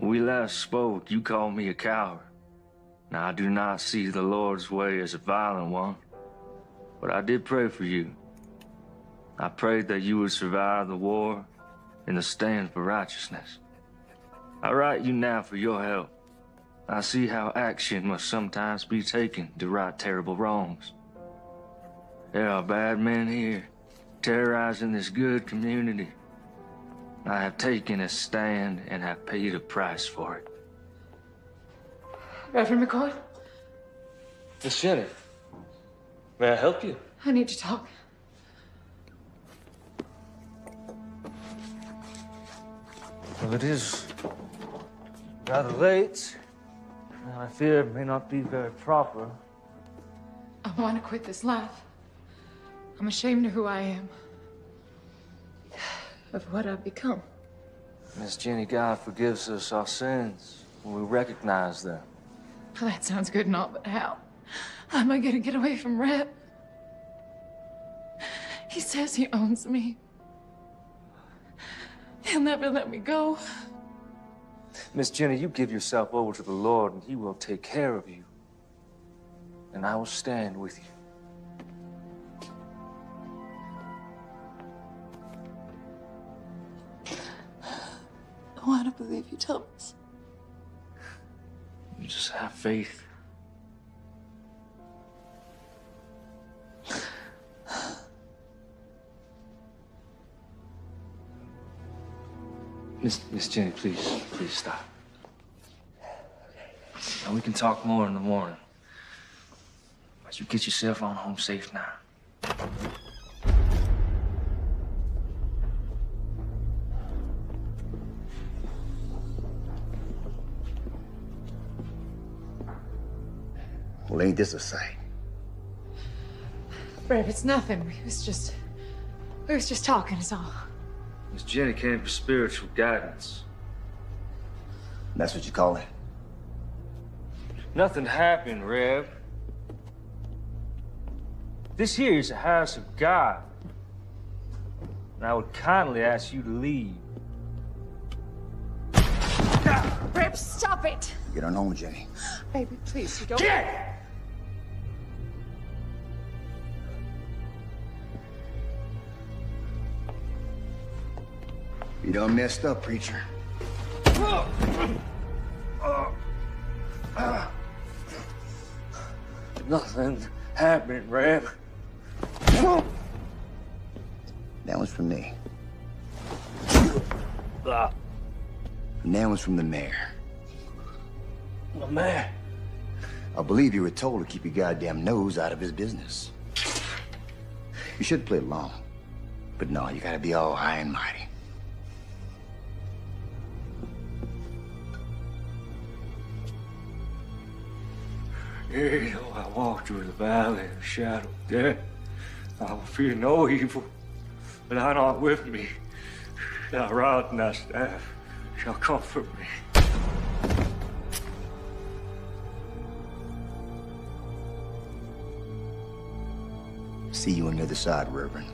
When we last spoke, you called me a coward. Now, I do not see the Lord's way as a violent one, but I did pray for you. I prayed that you would survive the war and the stand for righteousness. I write you now for your help. I see how action must sometimes be taken to right terrible wrongs. There are bad men here, terrorizing this good community. I have taken a stand and have paid a price for it. Reverend McCoy? Miss Jenny, may I help you? I need to talk. Well, it is rather late, and I fear it may not be very proper. I want to quit this life. I'm ashamed of who I am. Of what I've become. Miss Jenny, God forgives us our sins when we recognize them. Well, that sounds good and all, but how? How am I gonna get away from Rhett? He says he owns me. He'll never let me go. Miss Jenny, you give yourself over to the Lord and He will take care of you. And I will stand with you. I want to believe you, Thomas. You just have faith. Miss Jenny, please stop. And we can talk more in the morning. But you get yourself on home safe now. Well, ain't this a sight? Brett, it's nothing. We was just talking, is all. Miss Jenny came for spiritual guidance. That's what you call it? Nothing happened, Reb. This here is a house of God. And I would kindly ask you to leave. Reb, stop it! Get on home, Jenny. Baby, please, you don't... Get! You done messed up, preacher. Nothing happened, Reb. That one's from me. Ah, And that one's from the mayor. my man. I believe you were told to keep your goddamn nose out of his business. You should play along. But no, you gotta be all high and mighty. Yea, though I walk through the valley of the shadow of death, I will fear no evil, but thou art with me. Thy rod and thy staff shall comfort me. See you on the other side, Reverend.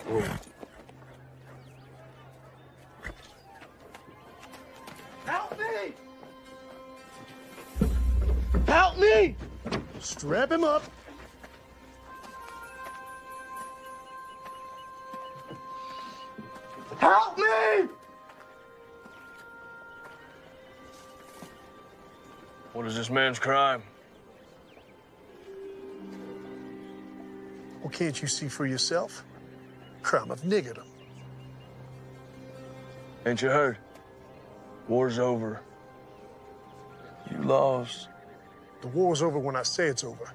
Whoa. Help me! Help me! Strap him up. Help me! What is this man's crime? Well, can't you see for yourself? Crime of niggerdom. Ain't you heard? War's over. You lost. The war's over when I say it's over.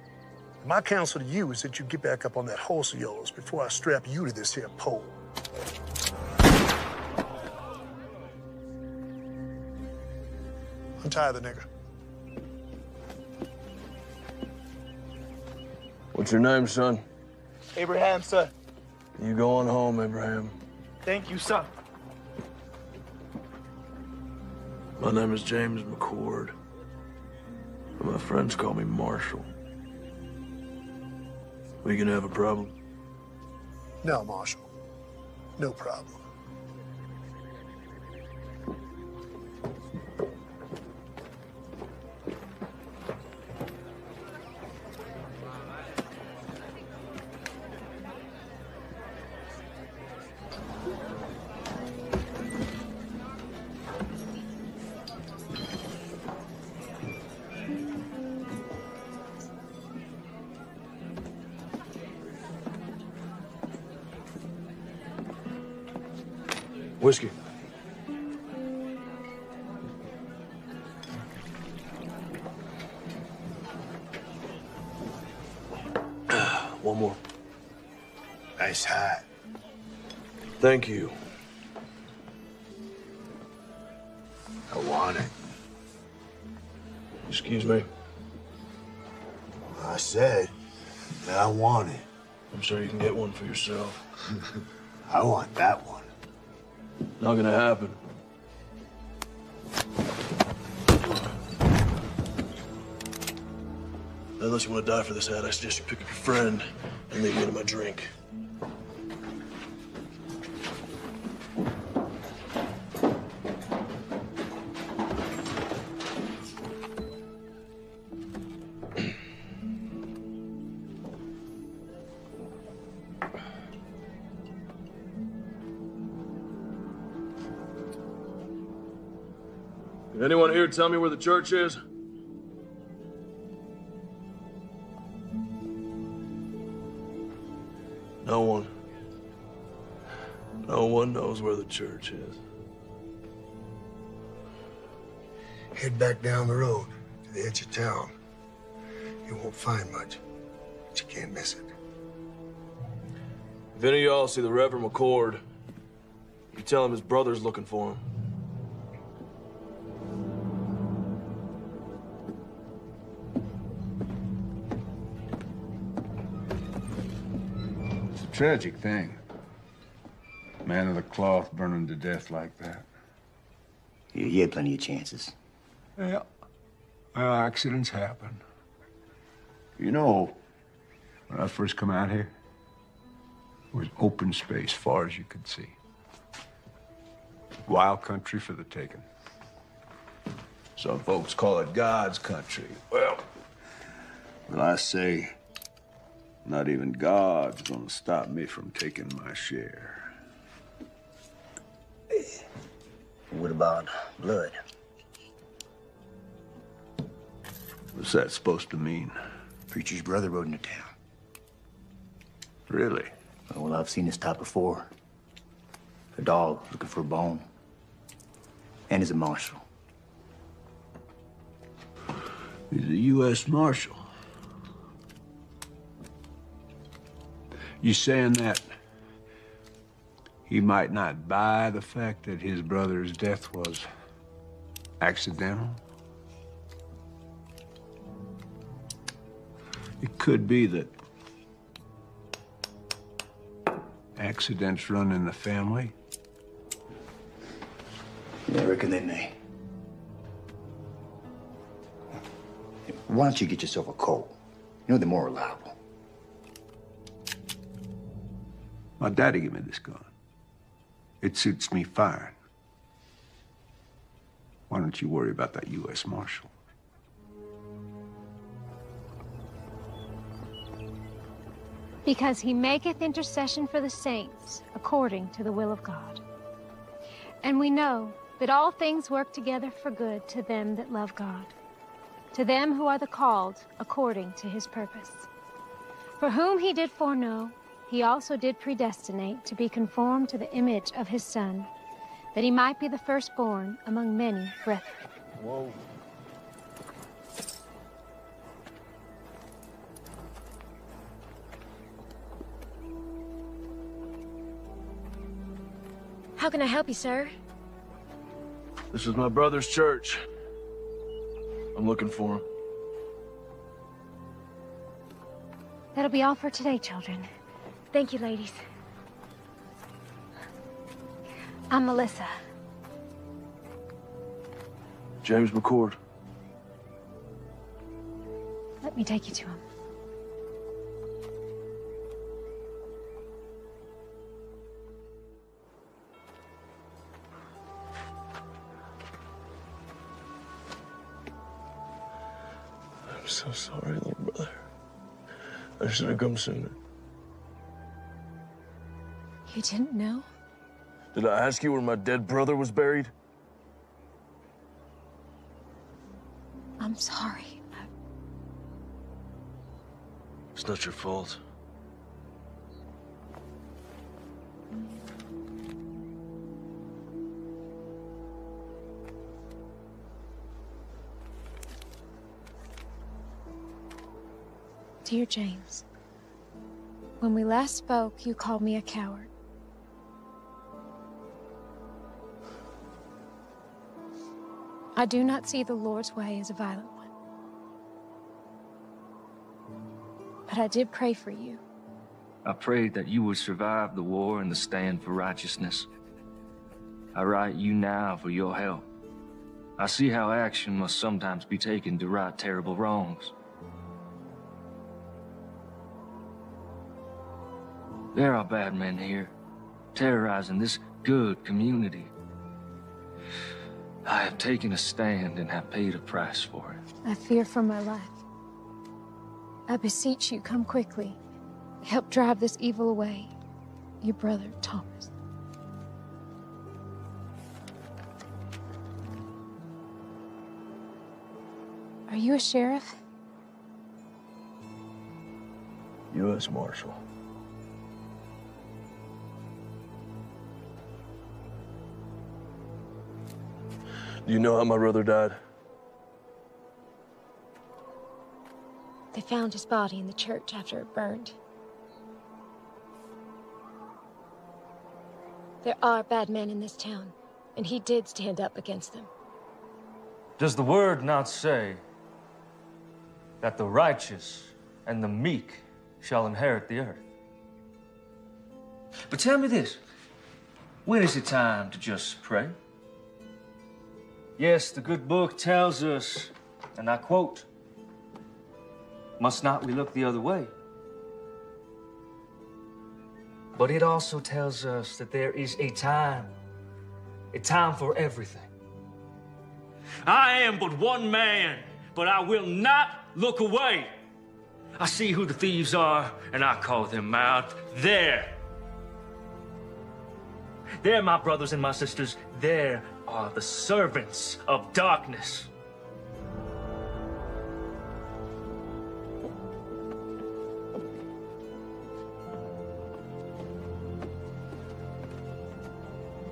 My counsel to you is that you get back up on that horse of yours before I strap you to this here pole. Untie the nigger. What's your name, son? Abraham, sir. You go on home, Abraham. Thank you, sir. My name is James McCord. But my friends call me Marshall. We gonna have a problem? No, Marshal. No problem. Whiskey. One more. Nice hat. Thank you. I want it. Excuse me. I said that I want it. I'm sure you can get one for yourself. I want that one. Not gonna happen. Unless you want to die for this hat, I suggest you pick up your friend and leave me to my drink. Can anyone here tell me where the church is? No one. No one knows where the church is. Head back down the road to the edge of town. You won't find much, but you can't miss it. If any of y'all see the Reverend McCord, you tell him his brother's looking for him. It's a tragic thing. Man of the cloth burning to death like that. You had plenty of chances. Yeah. Well, accidents happen. You know, when I first come out here, it was open space far as you could see. Wild country for the taking. Some folks call it God's country. Well, I say, not even God's gonna stop me from taking my share. What about blood? What's that supposed to mean? Preacher's brother rode into town. Really? Well, I've seen this type before. A dog looking for a bone. And he's a marshal. He's a U.S. Marshal. You saying that he might not buy the fact that his brother's death was accidental? It could be that accidents run in the family. Yeah, I reckon they may. Why don't you get yourself a colt? You know they're more reliable. My daddy gave me this gun. It suits me fine. Why don't you worry about that U.S. Marshal? Because he maketh intercession for the saints, according to the will of God. And we know that all things work together for good to them that love God, to them who are the called according to his purpose. For whom he did foreknow, he also did predestinate to be conformed to the image of his Son, that he might be the firstborn among many brethren. Whoa. How can I help you, sir? This is my brother's church. I'm looking for him. That'll be all for today, children. Thank you, ladies. I'm Melissa. James McCord. Let me take you to him. I'm so sorry, little brother. I should have come sooner. You didn't know? Did I ask you where my dead brother was buried? I'm sorry. It's not your fault. Dear James, when we last spoke, you called me a coward. I do not see the Lord's way as a violent one. But I did pray for you. I prayed that you would survive the war and the stand for righteousness. I write you now for your help. I see how action must sometimes be taken to right terrible wrongs. There are bad men here, terrorizing this good community. I have taken a stand and have paid a price for it. I fear for my life. I beseech you, come quickly. Help drive this evil away. Your brother, Thomas. Are you a sheriff? U.S. Marshal. Do you know how my brother died? They found his body in the church after it burned. There are bad men in this town, and he did stand up against them. Does the word not say that the righteous and the meek shall inherit the earth? But tell me this, when is it time to just pray? Yes, the good book tells us, and I quote, "Must not we look the other way?" But it also tells us that there is a time for everything. I am but one man, but I will not look away. I see who the thieves are, and I call them out. There, my brothers and my sisters, there are the servants of darkness.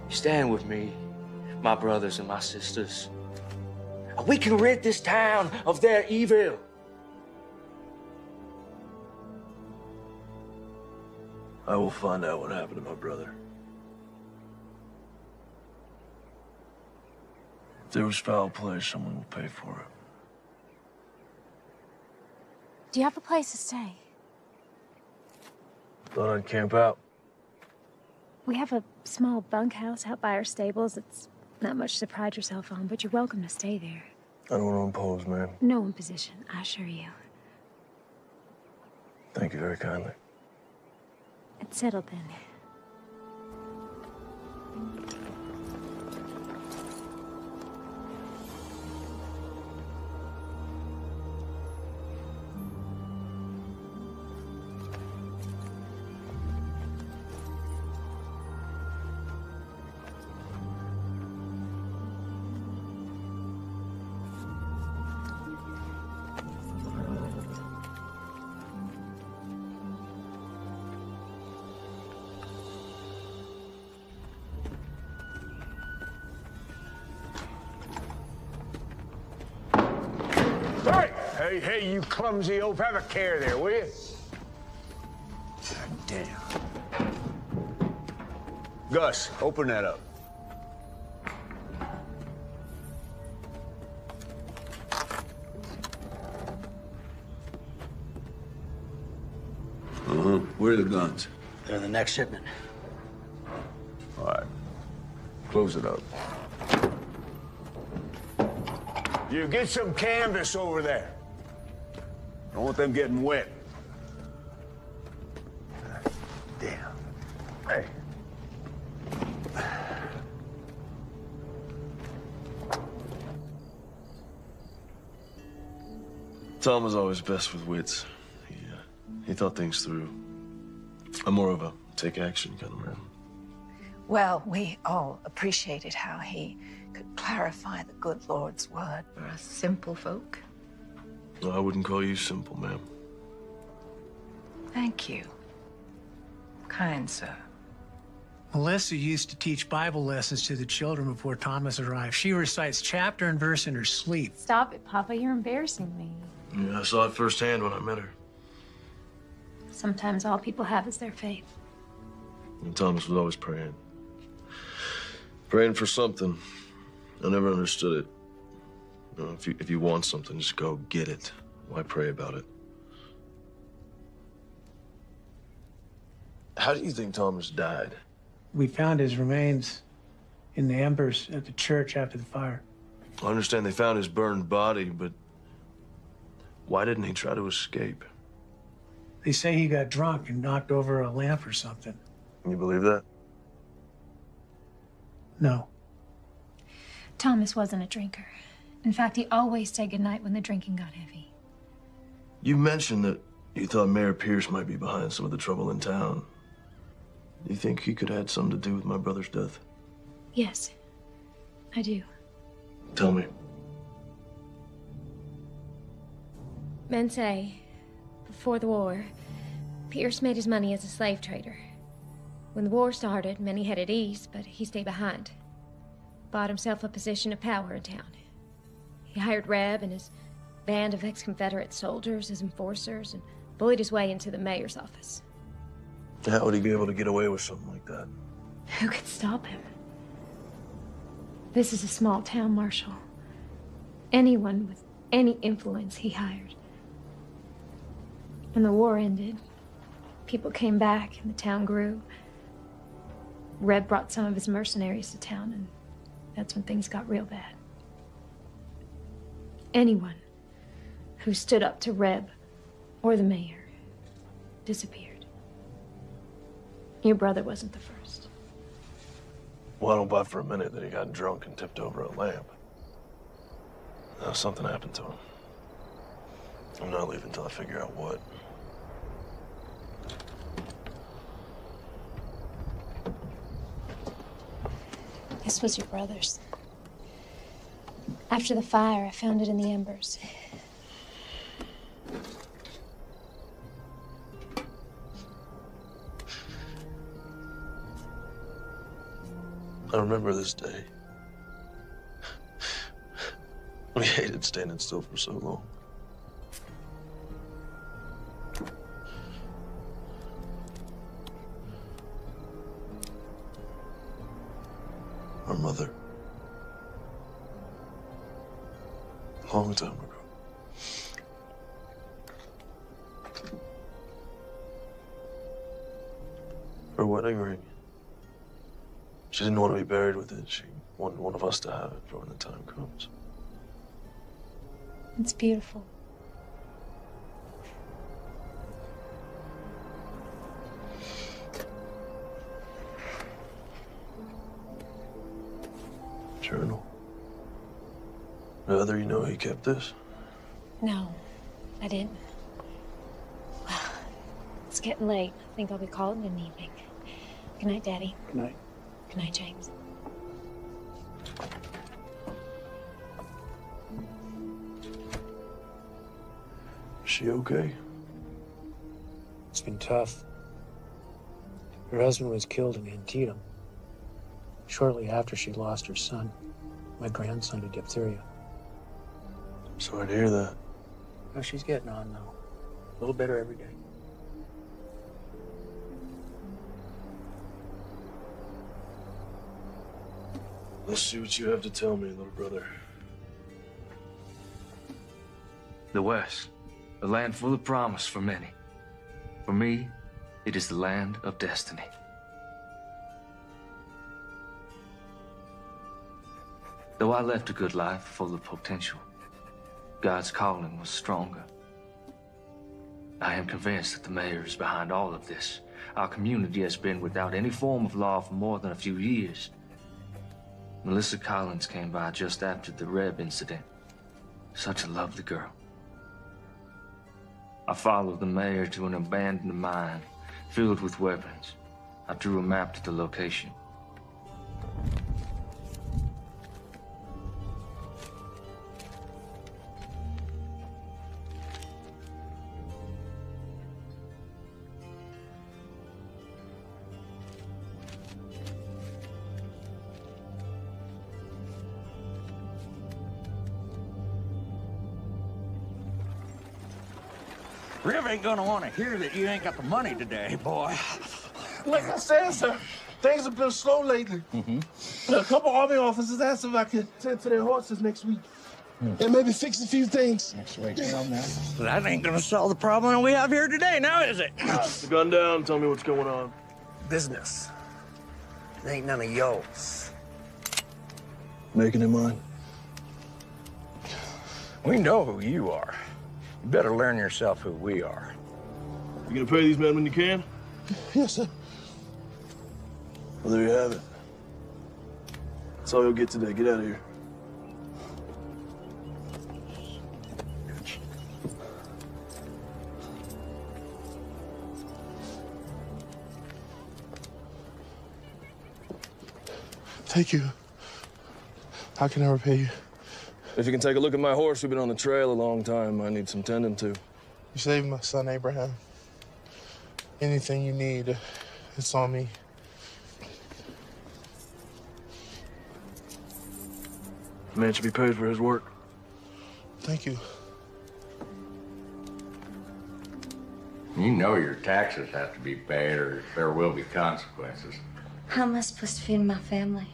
Stand with me, my brothers and my sisters. We can rid this town of their evil. I will find out what happened to my brother. If there was foul play, someone will pay for it. Do you have a place to stay? Thought I'd camp out. We have a small bunkhouse out by our stables. It's not much to pride yourself on, but you're welcome to stay there. I don't want to impose, ma'am. No imposition, I assure you. Thank you very kindly. It's settled then. Hey, you clumsy oaf, have a care there, will you? God damn. Gus, open that up. Where are the guns? They're in the next shipment. All right. Close it up. You get some canvas over there. Don't want them getting wet. Damn. Hey. Tom was always best with wits. He thought things through. I'm more of a take action kind of man. Well, we all appreciated how he could clarify the good Lord's word for us simple folk. No, I wouldn't call you simple, ma'am. Thank you. Kind sir. Melissa used to teach Bible lessons to the children before Thomas arrived. She recites chapter and verse in her sleep. Stop it, Papa. You're embarrassing me. Yeah, I saw it firsthand when I met her. Sometimes all people have is their faith. And Thomas was always praying. Praying for something. I never understood it. You know, if you want something, just go get it. Why pray about it? How do you think Thomas died? We found his remains in the embers at the church after the fire. I understand they found his burned body, but why didn't he try to escape? They say he got drunk and knocked over a lamp or something. You believe that? No. Thomas wasn't a drinker. In fact, he always said goodnight when the drinking got heavy. You mentioned that you thought Mayor Pierce might be behind some of the trouble in town. Do you think he could have had something to do with my brother's death? Yes, I do. Tell me. Men say, before the war, Pierce made his money as a slave trader. When the war started, many headed east, but he stayed behind. Bought himself a position of power in town. He hired Reb and his band of ex-Confederate soldiers as enforcers and bullied his way into the mayor's office. How would he be able to get away with something like that? Who could stop him? This is a small town, Marshal. Anyone with any influence he hired. When the war ended, people came back and the town grew. Reb brought some of his mercenaries to town, and that's when things got real bad. Anyone who stood up to Reb or the mayor disappeared. Your brother wasn't the first. Well, I don't buy for a minute that he got drunk and tipped over a lamp. Now, something happened to him. I'm not leaving until I figure out what. This was your brother's. After the fire, I found it in the embers. I remember this day. We hated standing still for so long. Our mother. A long time ago. Her wedding ring. She didn't want to be buried with it. She wanted one of us to have it for when the time comes. It's beautiful. Journal. Heather, you know he kept this? No, I didn't. Well, it's getting late. I think I'll be calling it an evening. Good night, Daddy. Good night. Good night, James. Is she okay? It's been tough. Her husband was killed in Antietam. Shortly after she lost her son, my grandson, to diphtheria. Sorry to hear that. Well, she's getting on now. A little better every day. Let's see what you have to tell me, little brother. The West, a land full of promise for many. For me, it is the land of destiny. Though I left a good life full of potential, God's calling was stronger. I am convinced that the mayor is behind all of this. Our community has been without any form of law for more than a few years. Melissa Collins came by just after the Reb incident. Such a lovely girl. I followed the mayor to an abandoned mine filled with weapons. I drew a map to the location. Riv ain't gonna want to hear that you ain't got the money today, boy. Like I said, sir, things have been slow lately. A couple Army officers asked if I could tend to their horses next week. And maybe fix a few things. Next week, now. That ain't gonna solve the problem we have here today, now is it? Put the gun down, tell me what's going on. Business. It ain't none of yours. Making it mine. We know who you are. You better learn yourself who we are. You gonna pay these men when you can? Yes, sir. Well, there you have it. That's all you'll get today. Get out of here. Thank you. How can I repay you? If you can take a look at my horse, we've been on the trail a long time. I need some tending to. You saved my son, Abraham. Anything you need, it's on me. The man should be paid for his work. Thank you. You know your taxes have to be paid or there will be consequences. How am I supposed to feed my family?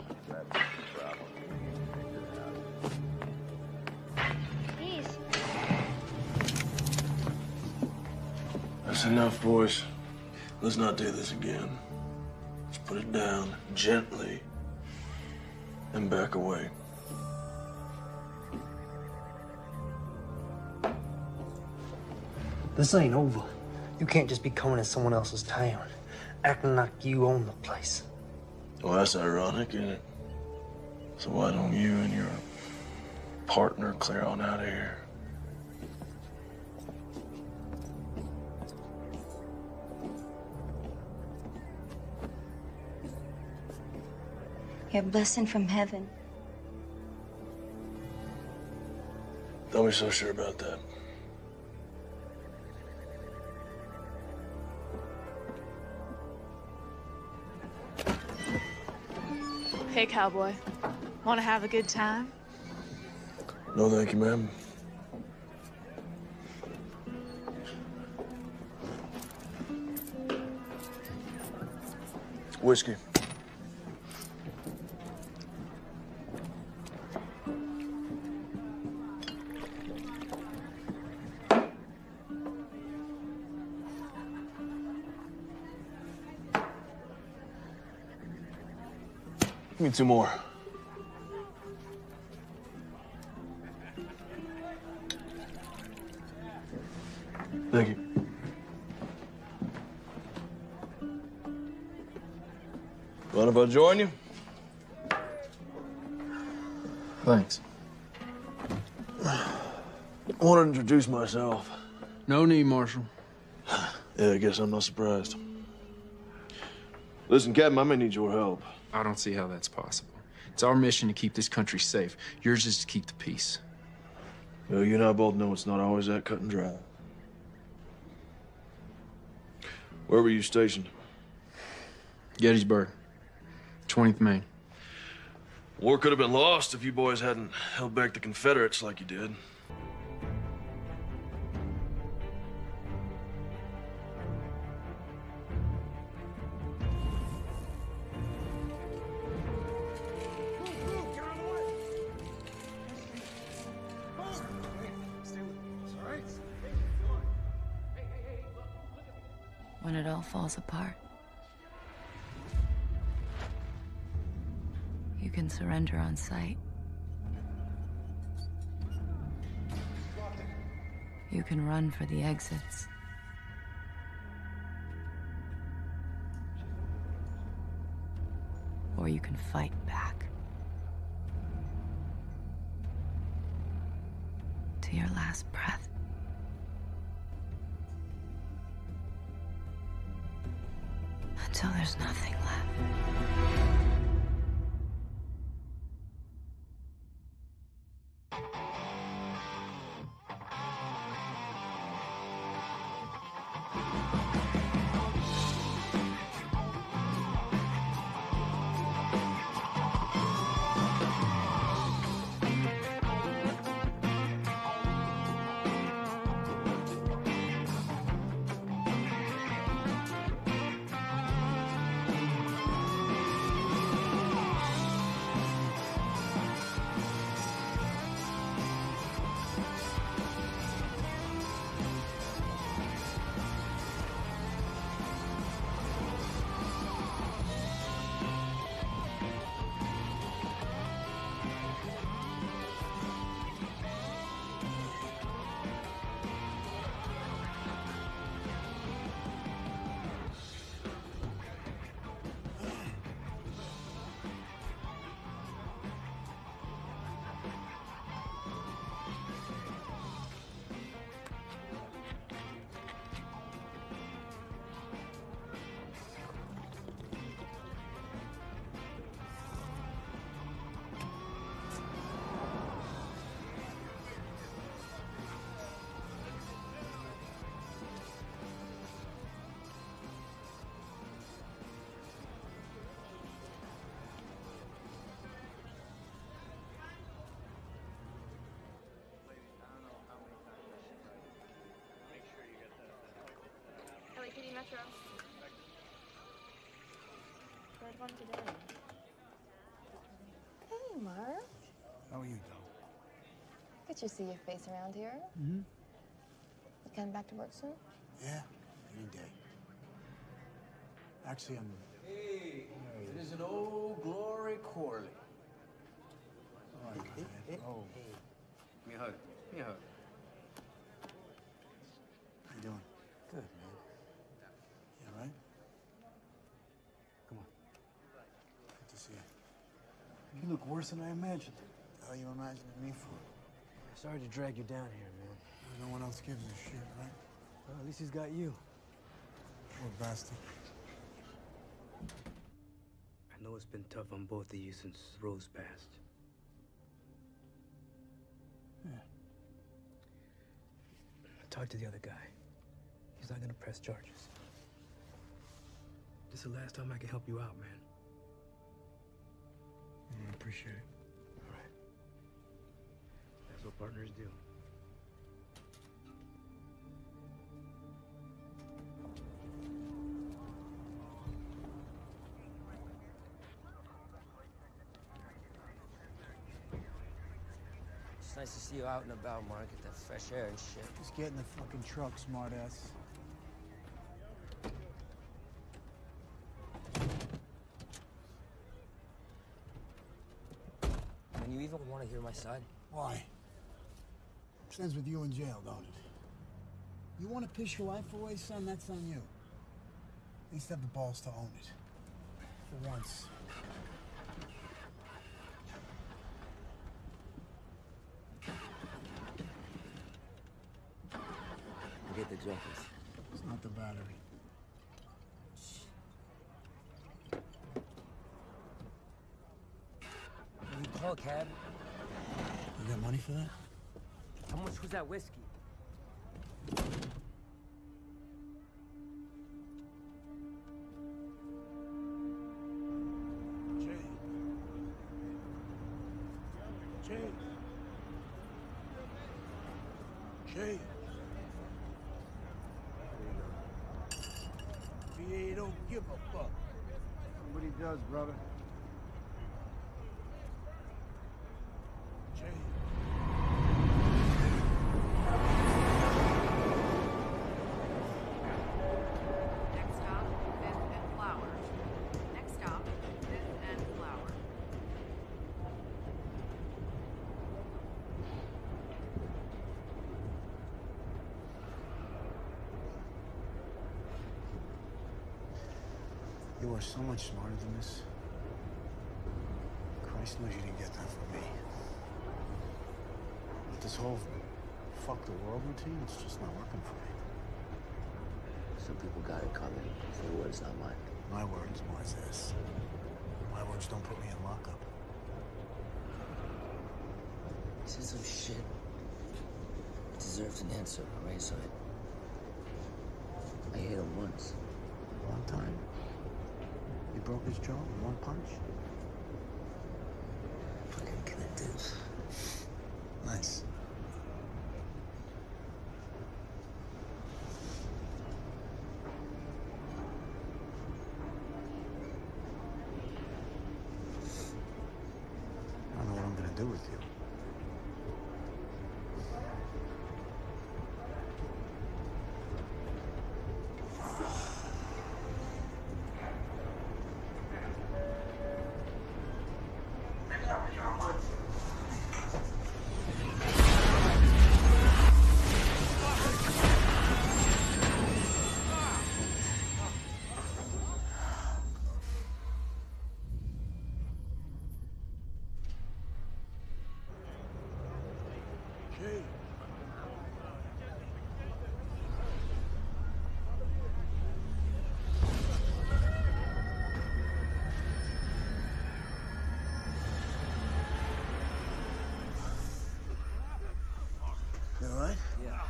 That's enough, boys. Let's not do this again. Let's put it down gently and back away. This ain't over. You can't just be coming to someone else's town, acting like you own the place. Well, that's ironic, isn't it? So why don't you and your partner clear on out of here? You're a blessing from heaven. Don't be so sure about that. Hey, cowboy. Want to have a good time? No, thank you, ma'am. Whiskey. Give me 2 more. Thank you. Mind if I join you? Thanks. I want to introduce myself. No need, Marshal. Yeah, I guess I'm not surprised. Listen, Captain, I may need your help. I don't see how that's possible. It's our mission to keep this country safe. Yours is to keep the peace. Well, you and I both know it's not always that cut and dry. Where were you stationed? Gettysburg, 20th Maine. War could have been lost if you boys hadn't held back the Confederates like you did. When it all falls apart, you can surrender on sight. You can run for the exits. Or you can fight back. To your last breath. Until there's nothing left. Metro. Third one today. Hey, Mark. How are you, though? Good to see your face around here. Mm-hmm. You coming back to work soon? Yeah, any day. Actually, I'm... Hey, it is an old Glory Corley. All right, man. Oh. Give me a hug. Give me a hug. How you doing? Good, man. You all right? Come on. Good to see you. You look worse than I imagined. What are you imagining me for? Sorry to drag you down here, man. No one else gives a shit, right? Well, at least he's got you. Poor bastard. I know it's been tough on both of you since Rose passed. Yeah. I talked to the other guy. He's not gonna press charges. This is the last time I can help you out, man. I appreciate it. All right. That's what partners do. It's nice to see you out and about, Mark. Get that fresh air and shit. Just get in the fucking truck, smartass. And you even want to hear my side? Why? It ends with you in jail, don't it? You want to piss your life away, son? That's on you. At least have the balls to own it. For once. the junkies. It's not the battery. You call a cab? You got money for that? How much was that whiskey? Jay. VA don't give a fuck. What he does, brother. Jay. Next stop, Fifth and Flower. Next stop, Fifth and Flower. You are so much smarter than this. Christ knows you didn't get that from me. But this whole fuck the world routine, it's just not working for me. Some people got it coming. Your words, not mine. My words, Moises. My words don't put me in lockup. This is some shit. It deserves an answer, alright? So I hit him once. One time. You broke his jaw with one punch. Fucking connected. Nice. I don't know what I'm gonna do with you. Jay. You all right? Yeah.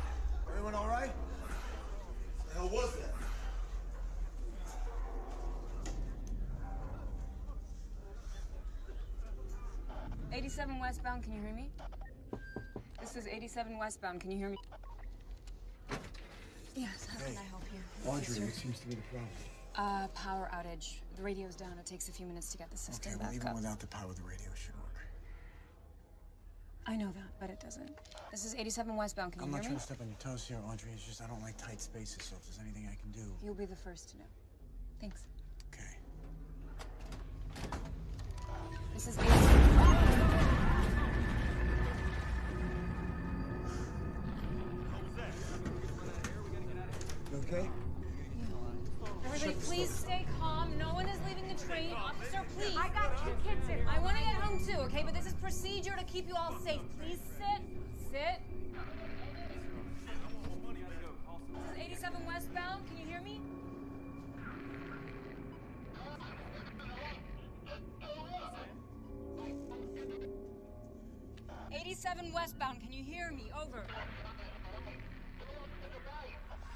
Everyone all right? What the hell was that? '87 westbound, can you hear me? This is 87 westbound, can you hear me? Yes, how can I help you? Audrey, what seems to be the problem? Power outage. The radio's down. It takes a few minutes to get the system Okay, well, back even up. without the power, the radio should work. I know that, but it doesn't. This is 87 westbound, can I'm you not hear trying me? to step on your toes here, Audrey. It's just I don't like tight spaces, so if there's anything I can do. You'll be the first to know. Thanks. Okay. This is 87. You okay? Everybody, please stay calm. No one is leaving the train. Officer, please. I got 2 kids in. I want to get home too, okay? But this is procedure to keep you all safe. Please sit. Sit. This is 87 westbound. Can you hear me? '87 westbound. Can you hear me? Over.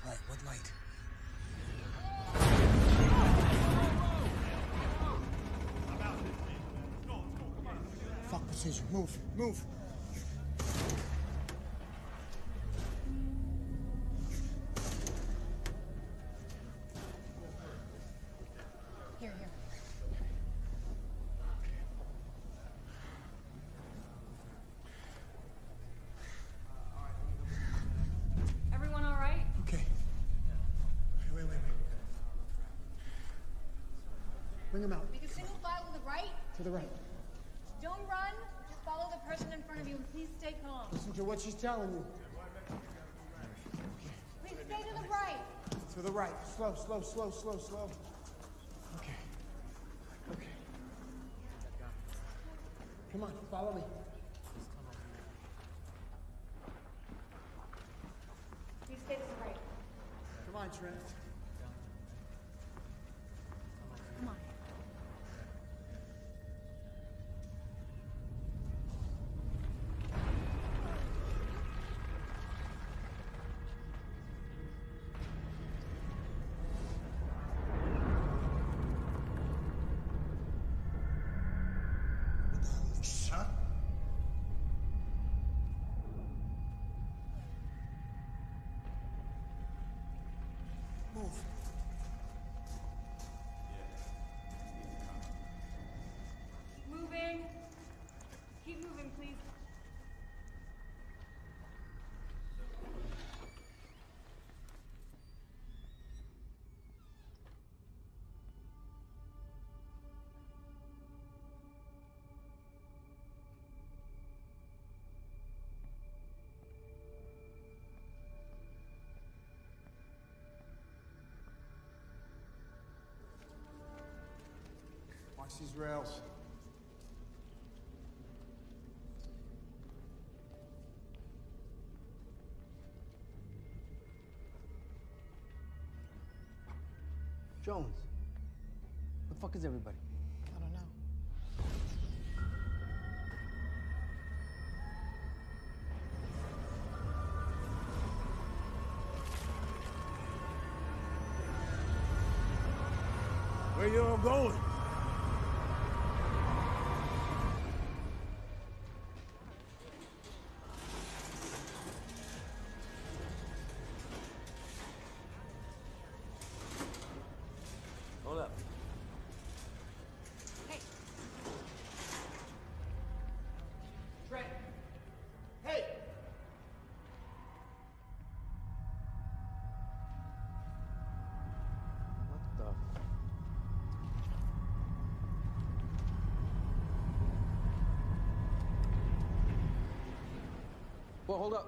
Right, what light? Fuck precision. Move, move. Here, here. Everyone all right? Okay. Wait. Bring him out. Make a single file to the right. To the right. Don't run. Just follow the person in front of you and please stay calm. Listen to what she's telling you. Please stay to the right. To the right. Slow. Okay. Come on, follow me. Please stay to the right. fine, Trent. Come on. Son? Move. Keep moving. Keep moving, please. Watch these rails. Jones. Where the fuck is everybody? I don't know. Where you all going? Hold up. Hey, Trent! Hey! What the? Well, hold up.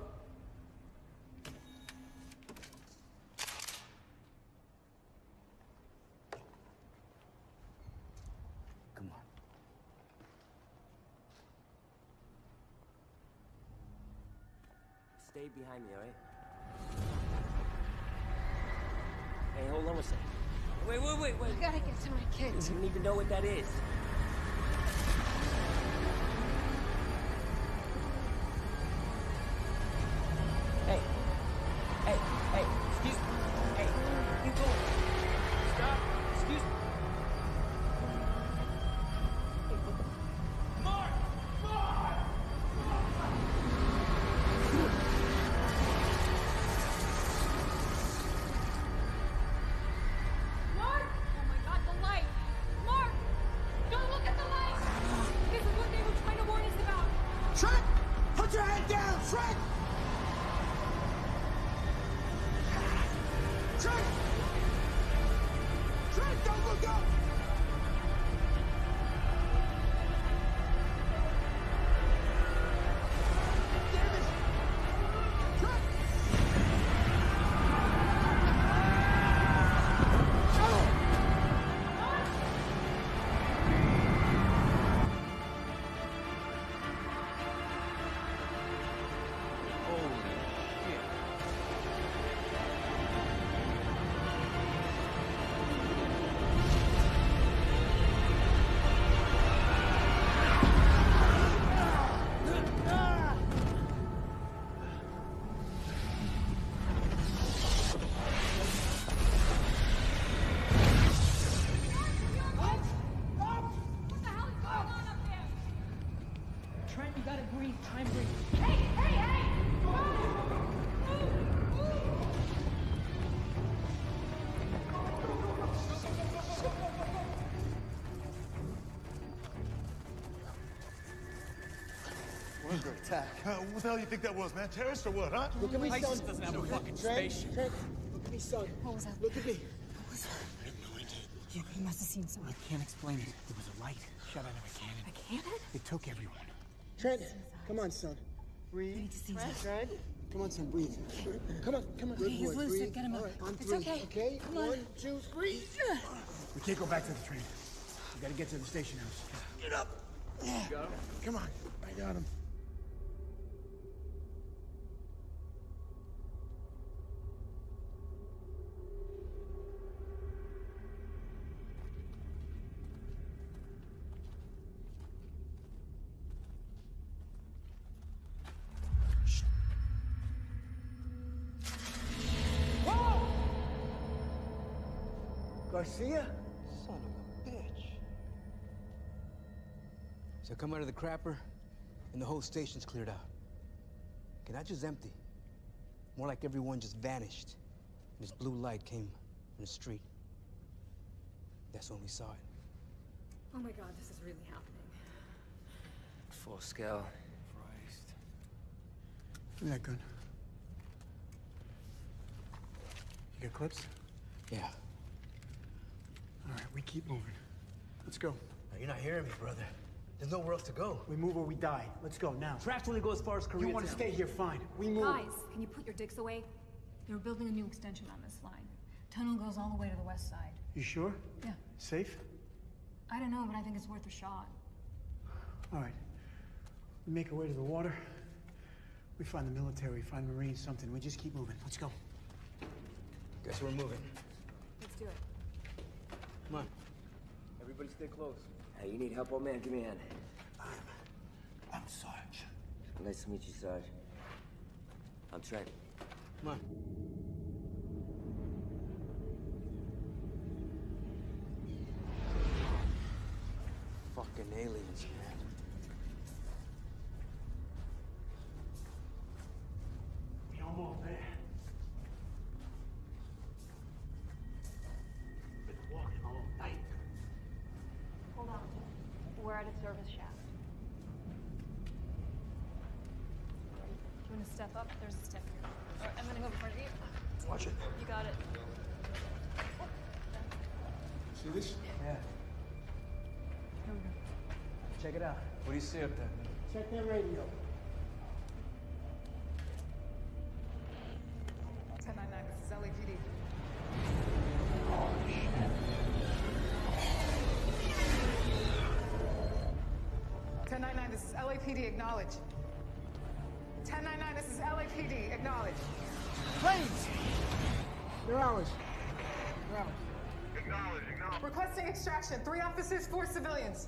Come on. Stay behind me, all right? Hey, hold on a second. Wait. I gotta get to my kids. You don't even know what that is. Hey, excuse me. Hey, keep going. Stop. Excuse me. Hey, what the... Mark! Mark! Oh my God, the light! Mark! Don't look at the light! This is what they were trying to warn us about. Trent! Put your head down, Trent! Trent! Trent, don't look up! Damn it! Trent! What the hell is going on up there? Trent, you gotta breathe. Time breathe. Hey! Under attack. What the hell you think that was, man? Terrorist or what, huh? Look at me, son. doesn't have a fucking Trent, spaceship. Trent, look at me, son. What was that? Look at me. You must have seen something. I can't explain it. There was a light shot out of a cannon. A cannon? It took everyone. Trent, come on, son. Breathe. We need to see Trent, this. Trent. Come on, son, breathe. Come on. Okay, he's Good boy, loose. breathe. Get him All up. right, on It's three. okay. Okay? Come on. 1, 2, 3. We can't go back to the train. We gotta get to the station house. Get up. Yeah. Got him? Come on. I got him. Garcia? Son of a bitch. So I come out of the crapper, and the whole station's cleared out. Okay, not just empty. More like everyone just vanished. And this blue light came from the street. That's when we saw it. Oh my god, this is really happening. Full scale. Christ. Give me that gun. You got clips? Yeah. All right, we keep moving. Let's go. Now, you're not hearing me, brother. There's nowhere else to go. We move or we die. Let's go now. Traps only go as far as Korea. You want to stay here? Fine. We move. Guys, can you put your dicks away? They're building a new extension on this line. Tunnel goes all the way to the west side. You sure? Yeah. Safe? I don't know, but I think it's worth a shot. All right. We make our way to the water. We find the military, find Marines, something. We just keep moving. Let's go. Guess we're moving. Let's do it. Come on. Everybody stay close. Hey, you need help, old man? Give me a hand. I'm Sarge. Nice to meet you, Sarge. I'm Trent. Come on. Fucking aliens, man. We almost there. Been walking all night. Hold on. We're at a service shaft. Do you want to step up? There's a step here. All right, I'm gonna go in front of you. Watch it. You got it. See this? Yeah. Here we go. Check it out. What do you see up there? Check that radio. 1099, this is LAPD. Oh, shit. 1099, this is LAPD, acknowledge. 1099, this is LAPD, acknowledge. Planes! They're ours. They're ours. Acknowledge. Requesting extraction. 3 officers, 4 civilians.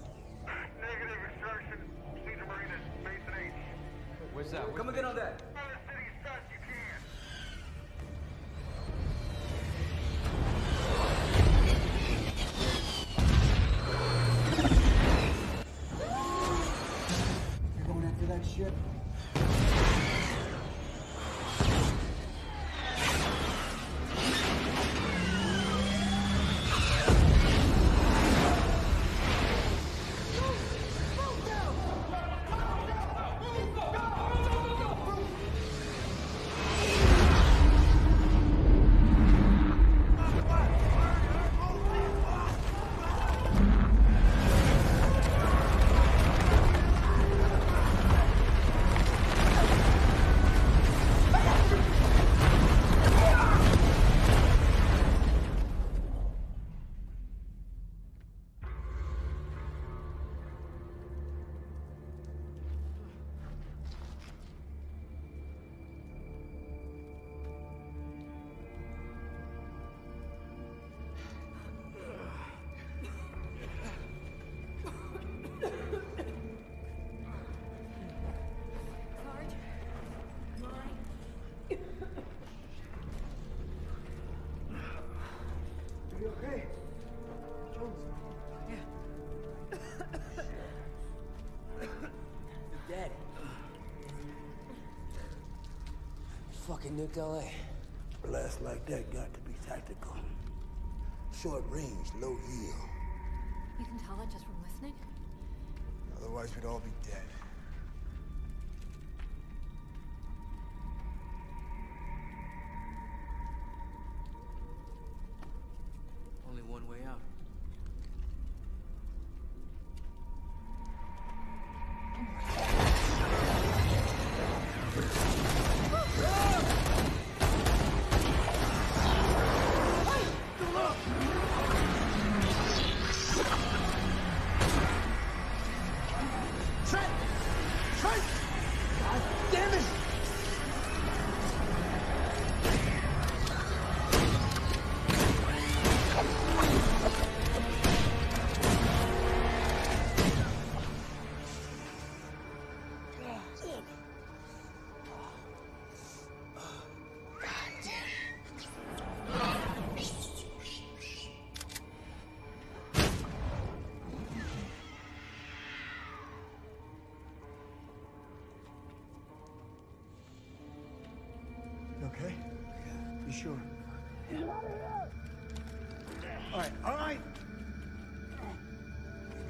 Negative extraction. Procedure Marine at Basin H. Where's that? Come and get on that. Fire the city as fast as you can. You're going after that ship? You okay? Jones? Yeah. You're dead. Fucking nuked LA. Blasts like that got to be tactical. Short range, low yield. You can tell that just from listening? Otherwise, we'd all be dead. Only one way out. Trent!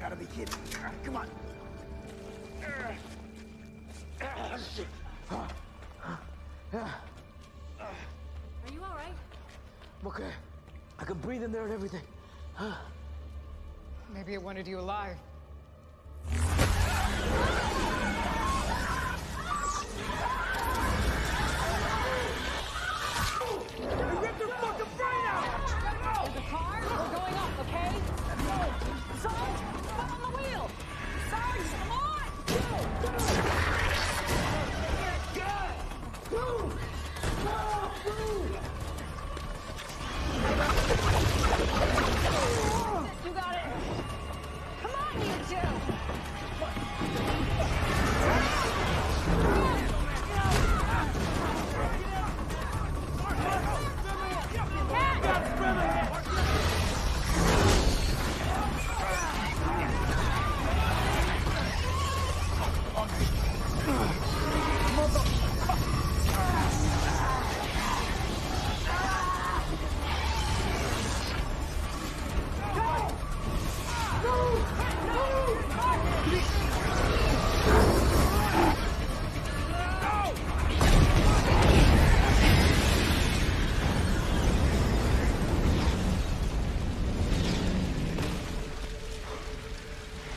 gotta be kidding. Come on. Are you all right? I'm okay. I can breathe in there and everything. Maybe it wanted you alive. You ripped her fucking brain out! There's a car. We're going up, okay? Sarge, come on the wheel! Sarge, come on! You got it! Come on, you two!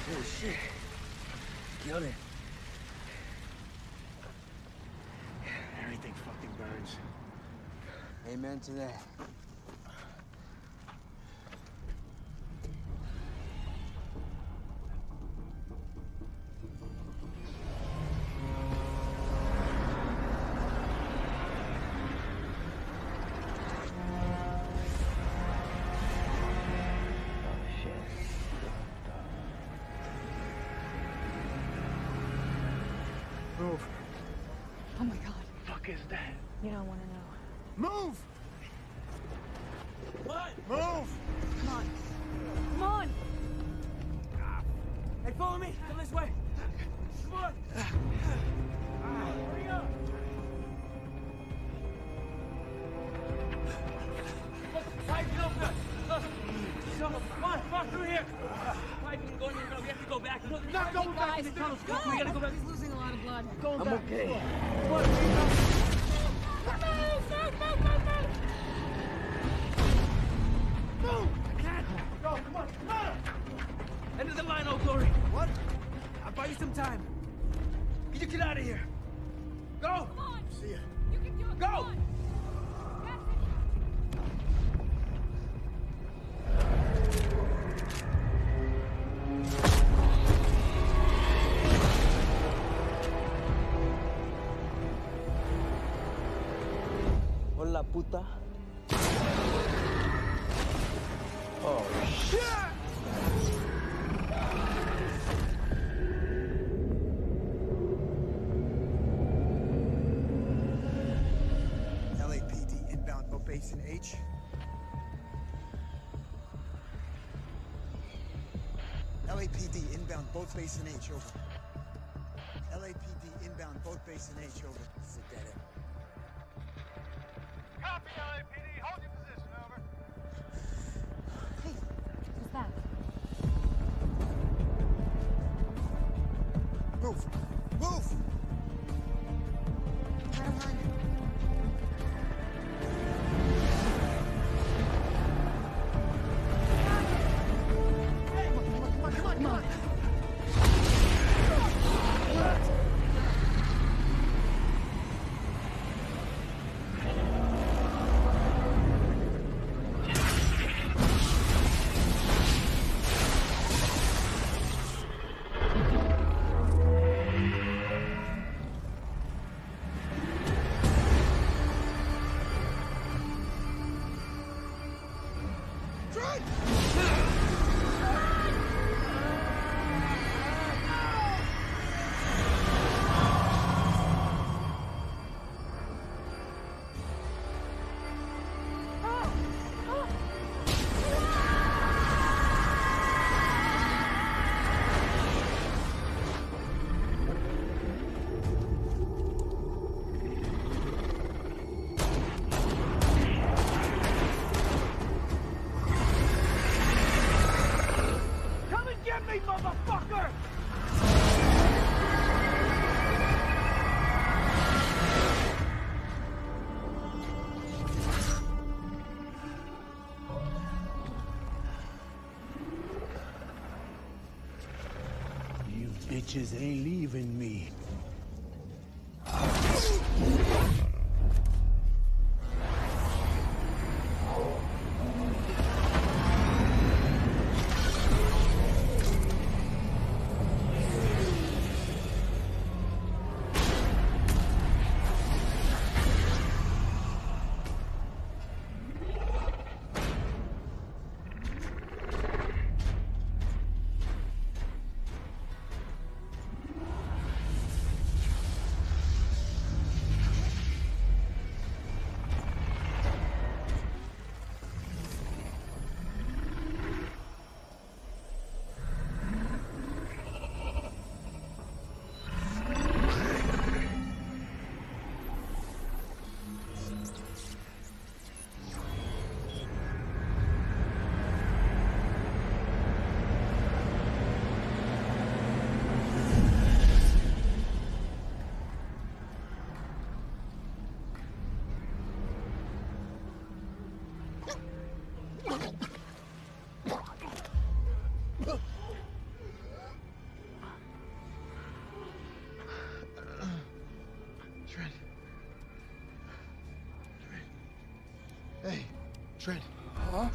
Oh, shit. Killed it. Everything fucking burns. Amen to that. Move. Oh my God. Fuck is that? You don't want to know. Move! What? Move! Come on. Come on! Hey, follow me. Come this way. Come on. Hurry up. Pipe it open up. Come on, through here. Pipe can go in the middle. We have to go back. Not going back to the tunnels. We gotta go back. He's losing a lot of blood. Going I'm back. okay. Come on, Rico. Move! I can't. Go, come on, come on! End of the line, Old Glory. What? I'll buy you some time. Get your kid out of here. Go! Come on! See ya. You can do it! Go! Come on. Hola, puta. Oh, shit! LAPD inbound boat basin H. LAPD inbound boat basin H, over. LAPD inbound boat basin H, over. This is a dead end. Copy, LAPD. Hold your position, over. Hey, who's that? Move! Move! me, motherfucker! You bitches ain't leaving me. Hey, Trent. Huh?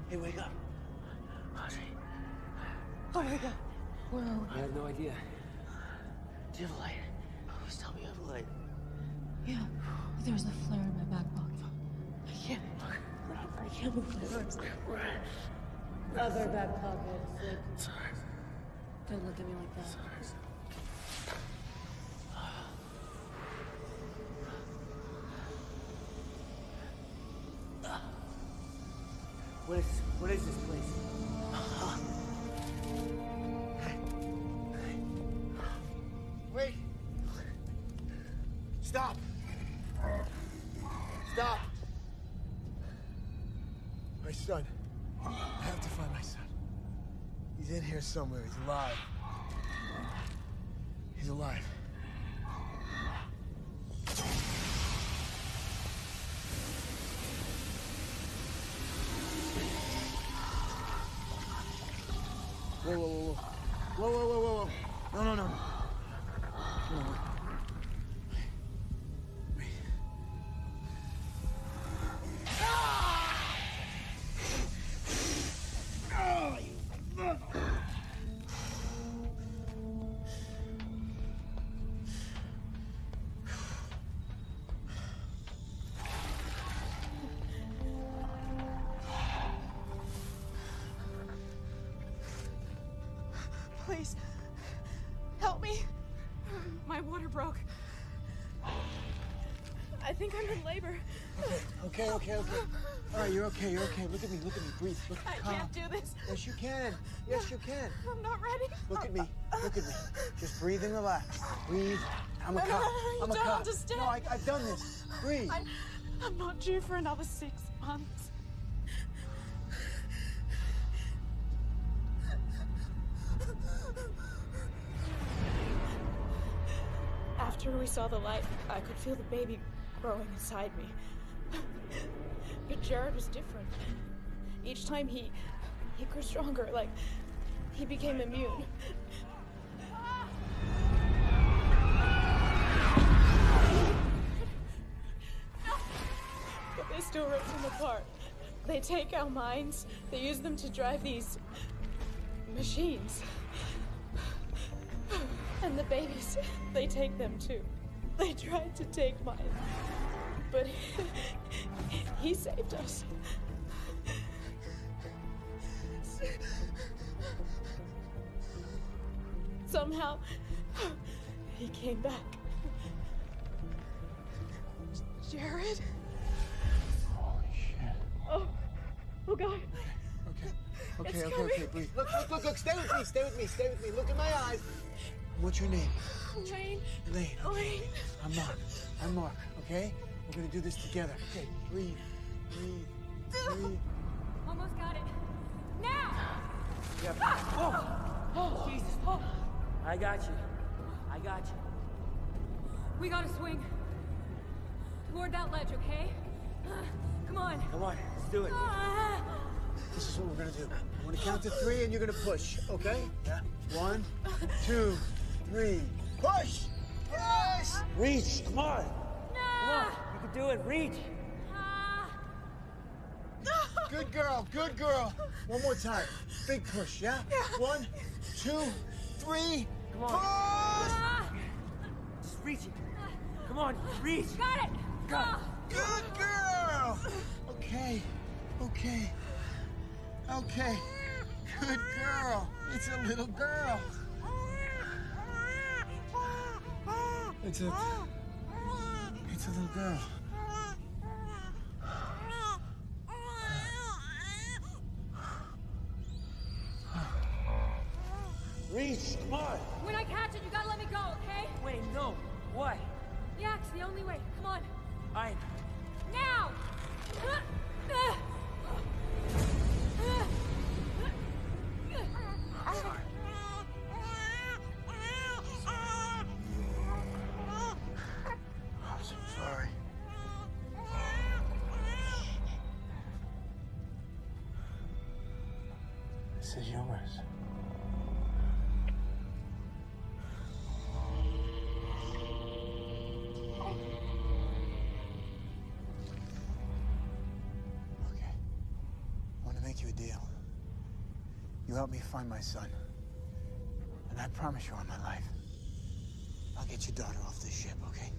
Hey, wake up. Audrey. Oh my God. Whoa. I have no idea. Do you have a light? Please tell me you have a light. Yeah, there's a flare in my back pocket. I can't move my arms. Other back pocket. Sorry. Don't look at me like that. What is this place? Wait. Stop. Stop. My son. I have to find my son. He's in here somewhere. He's alive. He's alive. Whoa, whoa, whoa, whoa. Whoa, whoa, whoa, whoa, whoa. No, no, no. No. Wait. Oh, you mother. Please, help me. My water broke. I think I'm in labor. Okay. All right, you're okay. Look at me. Breathe. Look, I can't do this. Yes, you can. Yes, you can. I'm not ready. Look at me. Just breathe and relax. Breathe. I'm a No, cop. you I'm a don't cop. understand. No, I've done this. Breathe. I'm not due for another 6 months. After we saw the light, I could feel the baby growing inside me. But Jared was different. Each time he grew stronger, like he became immune. But they still rip them apart. They take our minds, they use them to drive these machines. And the babies, they take them too. They tried to take mine, but he saved us. Somehow, he came back. Jared? Holy shit. Oh God. Okay. Breathe. Look. Stay with me. Look in my eyes. What's your name? Lane. Lane. I'm Mark. Okay? We're gonna do this together. Okay. Breathe. Almost got it. Now! Yep. Oh, Jesus. I got you. We gotta swing. Toward that ledge, okay? Come on. Come on, let's do it. This is what we're gonna do. I'm gonna count to 3 and you're gonna push, okay? Yeah. 1, 2, 3. Push! Reach, come on. Come on, you can do it, reach. Good girl. One more time. Big push, yeah? 1, 2, 3. Come on. Push! Just reach it. Come on, reach. Got it. Good girl. Okay. Good girl. It's a little girl. It's a little girl. Reese, come on. When I catch it, you gotta let me go, okay? Wait, no. Why? Yeah, it's the only way. Come on. I... Now! I'm so sorry. This is yours. Okay. I want to make you a deal. You help me find my son. And I promise you on my life, I'll get your daughter off this ship, okay?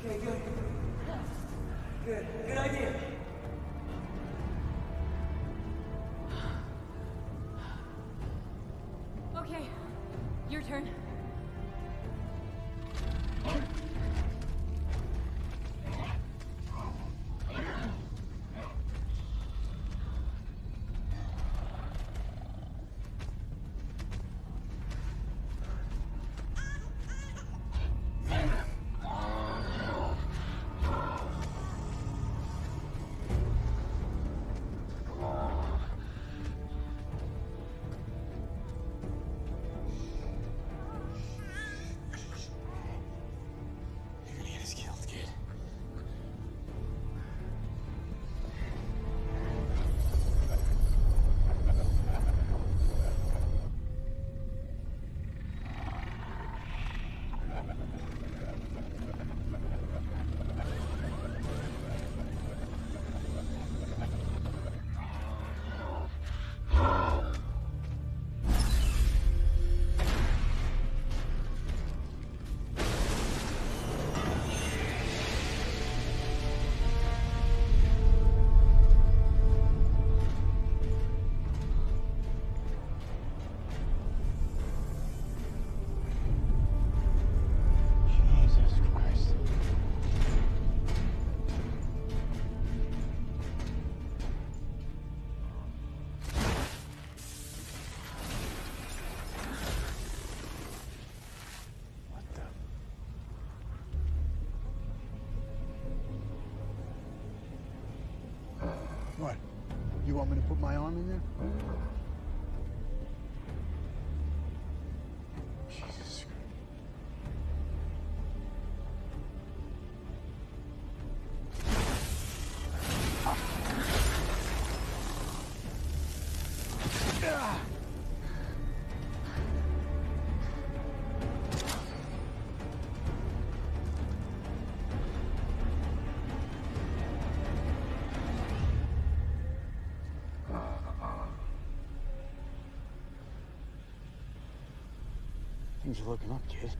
Okay, good. Good idea. Okay, your turn. You're gonna get us killed, kid. Jesus Christ. What the? What? You want me to put my arm in there? Jesus Christ. Things are looking up, kid.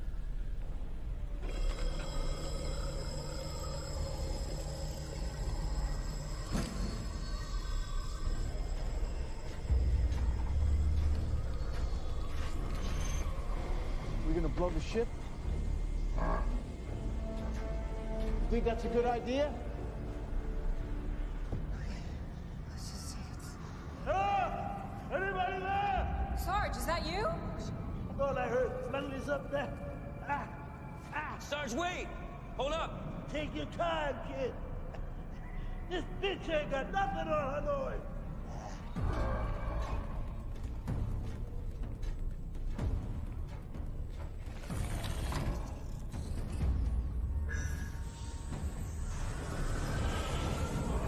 We gonna blow the ship? You think that's a good idea? Let's just see. Anybody there? Sarge, is that you? I thought I heard friendlies up there. Sarge, wait! Hold up! Take your time, kid. This bitch ain't got nothing on Hanoi.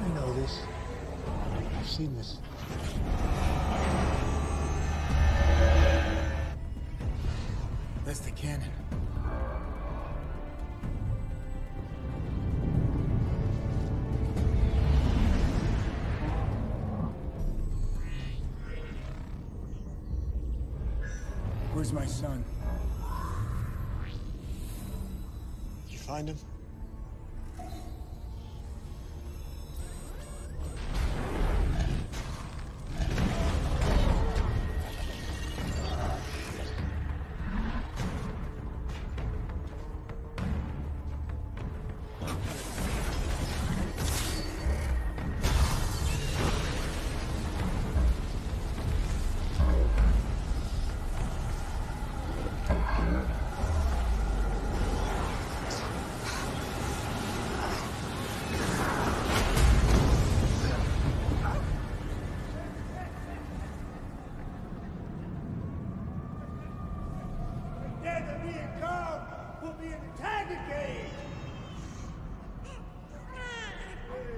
I know this. I've seen this. That's the cannon. Where's my son? You find him?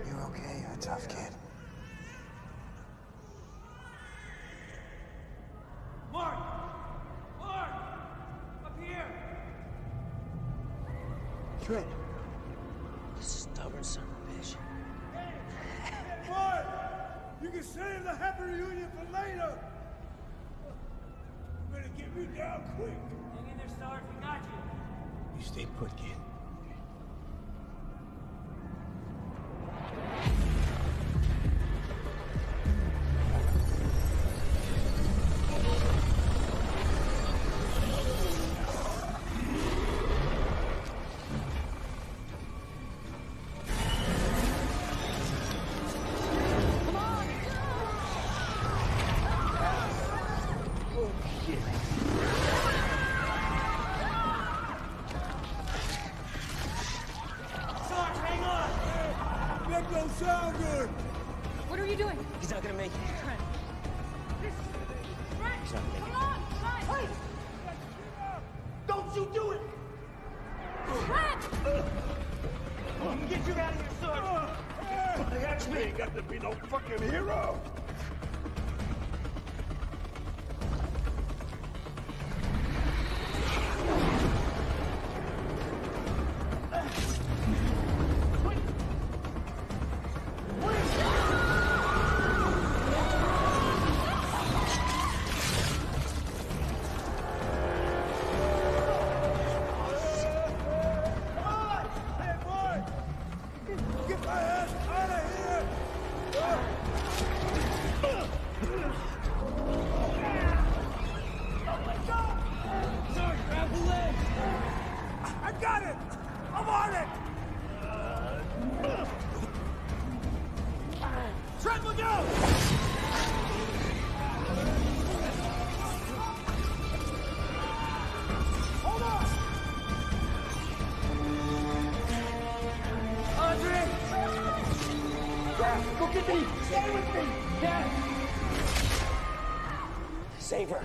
You're okay, you're a tough kid. Mark! Mark! Up here! Trent. You stubborn son of a bitch. Mark! You can save the happy reunion for later! You better get me down quick. Hang in there, Sarge. We got you. You stay put, kid. That don't sound good. What are you doing? He's not gonna make it. Trent. He's not gonna make it. Come on, Trent. Don't you do it! Trent! Get you out of here, son! That's me! Ain't got to be no fucking hero! Get my ass out of here! Sarge, grab the leg! I got it! I'm on it! Trent, look out! Hold on! Andre! Dad, go get me! Stay with me! Dad! Save her.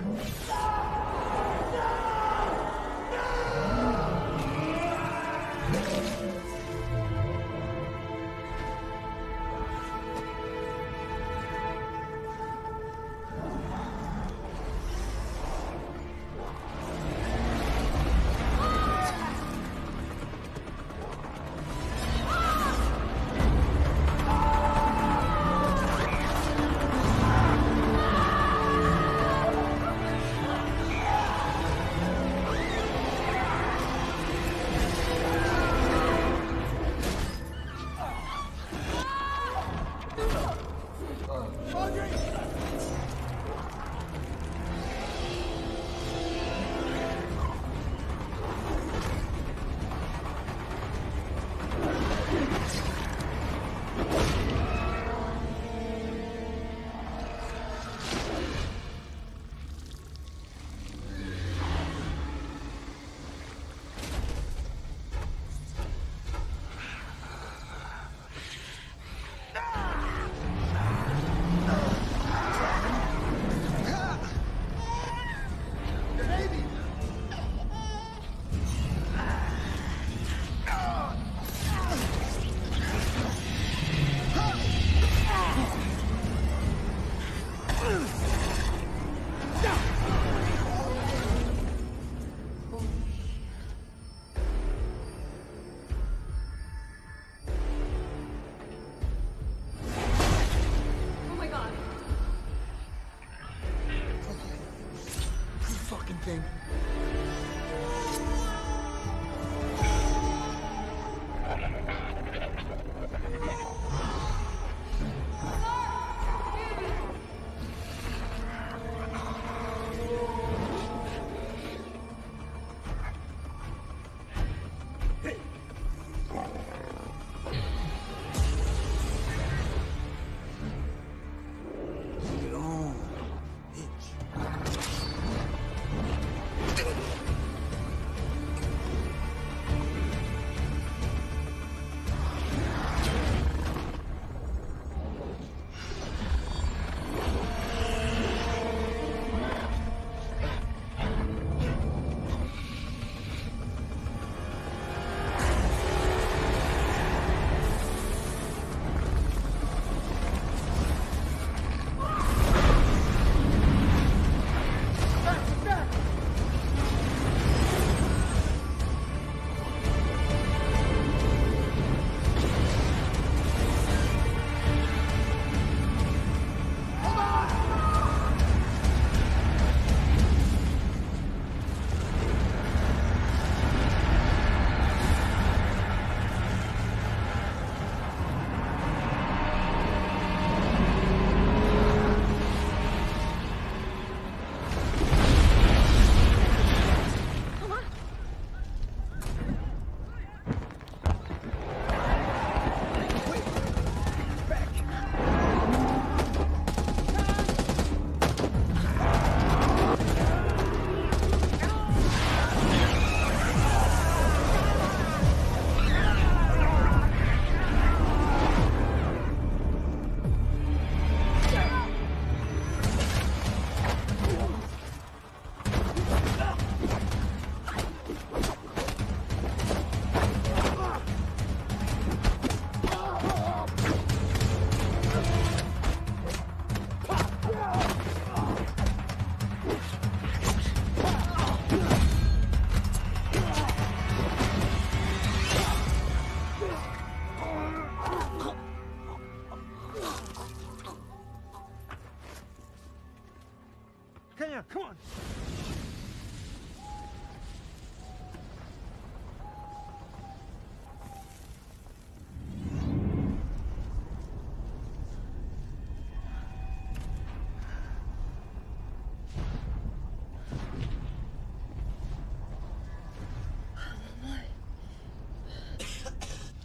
Come on.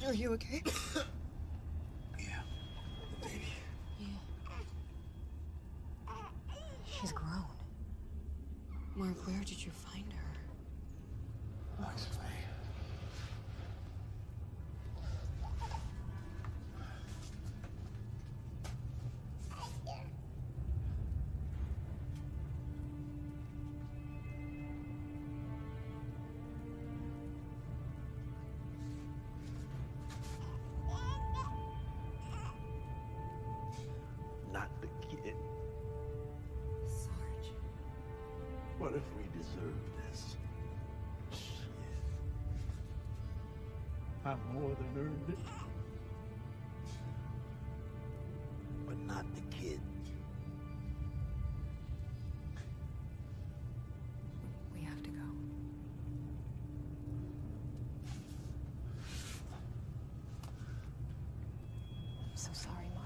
Are you okay? Yeah, the baby. Yeah. She's grown. Mark, where did you find her? I'll explain. Not the kid. Sarge. What if we deserve this? Shit. I more than earned it. But not the kid. We have to go. I'm so sorry, Mark.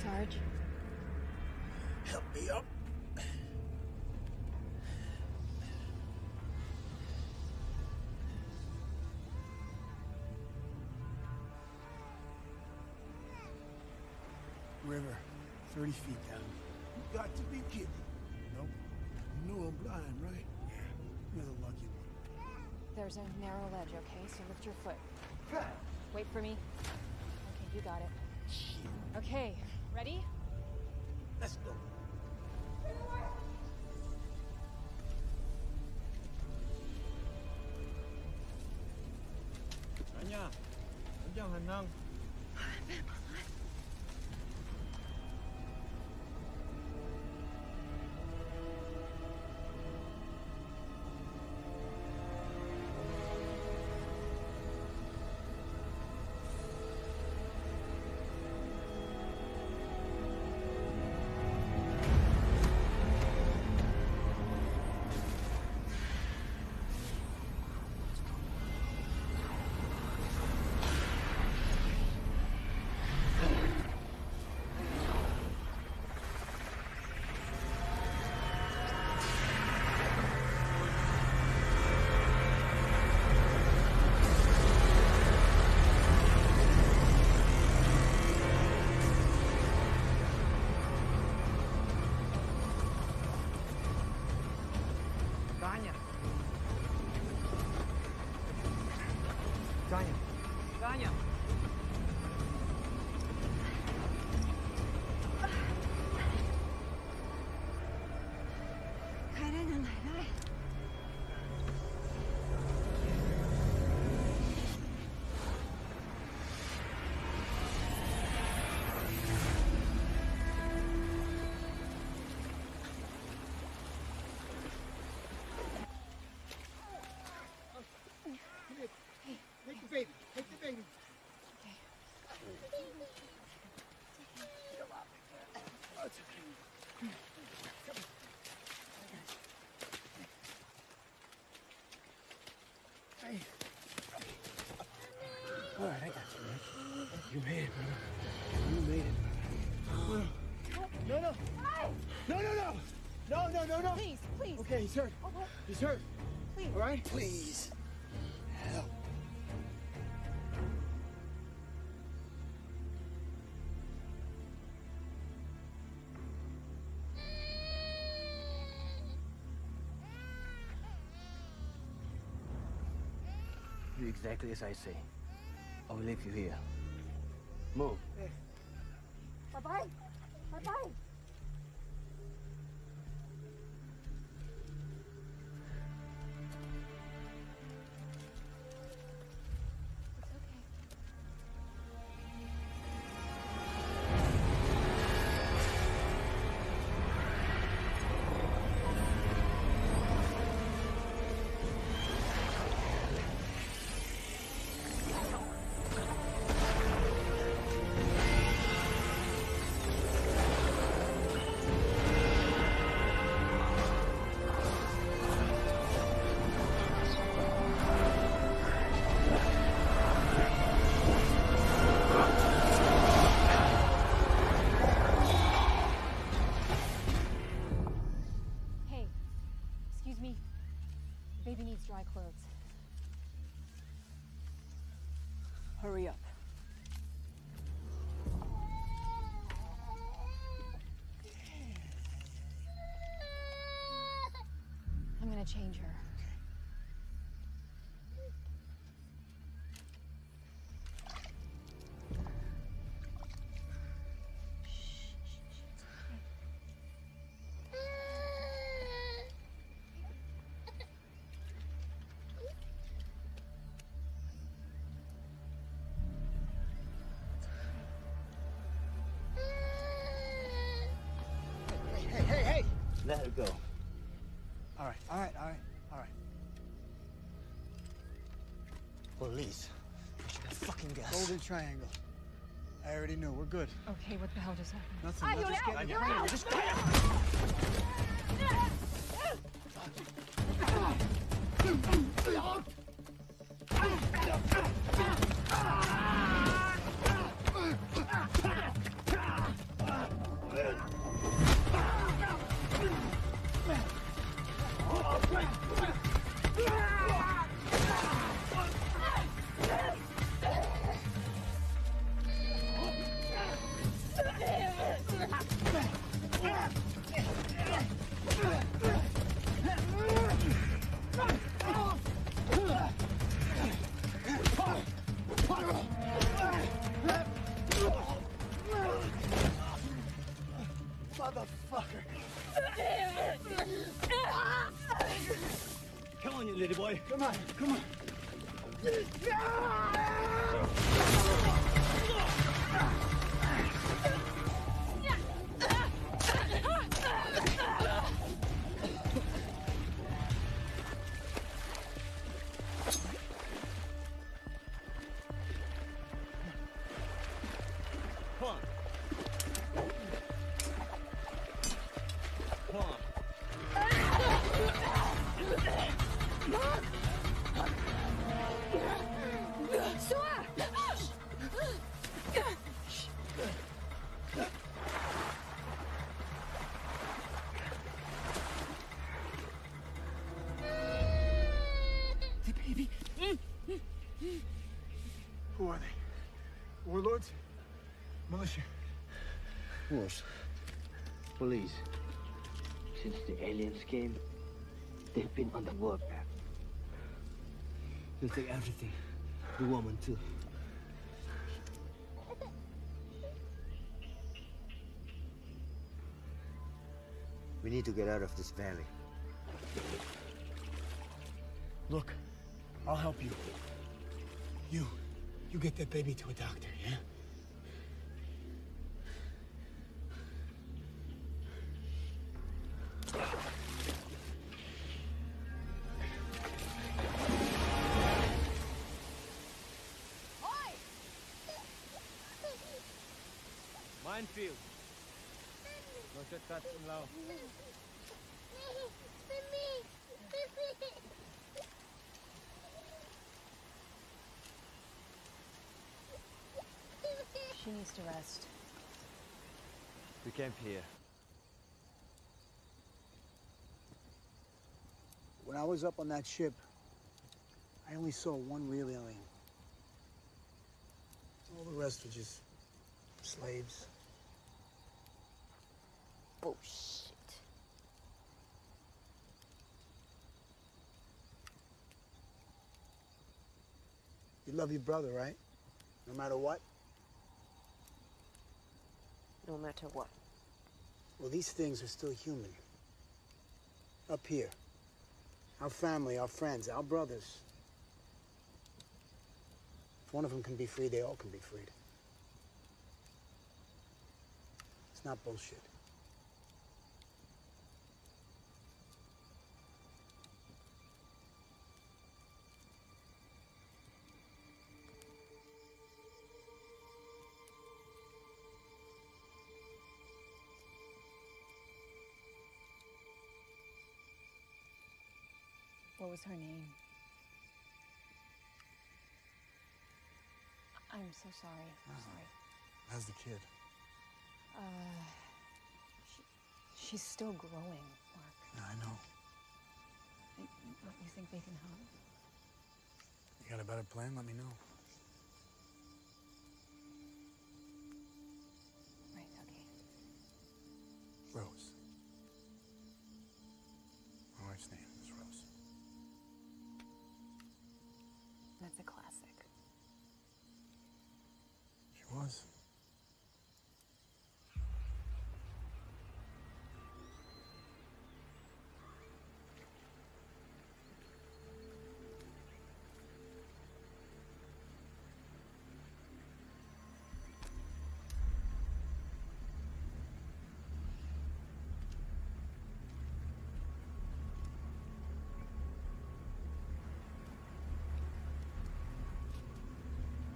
Sarge? Help me up. River, 30 feet down. You got to be kidding. Nope. You know I'm blind, right? You're the lucky one. There's a narrow ledge, okay? So lift your foot. Wait for me. Okay, you got it. Okay, ready? Let's go. Cả nhà, em chào hành năng. Tanya. Tanya. Tanya. Take the baby. Take the baby. Hey. All right, I got you, man. You made it, brother. You made it. No, no. No, no, no. No, no, no, no. Please, please. Okay, he's hurt. He's hurt. Please. All right? Please. Help. Do exactly as I say. I will leave you here. Move. Bye-bye. Bye-bye. gonna change her. Hey! Let her go. All right. Police. What you got fucking gas? Golden triangle. I already knew. We're good. Okay, what the hell just happened? Nothing. Just get in your plane. Just Motherfucker. Come on, you little boy. Come on. Come on. Come on. The baby. Who are they? Warlords? Militia? Force. Police. Since the aliens came, they've been on the warpath. They'll take everything. The woman, too. We need to get out of this valley. Look, I'll help you. You get that baby to a doctor, yeah? Minefield. No shortcuts in Lao. She needs to rest. We camp here. When I was up on that ship, I only saw one real alien. All the rest were just slaves. Bullshit. You love your brother, right? No matter what? No matter what. Well, these things are still human. Up here. Our family, our friends, our brothers. If one of them can be free, they all can be freed. It's not bullshit. What was her name? I'm so sorry. I'm sorry. How's the kid? She's still growing, Mark. Yeah, I know. You think they can help? You got a better plan? Let me know. Right, okay. Rose. My wife's name is Rose. was.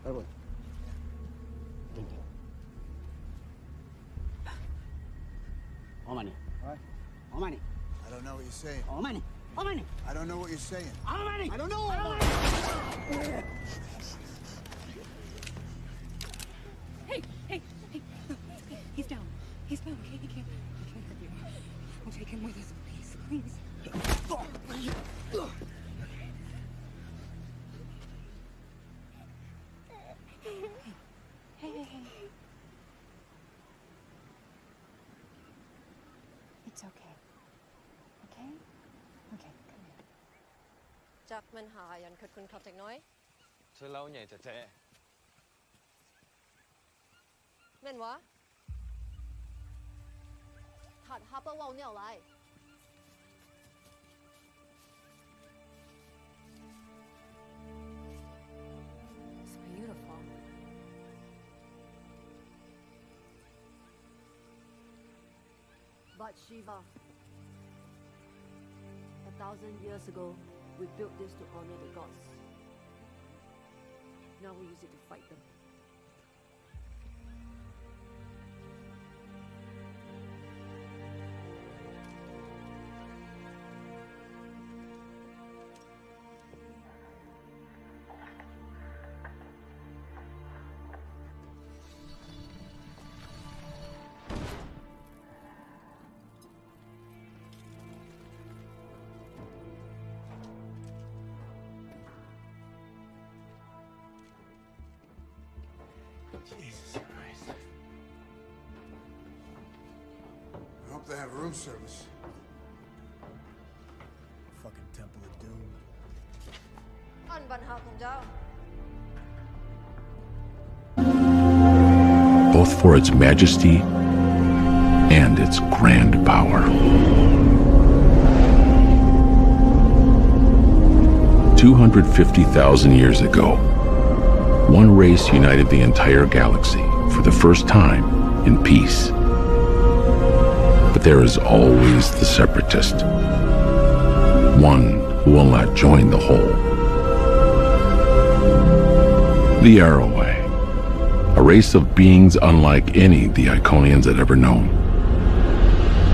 Edwin. Omani. What? Omani. I don't know what you're saying. Omani. Omani. I don't know what you're saying. Omani. I don't know. Hey, hey, hey. He's down. He's down. Okay, he can't hurt you. We'll take him with us, please. Hey. It's okay. Okay? Okay, come here. จับมันหายันคุณเขาเล็กน้อยเธอเล่าใหญ่แท้แม่นวะถัดฮับเปอร์วอลเนี่ยอะไร It's beautiful. But Shiva, 1,000 years ago, we built this to honor the gods. Now we use it to fight them. Jesus Christ. I hope they have room service. Fucking Temple of Doom. อันบันหาของเจ้า both for its majesty and its grand power. 250,000 years ago, one race united the entire galaxy for the first time in peace. But there is always the separatist, one who will not join the whole. The Arrowway, a race of beings unlike any the Iconians had ever known,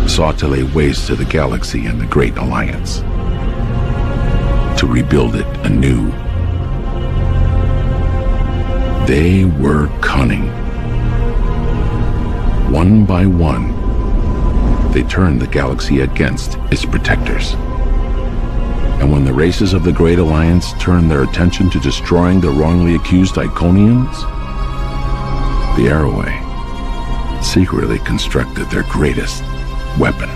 sought to lay waste to the galaxy and the Great Alliance, to rebuild it anew. They were cunning. One by one, they turned the galaxy against its protectors. And when the races of the Great Alliance turned their attention to destroying the wrongly accused Iconians, the Arrowway secretly constructed their greatest weapon.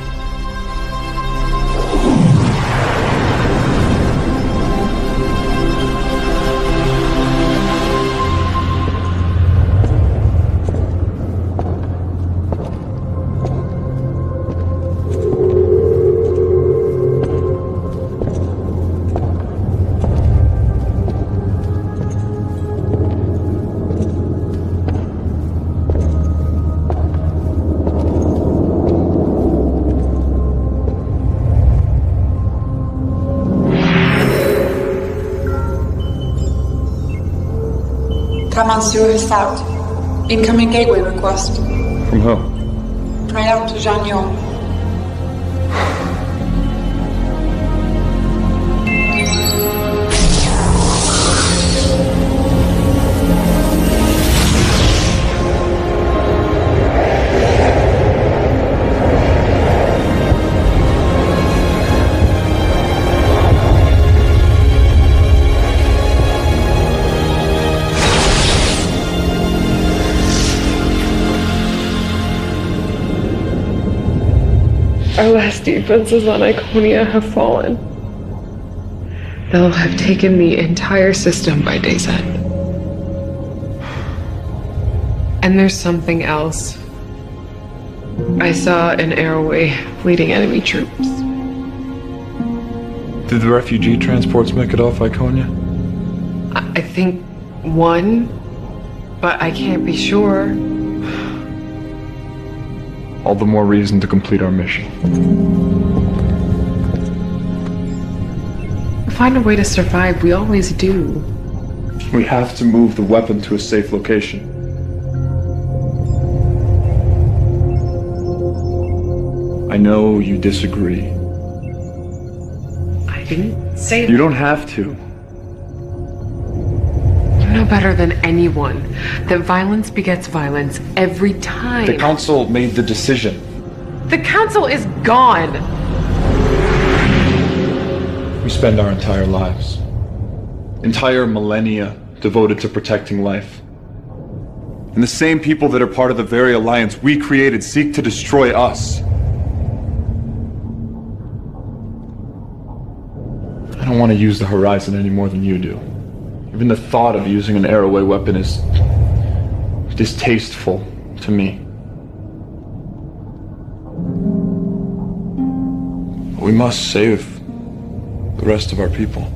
Monsieur is out. Incoming gateway request. From who? Right out to Jean-Yon. Our last defenses on Iconia have fallen. They'll have taken the entire system by day's end. And there's something else. I saw an airway leading enemy troops. Did the refugee transports make it off Iconia? I think one, but I can't be sure. All the more reason to complete our mission. Find a way to survive, we always do. We have to move the weapon to a safe location. I know you disagree. I didn't say that. You don't have to. You know better than anyone that violence begets violence every time. The Council made the decision. The Council is gone. We spend our entire lives, entire millennia, devoted to protecting life. And the same people that are part of the very alliance we created seek to destroy us. I don't want to use the Horizon any more than you do. Even the thought of using an air-away weapon is distasteful to me. We must save the rest of our people.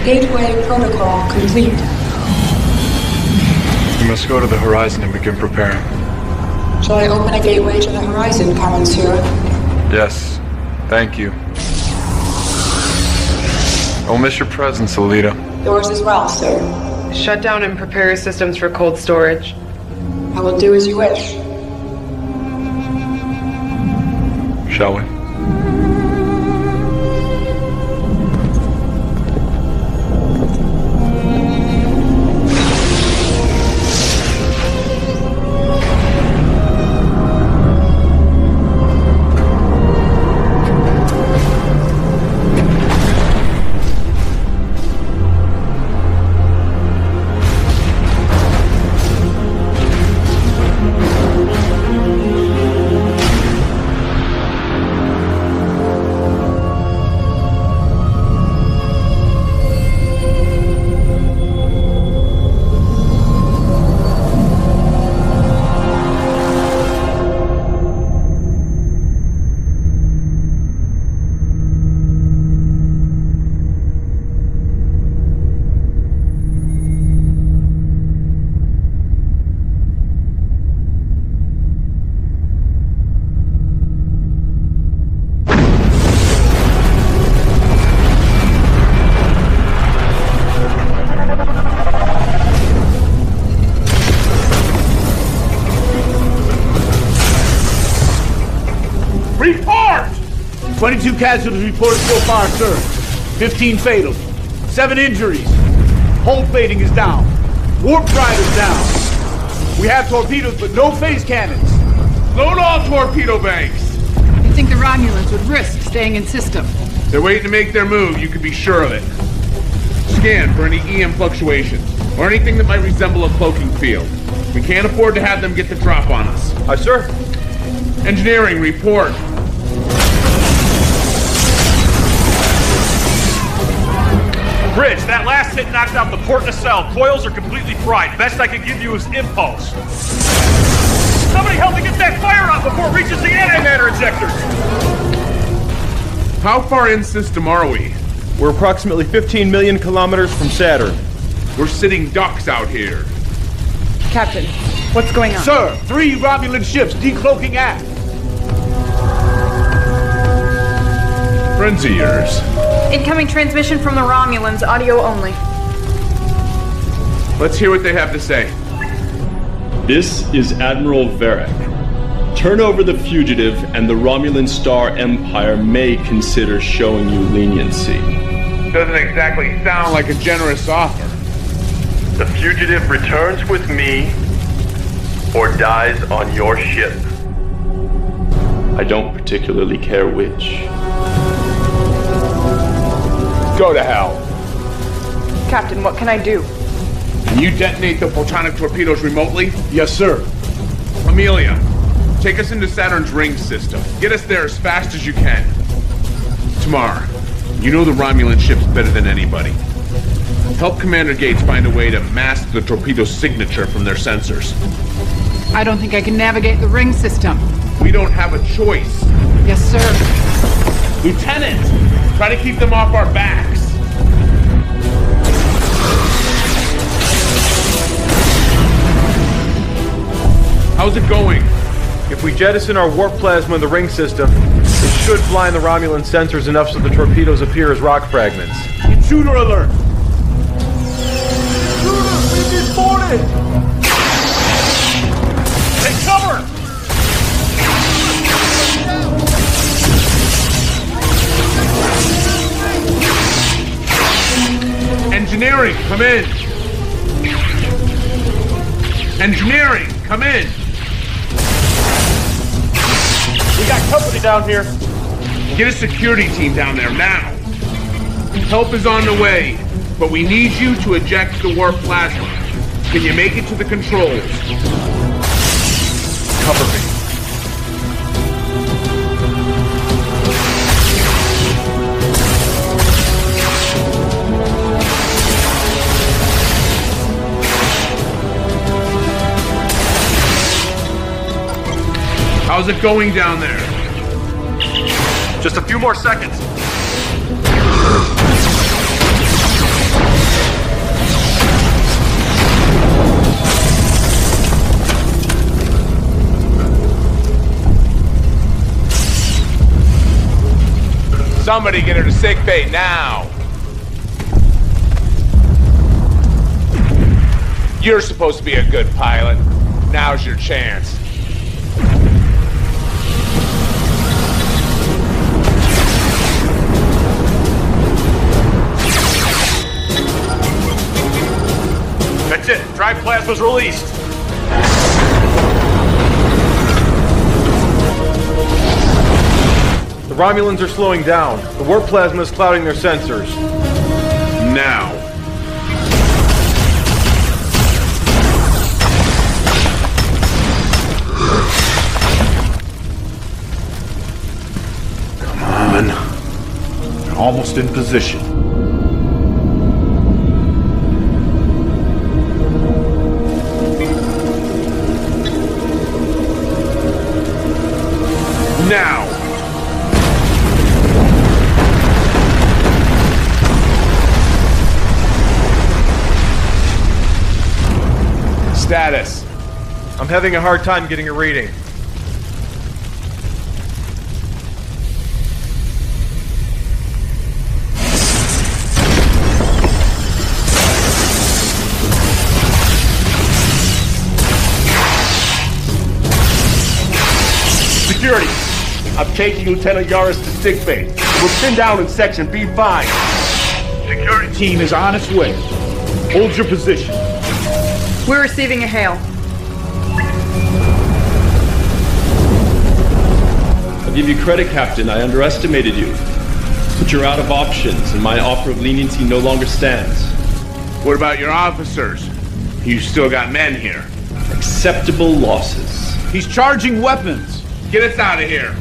Gateway protocol complete. We must go to the Horizon and begin preparing. Shall I open a gateway to the Horizon, Monsieur? Yes, thank you. I'll miss your presence, Alita. Yours as well, sir. Shut down and prepare your systems for cold storage. I will do as you wish. Shall we? Report! 22 casualties reported so far, sir. 15 fatal. 7 injuries. Hull plating is down. Warp drive is down. We have torpedoes, but no phase cannons. Load all torpedo banks. You think the Romulans would risk staying in system? They're waiting to make their move, you can be sure of it. scan for any EM fluctuations, or anything that might resemble a cloaking field. We can't afford to have them get the drop on us. Aye, sir. Engineering, report. Bridge, that last hit knocked out the port nacelle. Coils are completely fried. Best I can give you is impulse. Somebody help me get that fire out before it reaches the antimatter injectors! How far in system are we? We're approximately 15 million kilometers from Saturn. We're sitting ducks out here. Captain, what's going on? Sir, 3 Romulan ships decloaking aft. Friends of yours. Incoming transmission from the Romulans, audio only. Let's hear what they have to say. This is Admiral Varric. Turn over the fugitive and the Romulan Star Empire may consider showing you leniency. Doesn't exactly sound like a generous offer. The fugitive returns with me or dies on your ship. I don't particularly care which. Go to hell. Captain, what can I do? Can you detonate the photonic torpedoes remotely? Yes, sir. Amelia, take us into Saturn's ring system. Get us there as fast as you can. Tamar, you know the Romulan ships better than anybody. Help Commander Gates find a way to mask the torpedo signature from their sensors. I don't think I can navigate the ring system. We don't have a choice. Yes, sir. Lieutenant, try to keep them off our backs. How's it going? If we jettison our warp plasma in the ring system, it should blind the Romulan sensors enough so the torpedoes appear as rock fragments. Intruder alert! Intruders, we've been boarded! Take cover! Engineering, come in! Engineering, come in! We got company down here. Get a security team down there now. Help is on the way, but we need you to eject the warp plasma. Can you make it to the controls? Cover me. How's it going down there? Just a few more seconds. Somebody get her to sickbay now. You're supposed to be a good pilot. Now's your chance. That's it. Drive plasma's released. The Romulans are slowing down. The warp plasma is clouding their sensors. Now. Come on. They're almost in position. Now! Status. I'm having a hard time getting a reading. Security, I'm taking Lieutenant Yaris to sickbay. We're pinned down in section B5. Security team is on its way. Hold your position. We're receiving a hail. I'll give you credit, Captain. I underestimated you. But you're out of options, and my offer of leniency no longer stands. What about your officers? You still got men here. Acceptable losses. He's charging weapons. Get us out of here.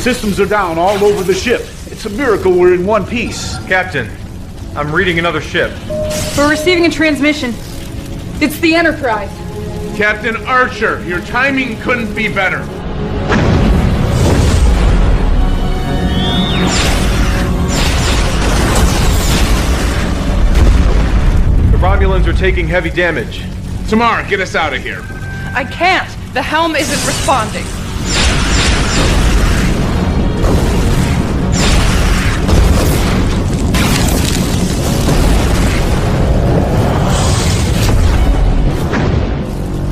Systems are down all over the ship. It's a miracle we're in one piece. Captain, I'm reading another ship. We're receiving a transmission. It's the Enterprise. Captain Archer, your timing couldn't be better. The Romulans are taking heavy damage. Tamara, get us out of here. I can't. The helm isn't responding.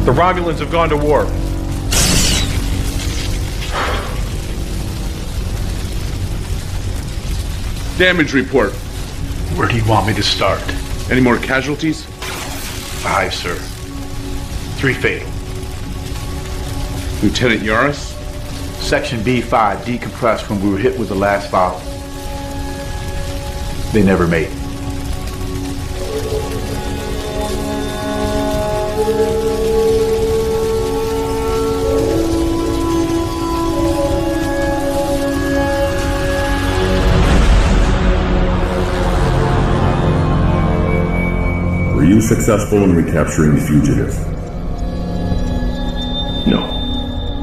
The Romulans have gone to war. Damage report. Where do you want me to start? Any more casualties? 5, sir. 3 fatal. Lieutenant Yaris? Section B5 decompressed when we were hit with the last volley. They never made it. Were you successful in recapturing the fugitive? No.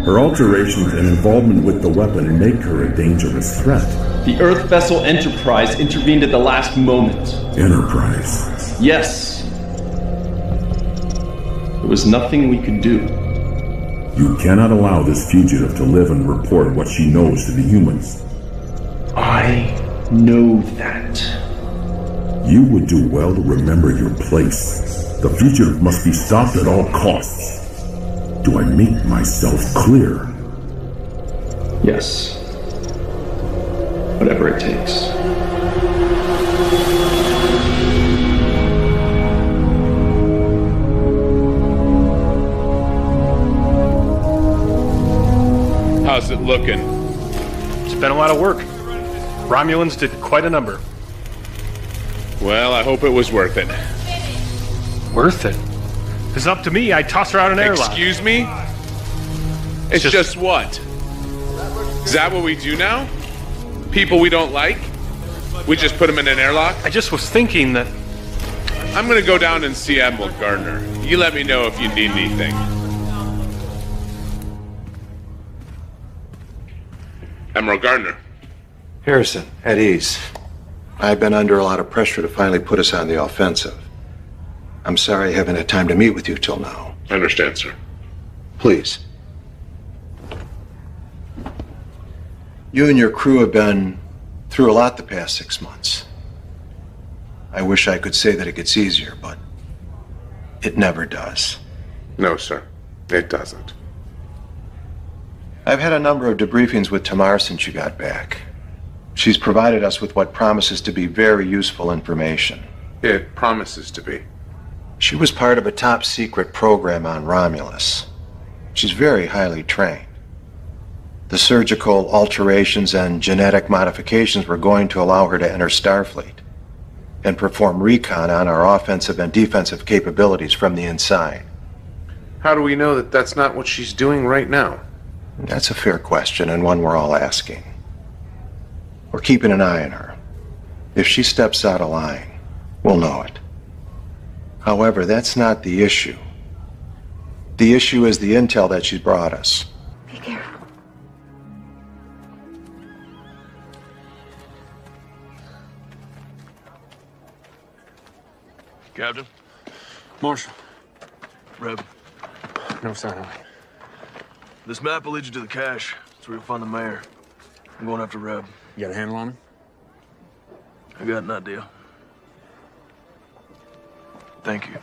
Her alterations and involvement with the weapon make her a dangerous threat. The Earth vessel Enterprise intervened at the last moment. Enterprise? Yes. There was nothing we could do. You cannot allow this fugitive to live and report what she knows to the humans. I know that. You would do well to remember your place. The fugitive must be stopped at all costs. Do I make myself clear? Yes. Whatever it takes. How's it looking? It's been a lot of work. Romulans did quite a number. Well, I hope it was worth it. Worth it? If it's up to me, I'd toss her out an airlock. Excuse me? It's just what? Is that what we do now? People we don't like? We just put them in an airlock? I just was thinking that... I'm gonna go down and see Admiral Gardner. You let me know if you need anything. Admiral Gardner. Harrison, at ease. I've been under a lot of pressure to finally put us on the offensive. I'm sorry I haven't had time to meet with you till now. I understand, sir. Please. You and your crew have been through a lot the past 6 months. I wish I could say that it gets easier, but it never does. No, sir. It doesn't. I've had a number of debriefings with Tamar since you got back. She's provided us with what promises to be very useful information. It promises to be. She was part of a top-secret program on Romulus. She's very highly trained. The surgical alterations and genetic modifications were going to allow her to enter Starfleet and perform recon on our offensive and defensive capabilities from the inside. How do we know that that's not what she's doing right now? That's a fair question, and one we're all asking. We're keeping an eye on her. If she steps out of line, we'll know it. However, that's not the issue. The issue is the intel that she's brought us. Be careful. Captain? Marshal. Reb. No sign of it. This map will lead you to the cache. That's where you'll find the mayor. I'm going after Reb. You got a handle on him? I got an idea. Thank you.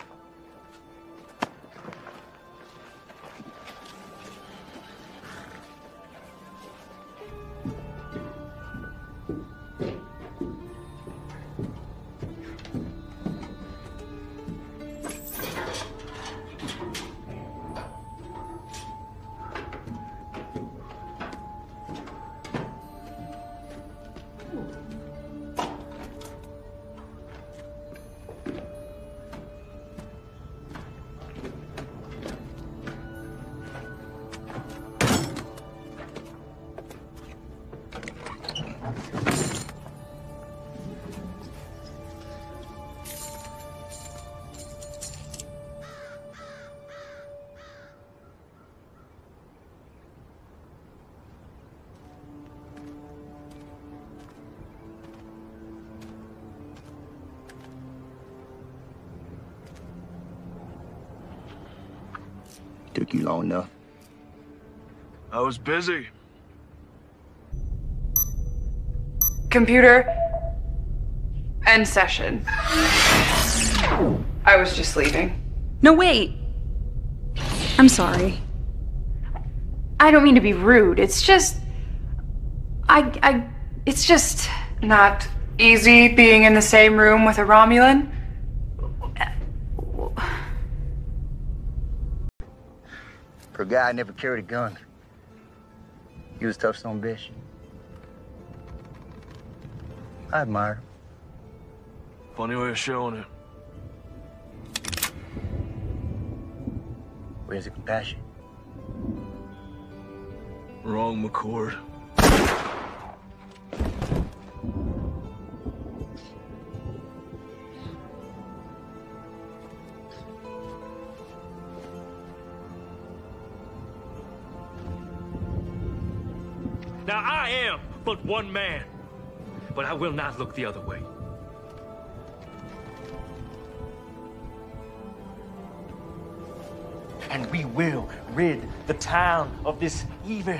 Took you long enough. I was busy. Computer, end session. I was just leaving. No, wait. I'm sorry. I don't mean to be rude. It's just... It's just not easy being in the same room with a Romulan. For a guy, I never carried a gun. He was a tough son of a bitch. I admire him. Funny way of showing it. Where's the compassion? Wrong, McCord. Now I am but one man, but I will not look the other way. And we will rid the town of this evil.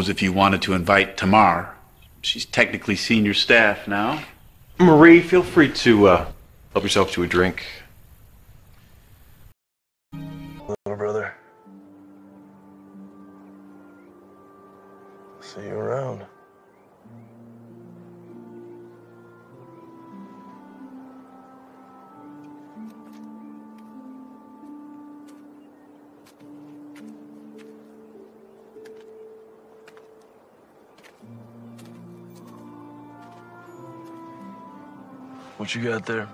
If you wanted to invite Tamar, she's technically senior staff now. Marie, feel free to help yourself to a drink. Little brother. See you around. What you got there?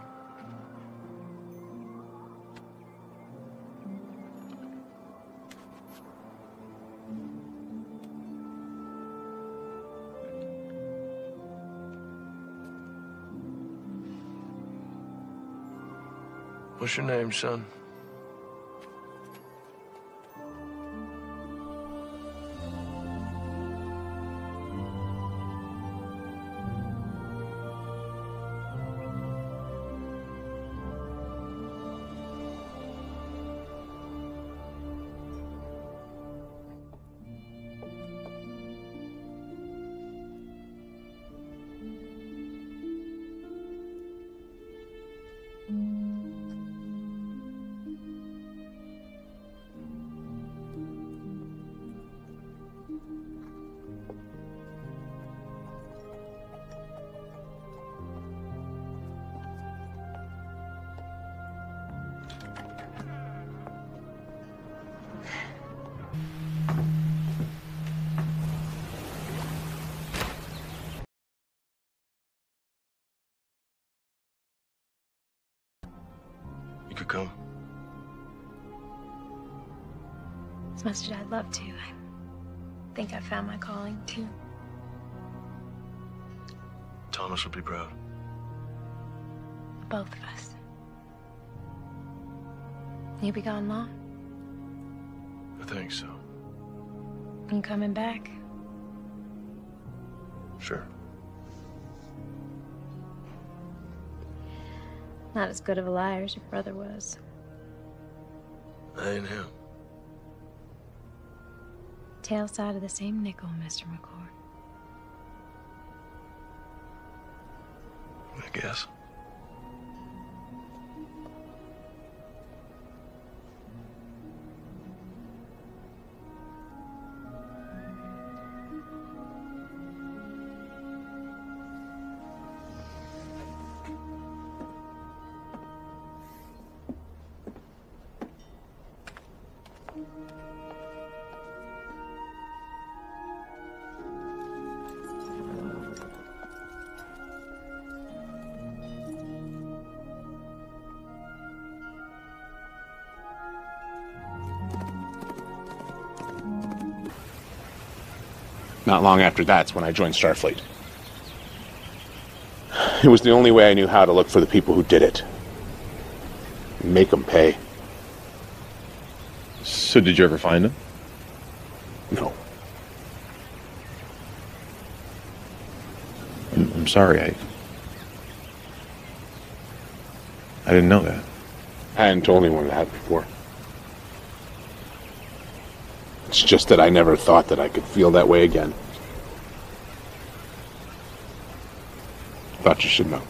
What's your name, son? You could come. As much as I'd love to, I think I found my calling, too. Thomas would be proud. Both of us. You be gone long? I think so. You coming back? Sure. Not as good of a liar as your brother was. I ain't him. Tail side of the same nickel, Mr. McCord. I guess. Not long after that's when I joined Starfleet. It was the only way I knew how to look for the people who did it. Make them pay. So did you ever find him? No. I'm sorry, I didn't know that. I hadn't told anyone that before. It's just that I never thought that I could feel that way again. Thought you should know.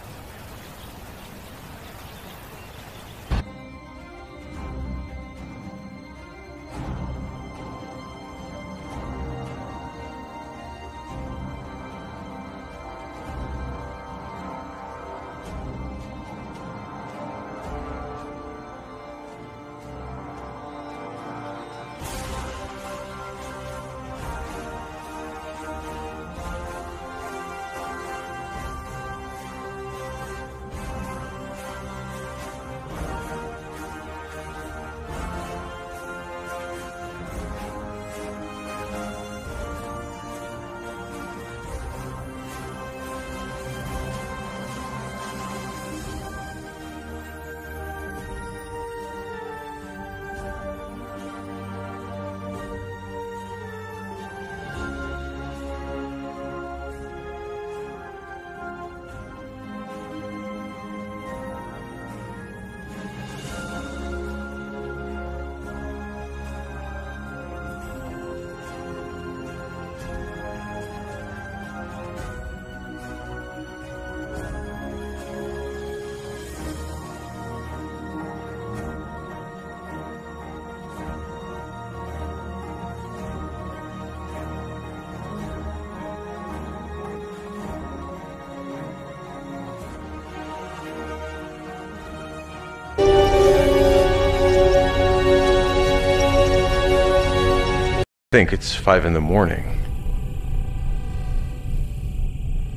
I think it's 5 in the morning.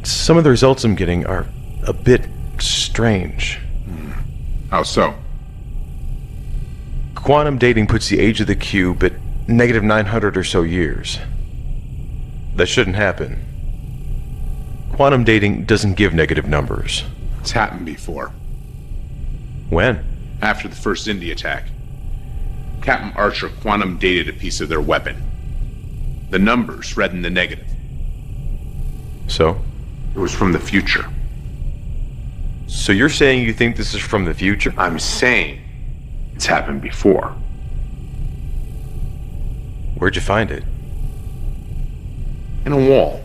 Some of the results I'm getting are a bit strange. How so? Quantum dating puts the age of the cube at negative 900 or so years. That shouldn't happen. Quantum dating doesn't give negative numbers. It's happened before. When? After the first Indy attack. Captain Archer quantum dated a piece of their weapon. The numbers read in the negative. So? It was from the future. So you're saying you think this is from the future? I'm saying it's happened before. Where'd you find it? In a wall.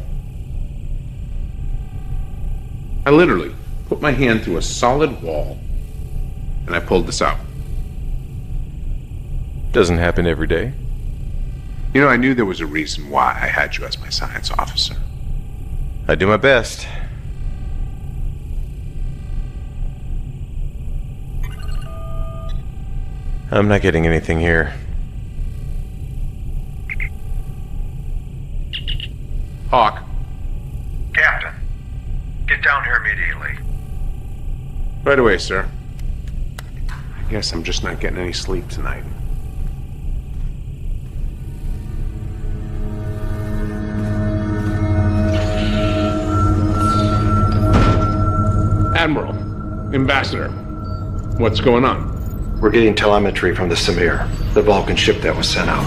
I literally put my hand through a solid wall and I pulled this out. Doesn't happen every day. You know, I knew there was a reason why I had you as my science officer. I do my best. I'm not getting anything here. Hawk. Captain, get down here immediately. Right away, sir. I guess I'm just not getting any sleep tonight. Admiral, Ambassador, what's going on? We're getting telemetry from the Samir, the Vulcan ship that was sent out.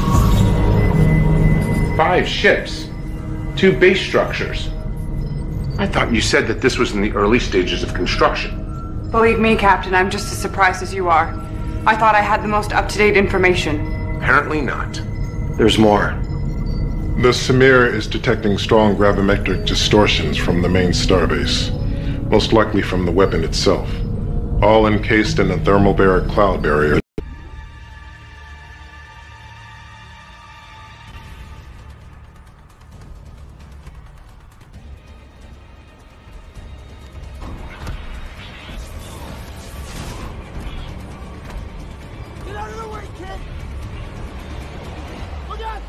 5 ships, 2 base structures. I thought you said that this was in the early stages of construction. Believe me, Captain, I'm just as surprised as you are. I thought I had the most up-to-date information. Apparently not. There's more. The Samir is detecting strong gravimetric distortions from the main starbase, most likely from the weapon itself, all encased in a thermobaric cloud barrier. Get out of the way, kid! Look out!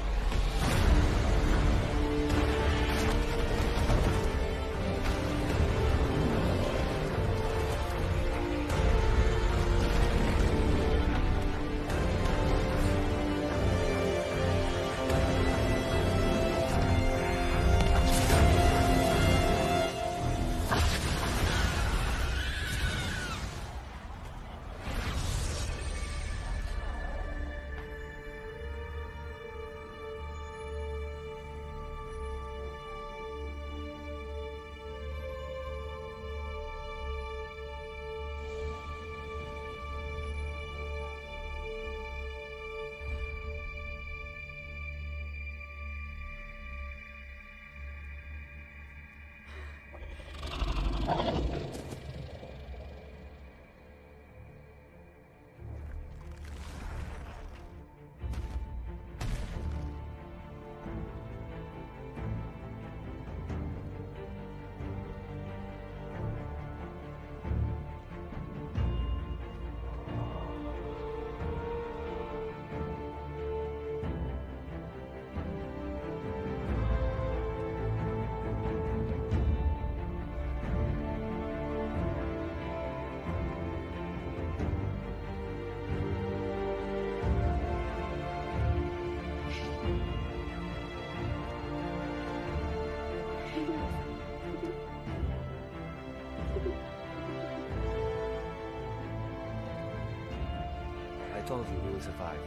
told you we would survive.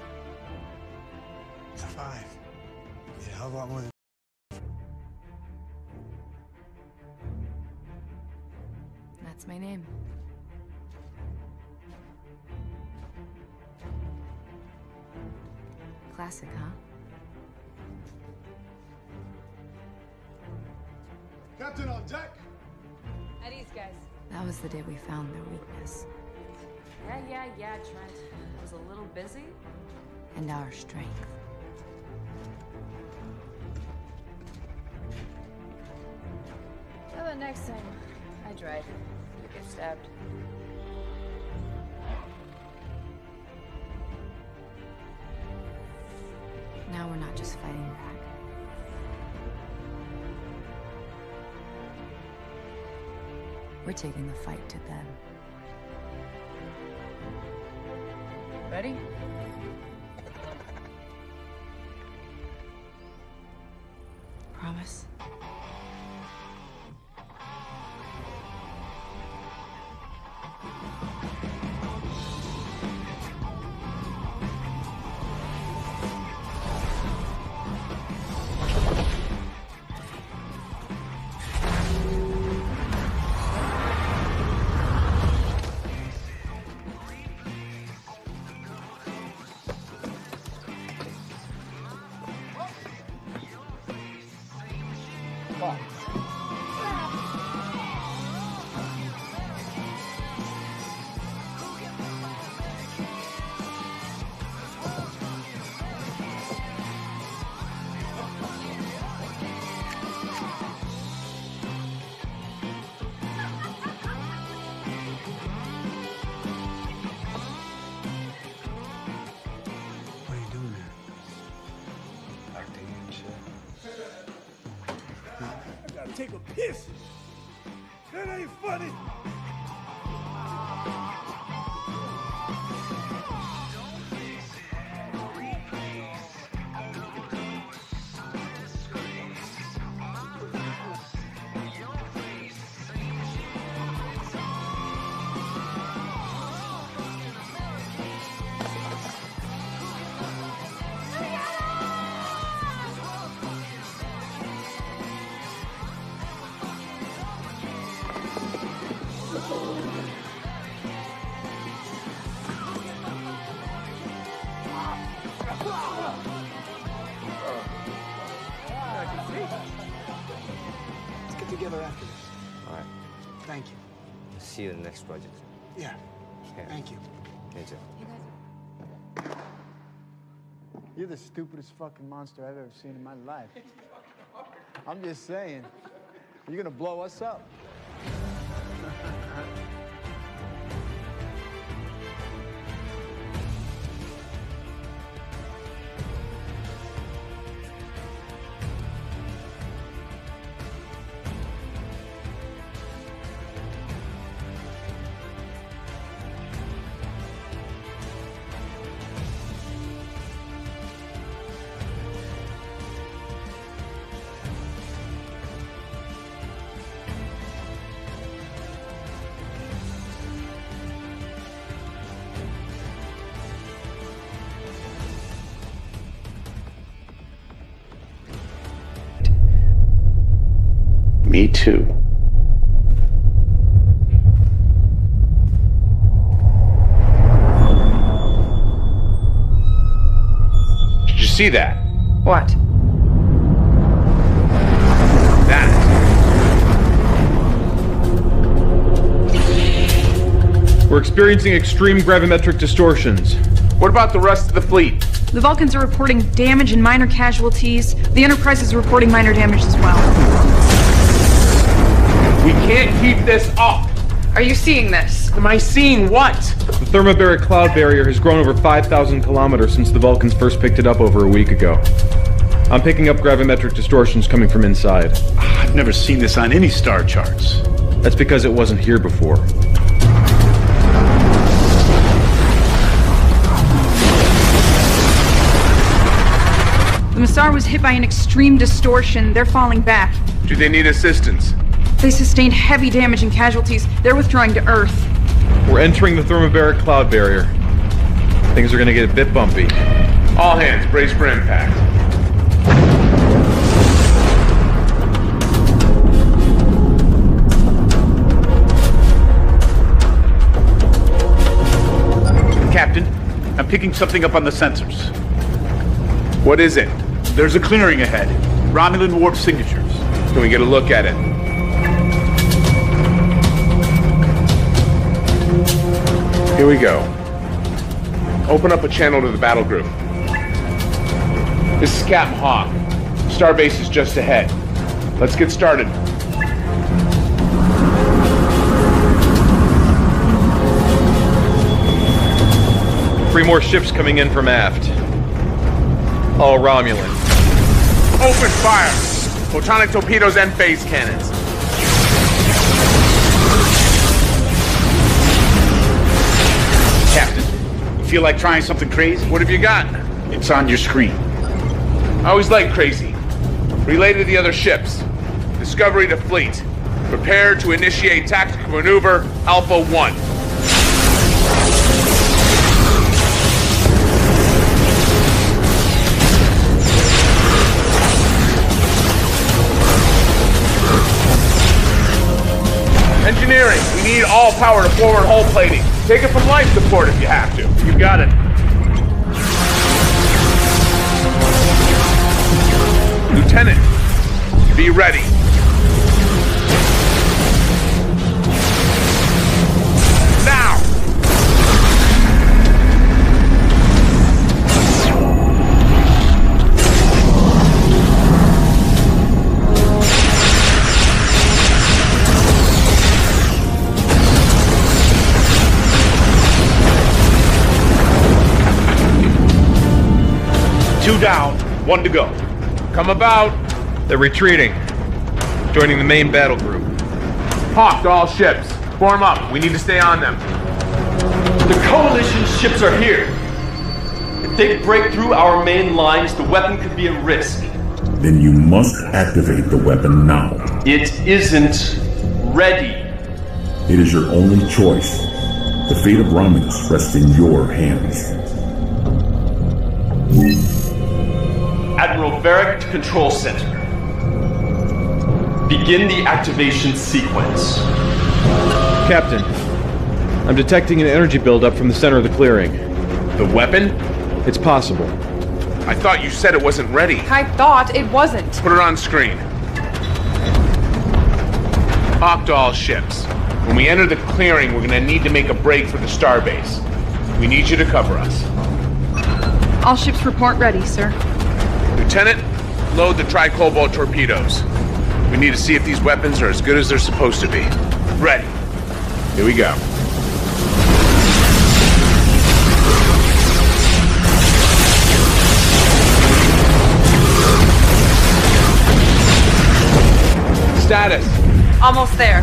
Survive? Yeah, a hell of a lot more than... That's my name. Classic, huh? Captain on deck! At ease, guys. That was the day we found their weakness. Yeah, Trent. I was a little busy. And our strength. How about next time? I drive. You get stabbed. Now we're not just fighting back. We're taking the fight to them. Ready? Promise? What are you doing there? Acting and shit. I gotta take a piss. That ain't funny. Let's get together after this. All right. Thank you. See you in the next project. Yeah. Yeah. Thank you. Me too. You're the stupidest fucking monster I've ever seen in my life. I'm just saying. You're gonna blow us up. Me too. Did you see that? What? That. We're experiencing extreme gravimetric distortions. What about the rest of the fleet? The Vulcans are reporting damage and minor casualties. The Enterprise is reporting minor damage as well. We can't keep this up! Are you seeing this? Am I seeing what? The thermobaric cloud barrier has grown over 5,000 kilometers since the Vulcans first picked it up over a week ago. I'm picking up gravimetric distortions coming from inside. I've never seen this on any star charts. That's because it wasn't here before. The Massar was hit by an extreme distortion. They're falling back. Do they need assistance? They sustained heavy damage and casualties. They're withdrawing to Earth. We're entering the thermobaric cloud barrier. Things are gonna get a bit bumpy. All hands, brace for impact. Captain, I'm picking something up on the sensors. What is it? There's a clearing ahead. Romulan warp signatures. Can we get a look at it? Here we go. Open up a channel to the battle group. This is Captain Hawk. Starbase is just ahead. Let's get started. Three more ships coming in from aft. All Romulan. Open fire! Photonic torpedoes and phase cannons. Captain, you feel like trying something crazy? What have you got? It's on your screen. I always like crazy. Relay to the other ships. Discovery to fleet. Prepare to initiate tactical maneuver Alpha 1. Engineering, we need all power to forward hull plating. Take it from life support if you have to. You got it. Lieutenant, be ready. Now! Two down, one to go. Come about. They're retreating. Joining the main battle group. Hawk to all ships. Form up. We need to stay on them. The Coalition ships are here. If they break through our main lines, the weapon could be at risk. Then you must activate the weapon now. It isn't ready. It is your only choice. The fate of Romulus rests in your hands. Admiral Varric to Control Center. Begin the activation sequence. Captain, I'm detecting an energy buildup from the center of the clearing. The weapon? It's possible. I thought you said it wasn't ready. I thought it wasn't. Put it on screen. Hawk to all ships. When we enter the clearing, we're gonna need to make a break for the starbase. We need you to cover us. All ships report ready, sir. Lieutenant, load the tri-cobalt torpedoes. We need to see if these weapons are as good as they're supposed to be. Ready. Here we go. Status. Almost there.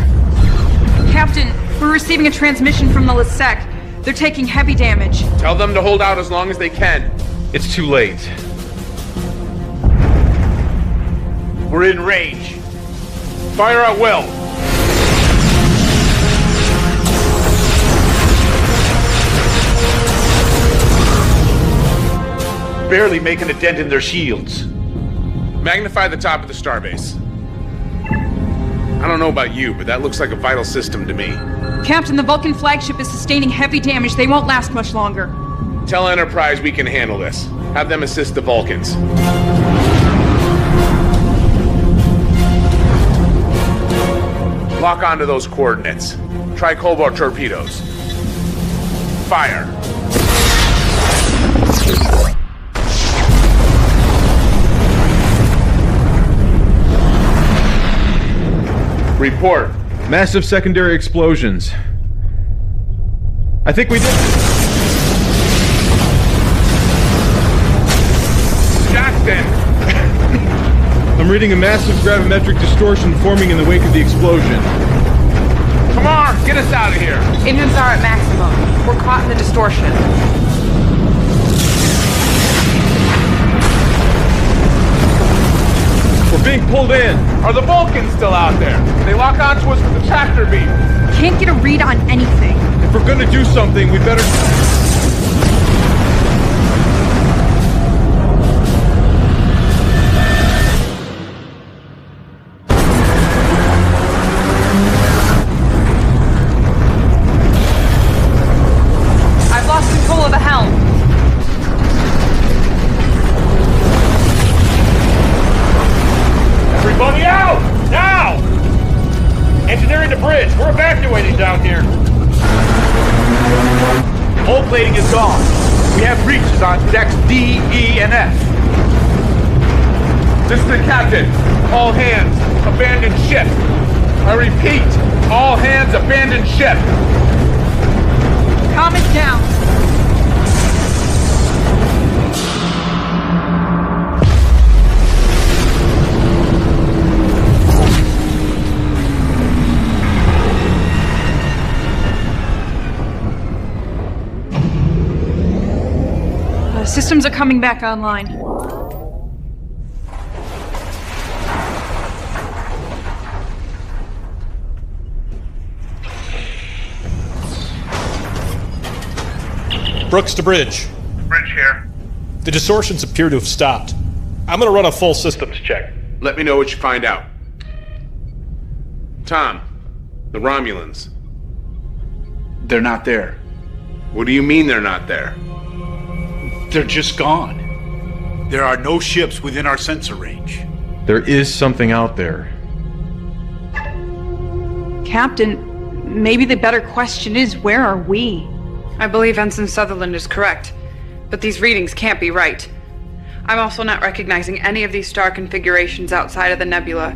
Captain, we're receiving a transmission from the Lasek. They're taking heavy damage. Tell them to hold out as long as they can. It's too late. We're in range. Fire at will. Barely making a dent in their shields. Magnify the top of the starbase. I don't know about you, but that looks like a vital system to me. Captain, the Vulcan flagship is sustaining heavy damage. They won't last much longer. Tell Enterprise we can handle this. Have them assist the Vulcans. Lock onto those coordinates. Try cobalt torpedoes. Fire. Report. Massive secondary explosions. I think we did. Jackson! I'm reading a massive gravimetric distortion forming in the wake of the explosion. Come on, get us out of here! Engines are at maximum. We're caught in the distortion. We're being pulled in. Are the Vulcans still out there? They lock onto us with the tractor beam. Can't get a read on anything. If we're gonna do something, we better... bridge! We're evacuating down here! Hull plating is gone. We have breaches on decks D, E, and F. This is the captain. All hands, abandon ship. I repeat, all hands, abandon ship. Calm it down. Systems are coming back online. Brooks to bridge. Bridge here. The distortions appear to have stopped. I'm gonna run a full systems check. Let me know what you find out. Tom, the Romulans. They're not there. What do you mean they're not there? They're just gone. There are no ships within our sensor range. There is something out there. Captain, maybe the better question is, where are we? I believe Ensign Sutherland is correct, but these readings can't be right. I'm also not recognizing any of these star configurations outside of the nebula.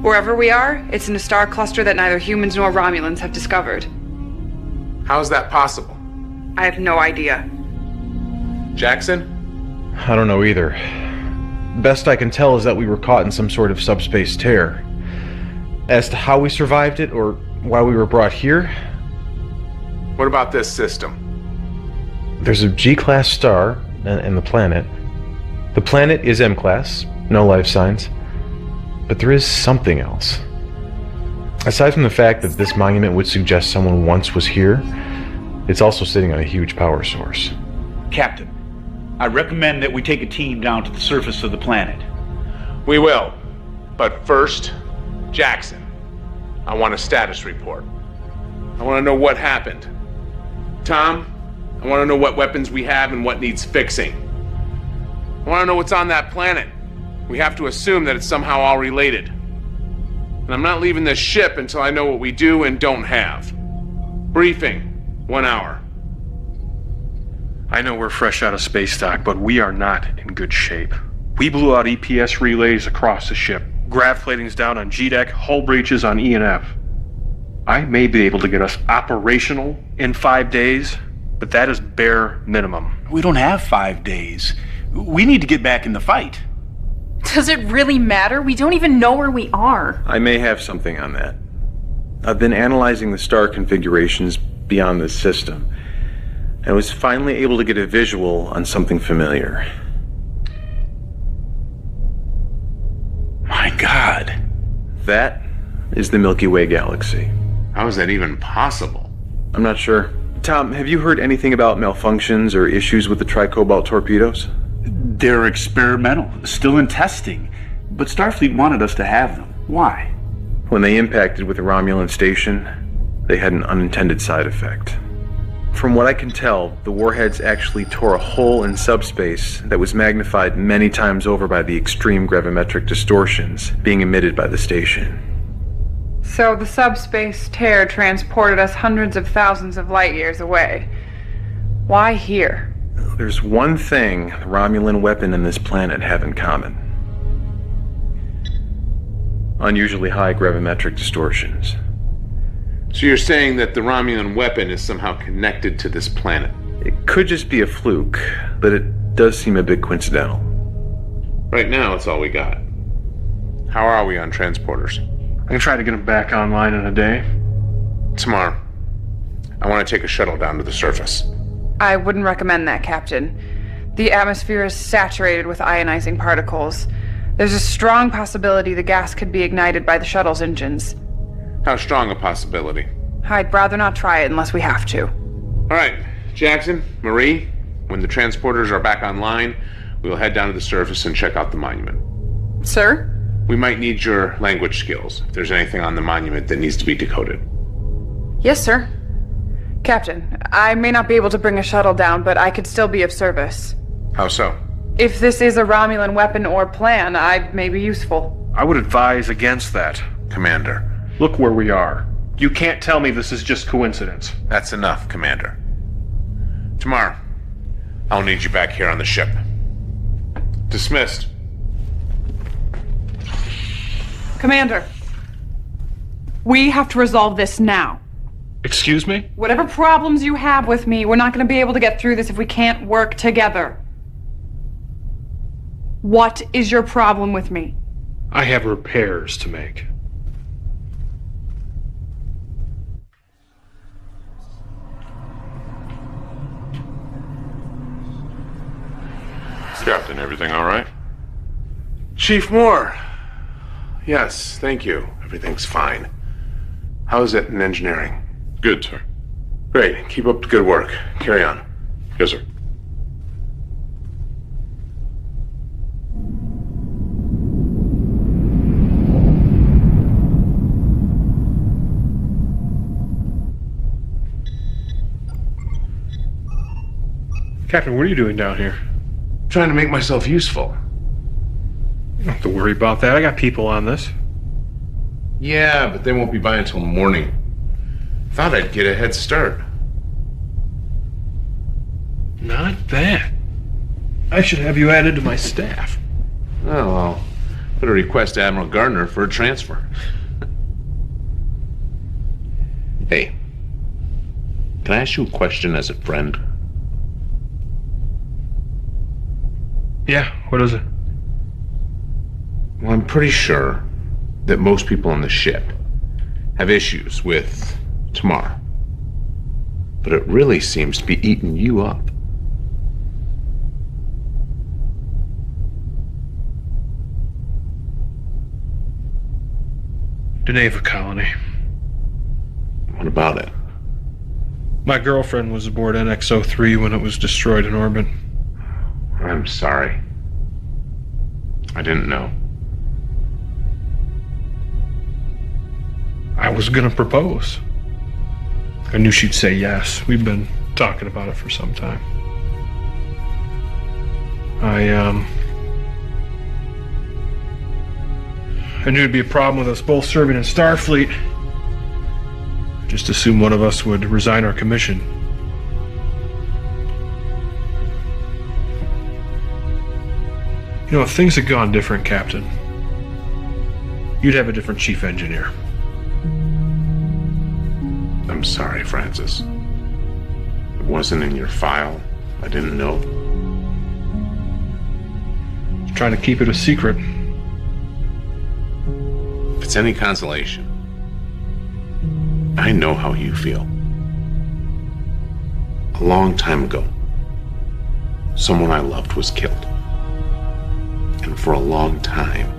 Wherever we are, it's in a star cluster that neither humans nor Romulans have discovered. How is that possible? I have no idea. Jackson? I don't know either. Best I can tell is that we were caught in some sort of subspace tear. As to how we survived it, or why we were brought here... What about this system? There's a G-class star and the planet. The planet is M-class, no life signs. But there is something else. Aside from the fact that this monument would suggest someone once was here, it's also sitting on a huge power source. Captain, I recommend that we take a team down to the surface of the planet. We will. But first, Jackson, I want a status report. I want to know what happened. Tom, I want to know what weapons we have and what needs fixing. I want to know what's on that planet. We have to assume that it's somehow all related. And I'm not leaving this ship until I know what we do and don't have. Briefing, 1 hour. I know we're fresh out of space dock, but we are not in good shape. We blew out EPS relays across the ship. Grav plating's down on G-deck, hull breaches on E and F. I may be able to get us operational in 5 days, but that is bare minimum. We don't have 5 days. We need to get back in the fight. Does it really matter? We don't even know where we are. I may have something on that. I've been analyzing the star configurations beyond this system, and was finally able to get a visual on something familiar. My God. That is the Milky Way galaxy. How is that even possible? I'm not sure. Tom, have you heard anything about malfunctions or issues with the tricobalt torpedoes? They're experimental, still in testing. But Starfleet wanted us to have them. Why? When they impacted with the Romulan station, they had an unintended side effect. From what I can tell, the warheads actually tore a hole in subspace that was magnified many times over by the extreme gravimetric distortions being emitted by the station. So the subspace tear transported us hundreds of thousands of light years away. Why here? There's one thing the Romulan weapon and this planet have in common. Unusually high gravimetric distortions. So you're saying that the Romulan weapon is somehow connected to this planet? It could just be a fluke, but it does seem a bit coincidental. Right now, it's all we got. How are we on transporters? I can try to get them back online in a day. Tomorrow. I want to take a shuttle down to the surface. I wouldn't recommend that, Captain. The atmosphere is saturated with ionizing particles. There's a strong possibility the gas could be ignited by the shuttle's engines. How strong a possibility? I'd rather not try it unless we have to. All right, Jackson, Marie, when the transporters are back online, we'll head down to the surface and check out the monument. Sir? We might need your language skills, if there's anything on the monument that needs to be decoded. Yes, sir. Captain, I may not be able to bring a shuttle down, but I could still be of service. How so? If this is a Romulan weapon or plan, I may be useful. I would advise against that. Commander. Look where we are. You can't tell me this is just coincidence. That's enough, Commander. Tomorrow, I'll need you back here on the ship. Dismissed. Commander, we have to resolve this now. Excuse me? Whatever problems you have with me, we're not going to be able to get through this if we can't work together. What is your problem with me? I have repairs to make. Captain, everything all right? Chief Moore. Yes, thank you. Everything's fine. How is it in engineering? Good, sir. Great. Keep up the good work. Carry on. Yes, sir. Captain, what are you doing down here? Trying to make myself useful. You don't have to worry about that. I got people on this. Yeah, but they won't be by until morning. Thought I'd get a head start. Not bad. I should have you added to my staff. Oh, well. Better request Admiral Gardner for a transfer. Hey. Can I ask you a question as a friend? Yeah, what is it? Well, I'm pretty sure that most people on the ship have issues with Tamar. But it really seems to be eating you up. Deneva colony. What about it? My girlfriend was aboard NX-03 when it was destroyed in orbit. I'm sorry. I didn't know. I was gonna propose. I knew she'd say yes. We've been talking about it for some time. I knew it'd be a problem with us both serving in Starfleet. Just assumed one of us would resign our commission. You know, if things had gone different, Captain, you'd have a different chief engineer. I'm sorry, Francis. It wasn't in your file. I didn't know. Just trying to keep it a secret. If it's any consolation, I know how you feel. A long time ago, someone I loved was killed. And for a long time,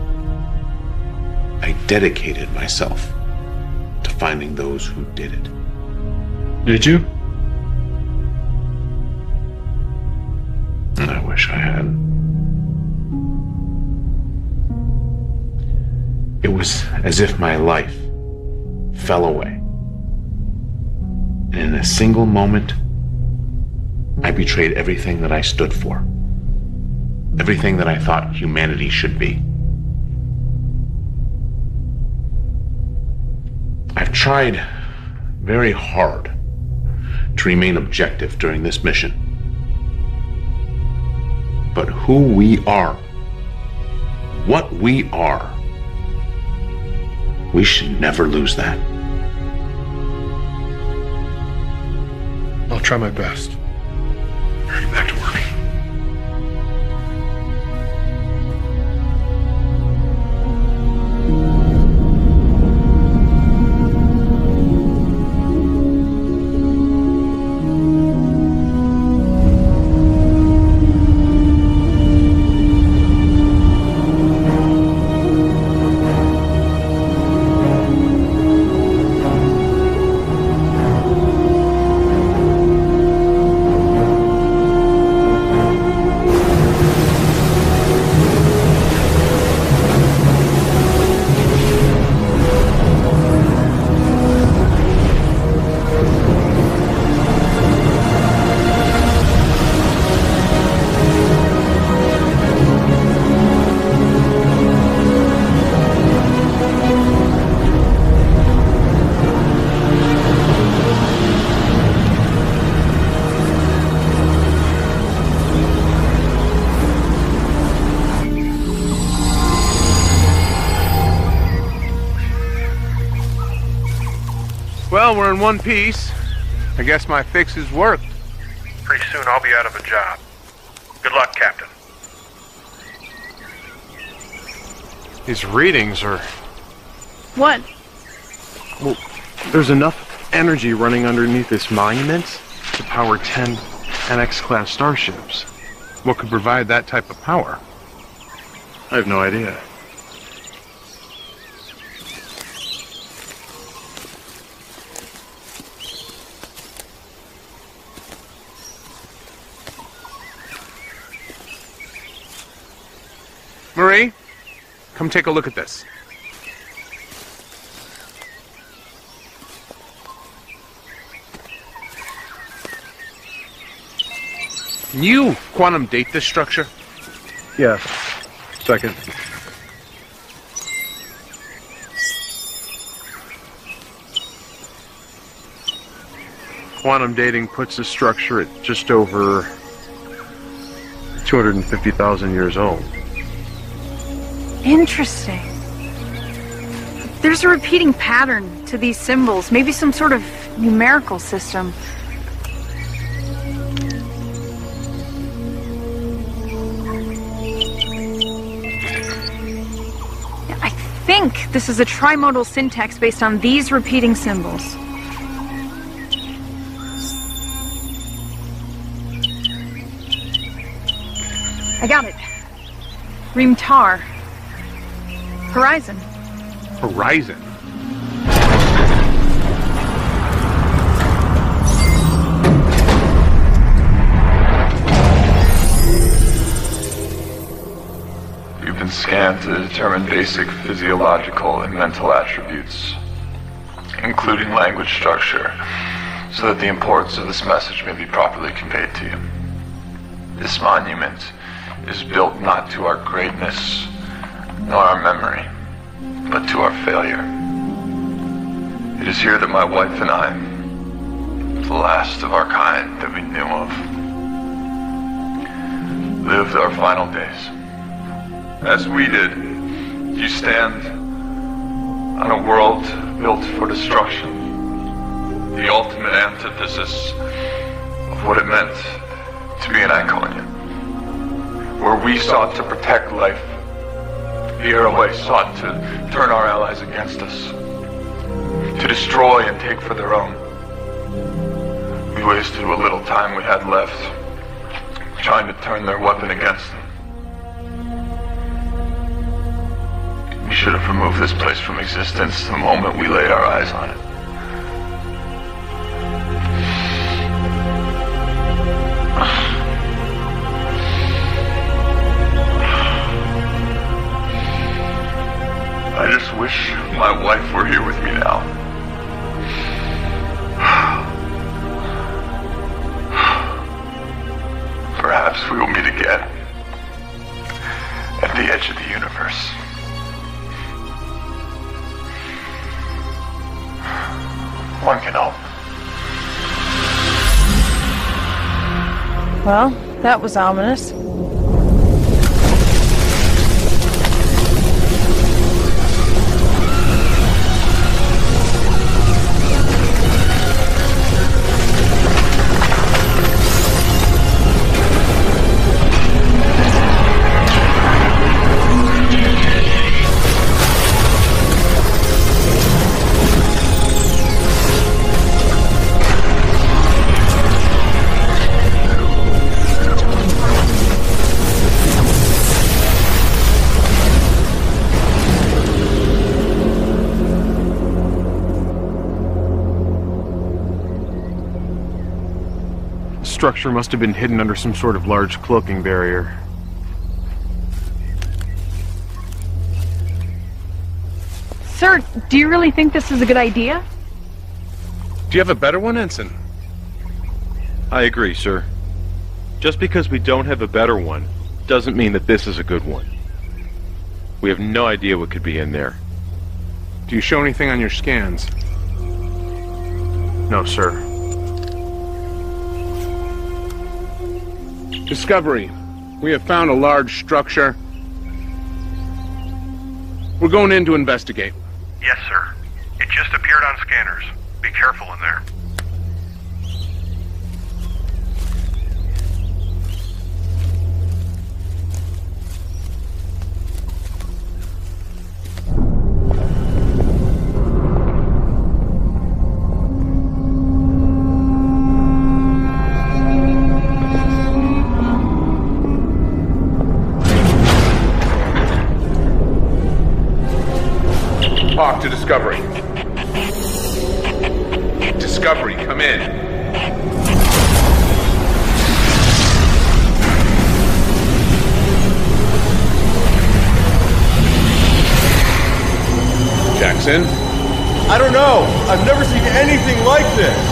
I dedicated myself to finding those who did it. Did you? I wish I had. It was as if my life fell away. And in a single moment, I betrayed everything that I stood for. Everything that I thought humanity should be. I've tried very hard to remain objective during this mission. But who we are, what we are, we should never lose that. I'll try my best. Get back to work. Well, we're in one piece. I guess my fixes worked. Pretty soon I'll be out of a job. Good luck, Captain. These readings are... What? Well, there's enough energy running underneath this monument to power 10 NX-class starships. What could provide that type of power? I have no idea. Marie, come take a look at this. Can you quantum date this structure? Yes. Second. Quantum dating puts the structure at just over 250,000 years old. Interesting. There's a repeating pattern to these symbols, maybe some sort of numerical system. I think this is a trimodal syntax based on these repeating symbols. I got it. Reem-tar. Horizon. Horizon? You've been scanned to determine basic physiological and mental attributes, including language structure, so that the importance of this message may be properly conveyed to you. This monument is built not to our greatness, nor our memory, but to our failure. It is here that my wife and I, the last of our kind that we knew of, lived our final days. As we did, you stand on a world built for destruction, the ultimate antithesis of what it meant to be an Iconian. Where we sought to protect life, the Airway sought to turn our allies against us, to destroy and take for their own. We wasted what little time we had left, trying to turn their weapon against them. We should have removed this place from existence the moment we laid our eyes on it. I just wish my wife were here with me now. Perhaps we will meet again at the edge of the universe. One can hope. Well, that was ominous. Structure must have been hidden under some sort of large cloaking barrier. Sir, do you really think this is a good idea? Do you have a better one, Ensign? I agree, sir. Just because we don't have a better one doesn't mean that this is a good one. We have no idea what could be in there. Do you show anything on your scans? No, sir. Discovery. We have found a large structure. We're going in to investigate. Yes, sir. It just appeared on scanners. Be careful in there. Talk to Discovery. Discovery, come in. Jackson? I don't know. I've never seen anything like this.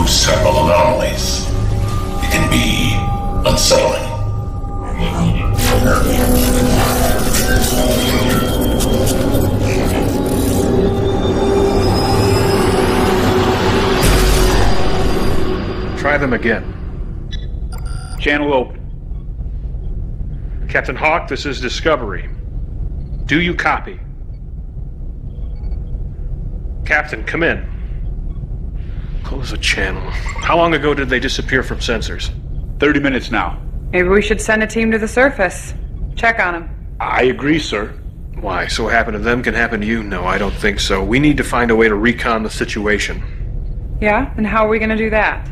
Several anomalies. It can be unsettling. Try them again. Channel open. Captain Hawk, this is Discovery. Do you copy? Captain, come in. Close a channel. How long ago did they disappear from sensors? 30 minutes now. Maybe we should send a team to the surface. Check on them. I agree, sir. Why? So what happened to them can happen to you? No, I don't think so. We need to find a way to recon the situation. Yeah? And how are we gonna do that?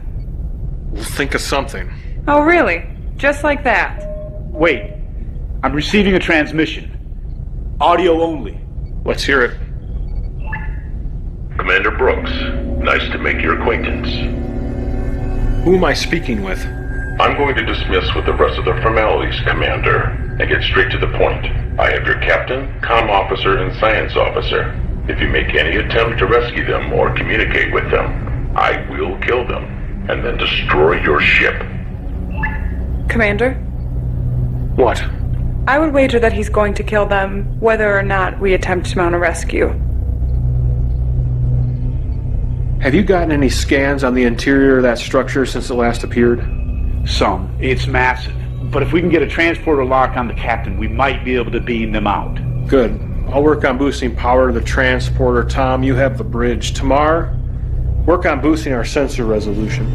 We'll think of something. Oh, really? Just like that? Wait. I'm receiving a transmission. Audio only. Let's hear it. Commander Brooks, nice to make your acquaintance. Who am I speaking with? I'm going to dismiss with the rest of the formalities, Commander, and get straight to the point. I have your captain, comm officer, and science officer. If you make any attempt to rescue them or communicate with them, I will kill them, and then destroy your ship. Commander? What? I would wager that he's going to kill them, whether or not we attempt to mount a rescue. Have you gotten any scans on the interior of that structure since it last appeared? Some. It's massive. But if we can get a transporter lock on the captain, we might be able to beam them out. Good. I'll work on boosting power to the transporter. Tom, you have the bridge. Tamar, work on boosting our sensor resolution.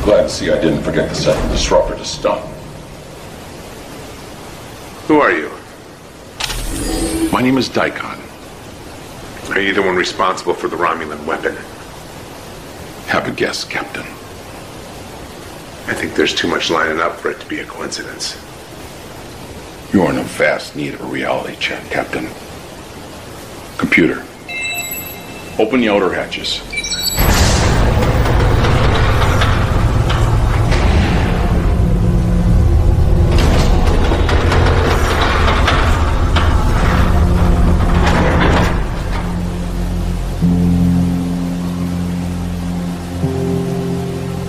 Glad to see I didn't forget to set the disruptor to stun. Who are you? My name is Daikon. Are you the one responsible for the Romulan weapon? Have a guess, Captain. I think there's too much lining up for it to be a coincidence. You're in a vast need of a reality check, Captain. Computer, open the outer hatches.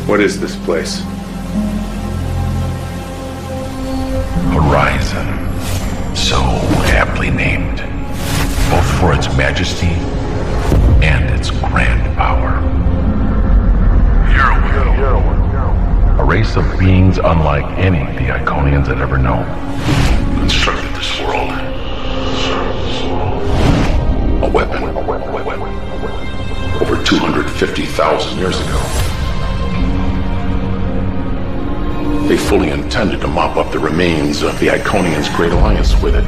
What is this place? Horizon. So aptly named. Both for its majesty and its grand power. A race of beings unlike any the Iconians had ever known. Constructed this world. A weapon. Over 250,000 years ago. They fully intended to mop up the remains of the Iconians' great alliance with it.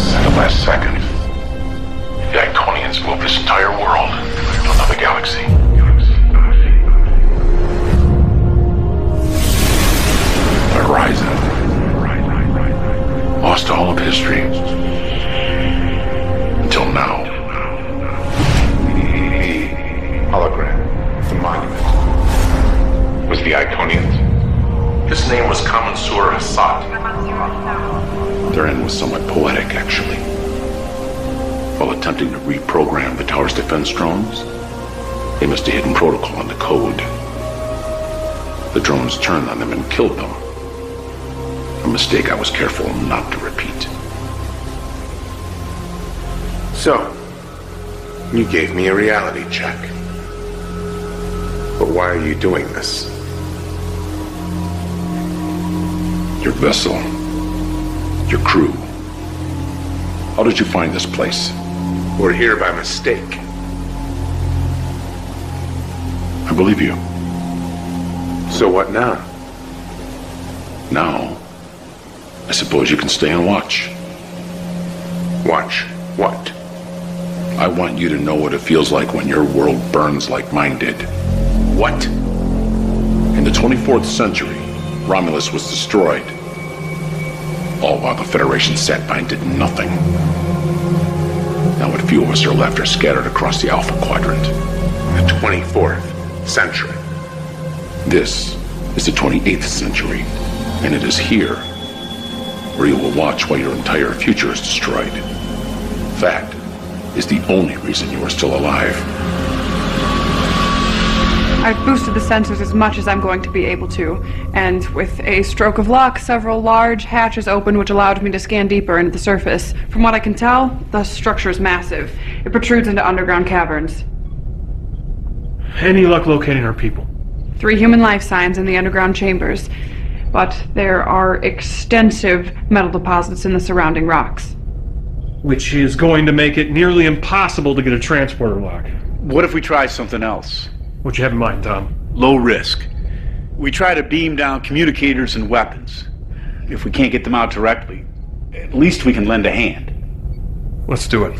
At the last second, the Iconians moved this entire world to another galaxy. The Horizon. Lost all of history. Until now. Hologram. The monument. Was the Iconians? was somewhat poetic, actually. While attempting to reprogram the tower's defense drones, they missed a hidden protocol in the code. The drones turned on them and killed them. A mistake I was careful not to repeat. So, you gave me a reality check. But why are you doing this? Your vessel. Your crew. How did you find this place? We're here by mistake. I believe you. So what now? Now, I suppose you can stay and watch. Watch what? I want you to know what it feels like when your world burns like mine did. What? In the 24th century, Romulus was destroyed. All while the Federation sat by and did nothing. Now what few of us are left are scattered across the Alpha Quadrant. The 24th century. This is the 28th century, and it is here where you will watch while your entire future is destroyed. That is the only reason you are still alive. I've boosted the sensors as much as I'm going to be able to, and with a stroke of luck, several large hatches opened which allowed me to scan deeper into the surface. From what I can tell, the structure is massive. It protrudes into underground caverns. Any luck locating our people? 3 human life signs in the underground chambers, but there are extensive metal deposits in the surrounding rocks. Which is going to make it nearly impossible to get a transporter lock. What if we try something else? What you have in mind, Tom? Low risk. We try to beam down communicators and weapons. If we can't get them out directly, at least we can lend a hand. Let's do it.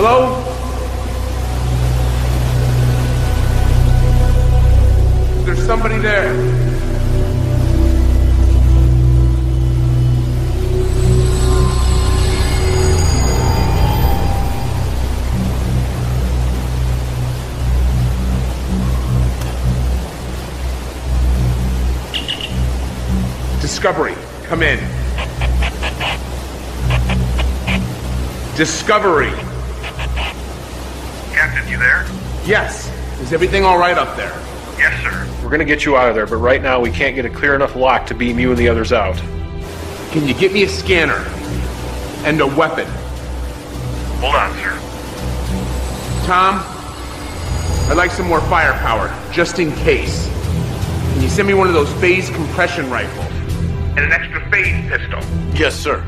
Hello? There's somebody there. Discovery, come in. Discovery. Captain, you there? Yes. Is everything all right up there? Yes, sir. We're gonna get you out of there, but right now we can't get a clear enough lock to beam you and the others out. Can you get me a scanner? And a weapon? Hold on, sir. Tom? I'd like some more firepower, just in case. Can you send me one of those phase compression rifles? And an extra phase pistol. Yes, sir.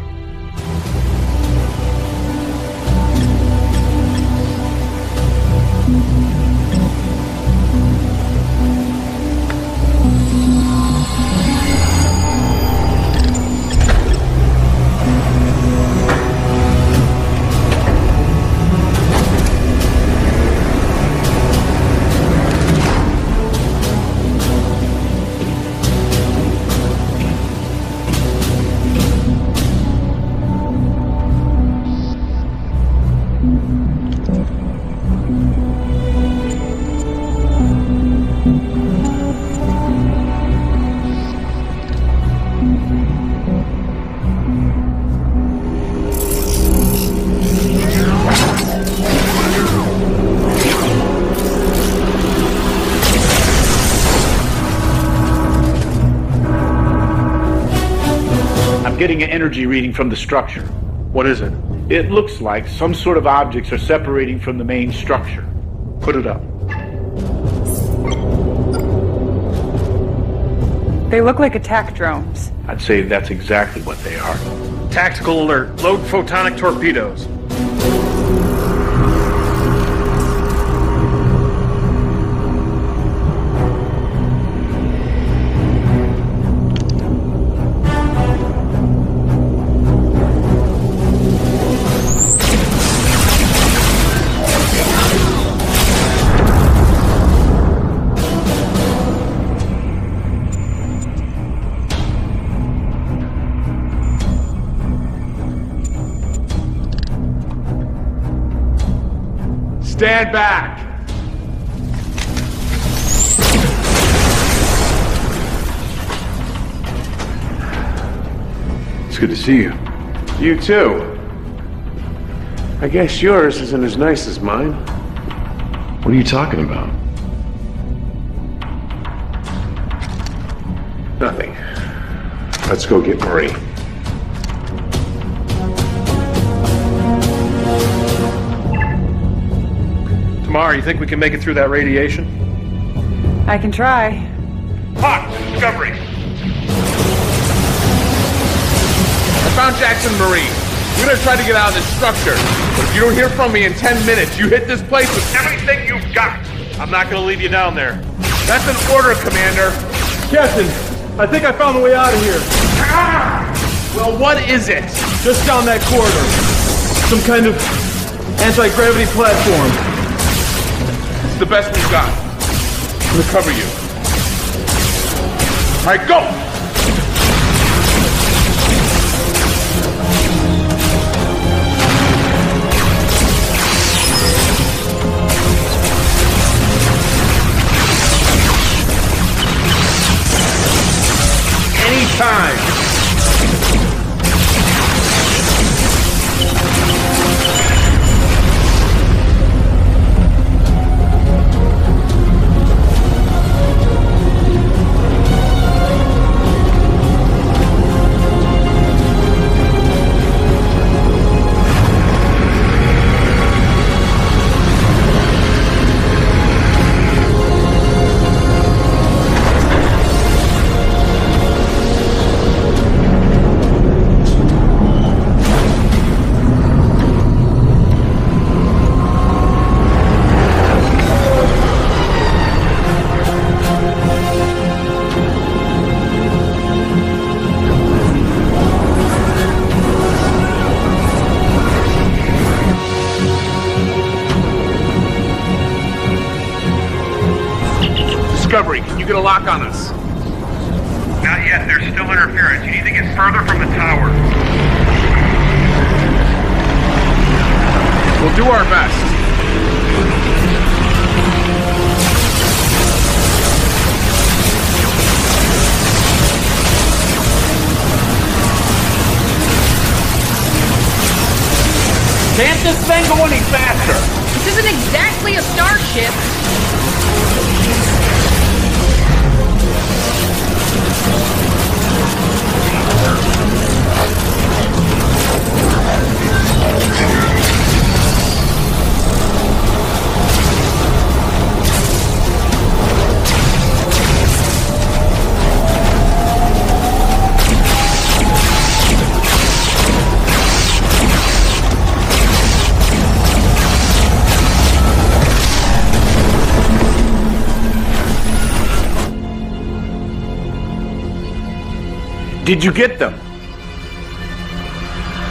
Getting an energy reading from the structure. What is it? It looks like some sort of objects are separating from the main structure. Put it up. They look like attack drones. I'd say that's exactly what they are. Tactical alert. Load photonic torpedoes. Stand back! It's good to see you. You too. I guess yours isn't as nice as mine. What are you talking about? Nothing. Let's go get Marie. Tamara, you think we can make it through that radiation? I can try. Hawk, Discovery. I found Jackson and Marie. We're gonna try to get out of this structure. But if you don't hear from me in 10 minutes, you hit this place with everything you've got. I'm not gonna leave you down there. That's an order, Commander. Captain, I think I found the way out of here. Well, what is it? Just down that corridor. Some kind of anti-gravity platform. It's the best we've got. I'm gonna cover you. All right, go! Anytime! Discovery, can you get a lock on us? Not yet, there's still interference. You need to get further from the tower. We'll do our best. Can't this thing go any faster? This isn't exactly a starship. Did you get them?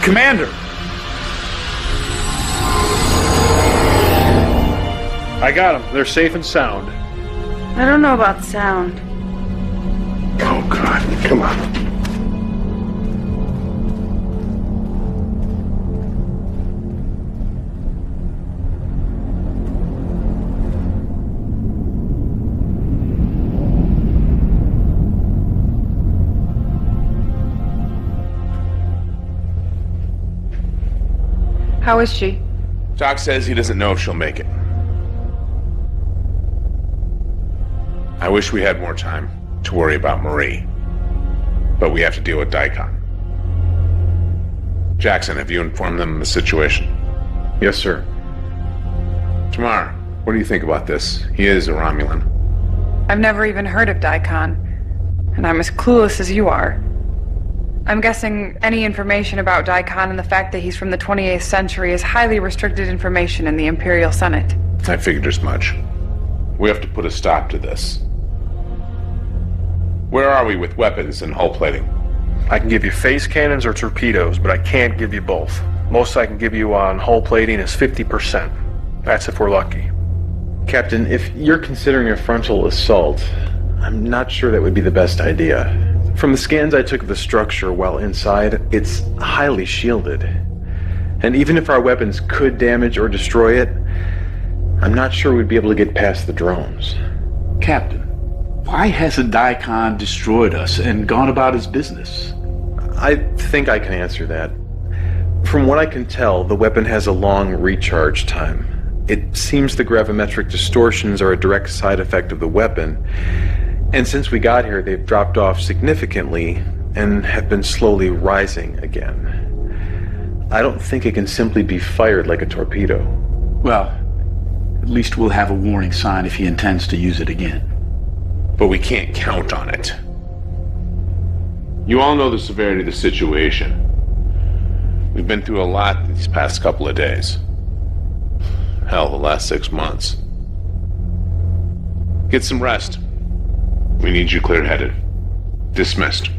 Commander! I got them. They're safe and sound. I don't know about sound. Oh, God. Come on. How is she? Doc says he doesn't know if she'll make it. I wish we had more time to worry about Marie. But we have to deal with Daikon. Jackson, have you informed them of the situation? Yes, sir. Tamara, what do you think about this? He is a Romulan. I've never even heard of Daikon, and I'm as clueless as you are. I'm guessing any information about Daikon and the fact that he's from the 28th century is highly restricted information in the Imperial Senate. I figured as much. We have to put a stop to this. Where are we with weapons and hull plating? I can give you phase cannons or torpedoes, but I can't give you both. Most I can give you on hull plating is 50%. That's if we're lucky. Captain, if you're considering a frontal assault, I'm not sure that would be the best idea. From the scans I took of the structure while inside, it's highly shielded. And even if our weapons could damage or destroy it, I'm not sure we'd be able to get past the drones. Captain, why hasn't Daikon destroyed us and gone about his business? I think I can answer that. From what I can tell, the weapon has a long recharge time. It seems the gravimetric distortions are a direct side effect of the weapon, and since we got here, they've dropped off significantly and have been slowly rising again. I don't think it can simply be fired like a torpedo. Well, at least we'll have a warning sign if he intends to use it again. But we can't count on it. You all know the severity of the situation. We've been through a lot these past couple of days. Hell, the last 6 months. Get some rest. We need you clear-headed. Dismissed.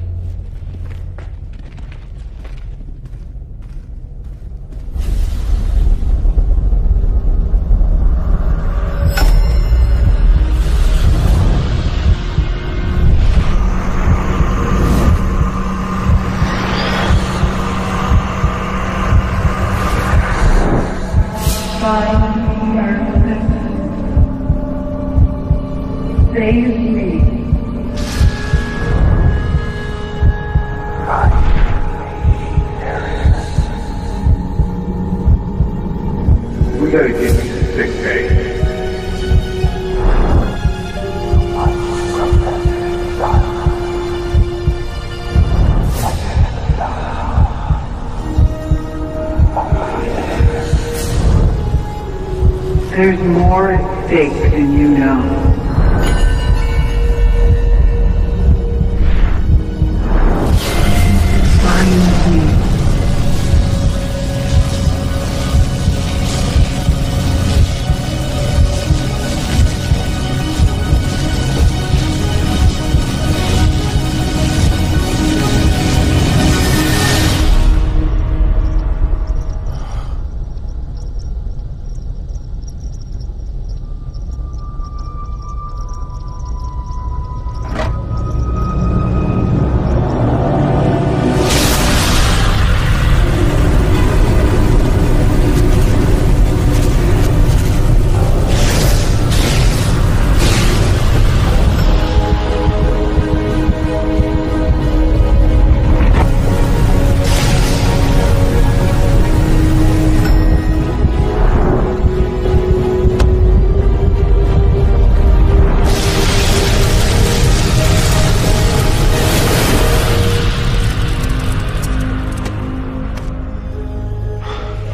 We gotta get you to sick bay. There's more at stake than you know. Find me.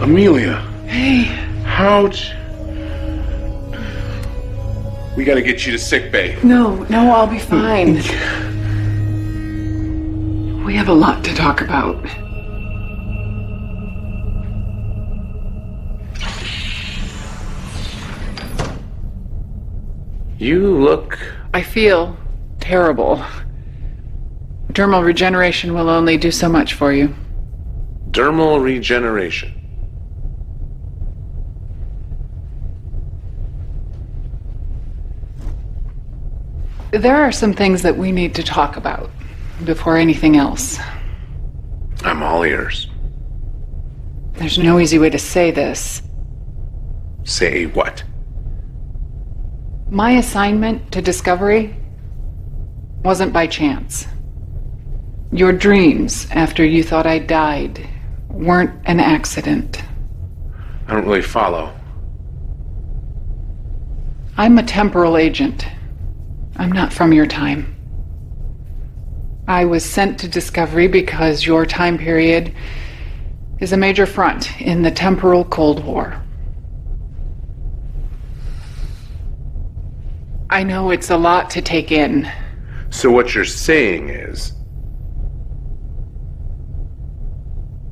Amelia. Hey. How'd... We gotta get you to sick bay. No, I'll be fine. We have a lot to talk about. You look... I feel terrible. Dermal regeneration will only do so much for you. Dermal regeneration. There are some things that we need to talk about before anything else. I'm all ears. There's no easy way to say this. Say what? My assignment to Discovery wasn't by chance. Your dreams after you thought I died weren't an accident. I don't really follow. I'm a temporal agent. I'm not from your time. I was sent to Discovery because your time period is a major front in the temporal Cold War. I know it's a lot to take in. So what you're saying is...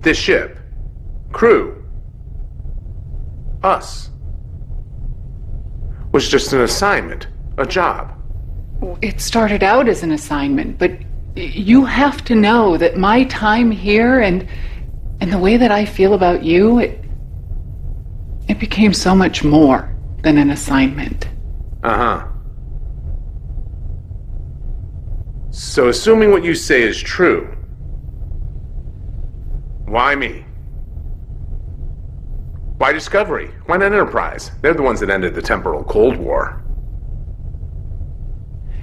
this ship, crew, us, was just an assignment, a job. It started out as an assignment, but you have to know that my time here and the way that I feel about you, it became so much more than an assignment. Uh-huh. So assuming what you say is true, why me? Why Discovery? Why not Enterprise? They're the ones that ended the temporal Cold War.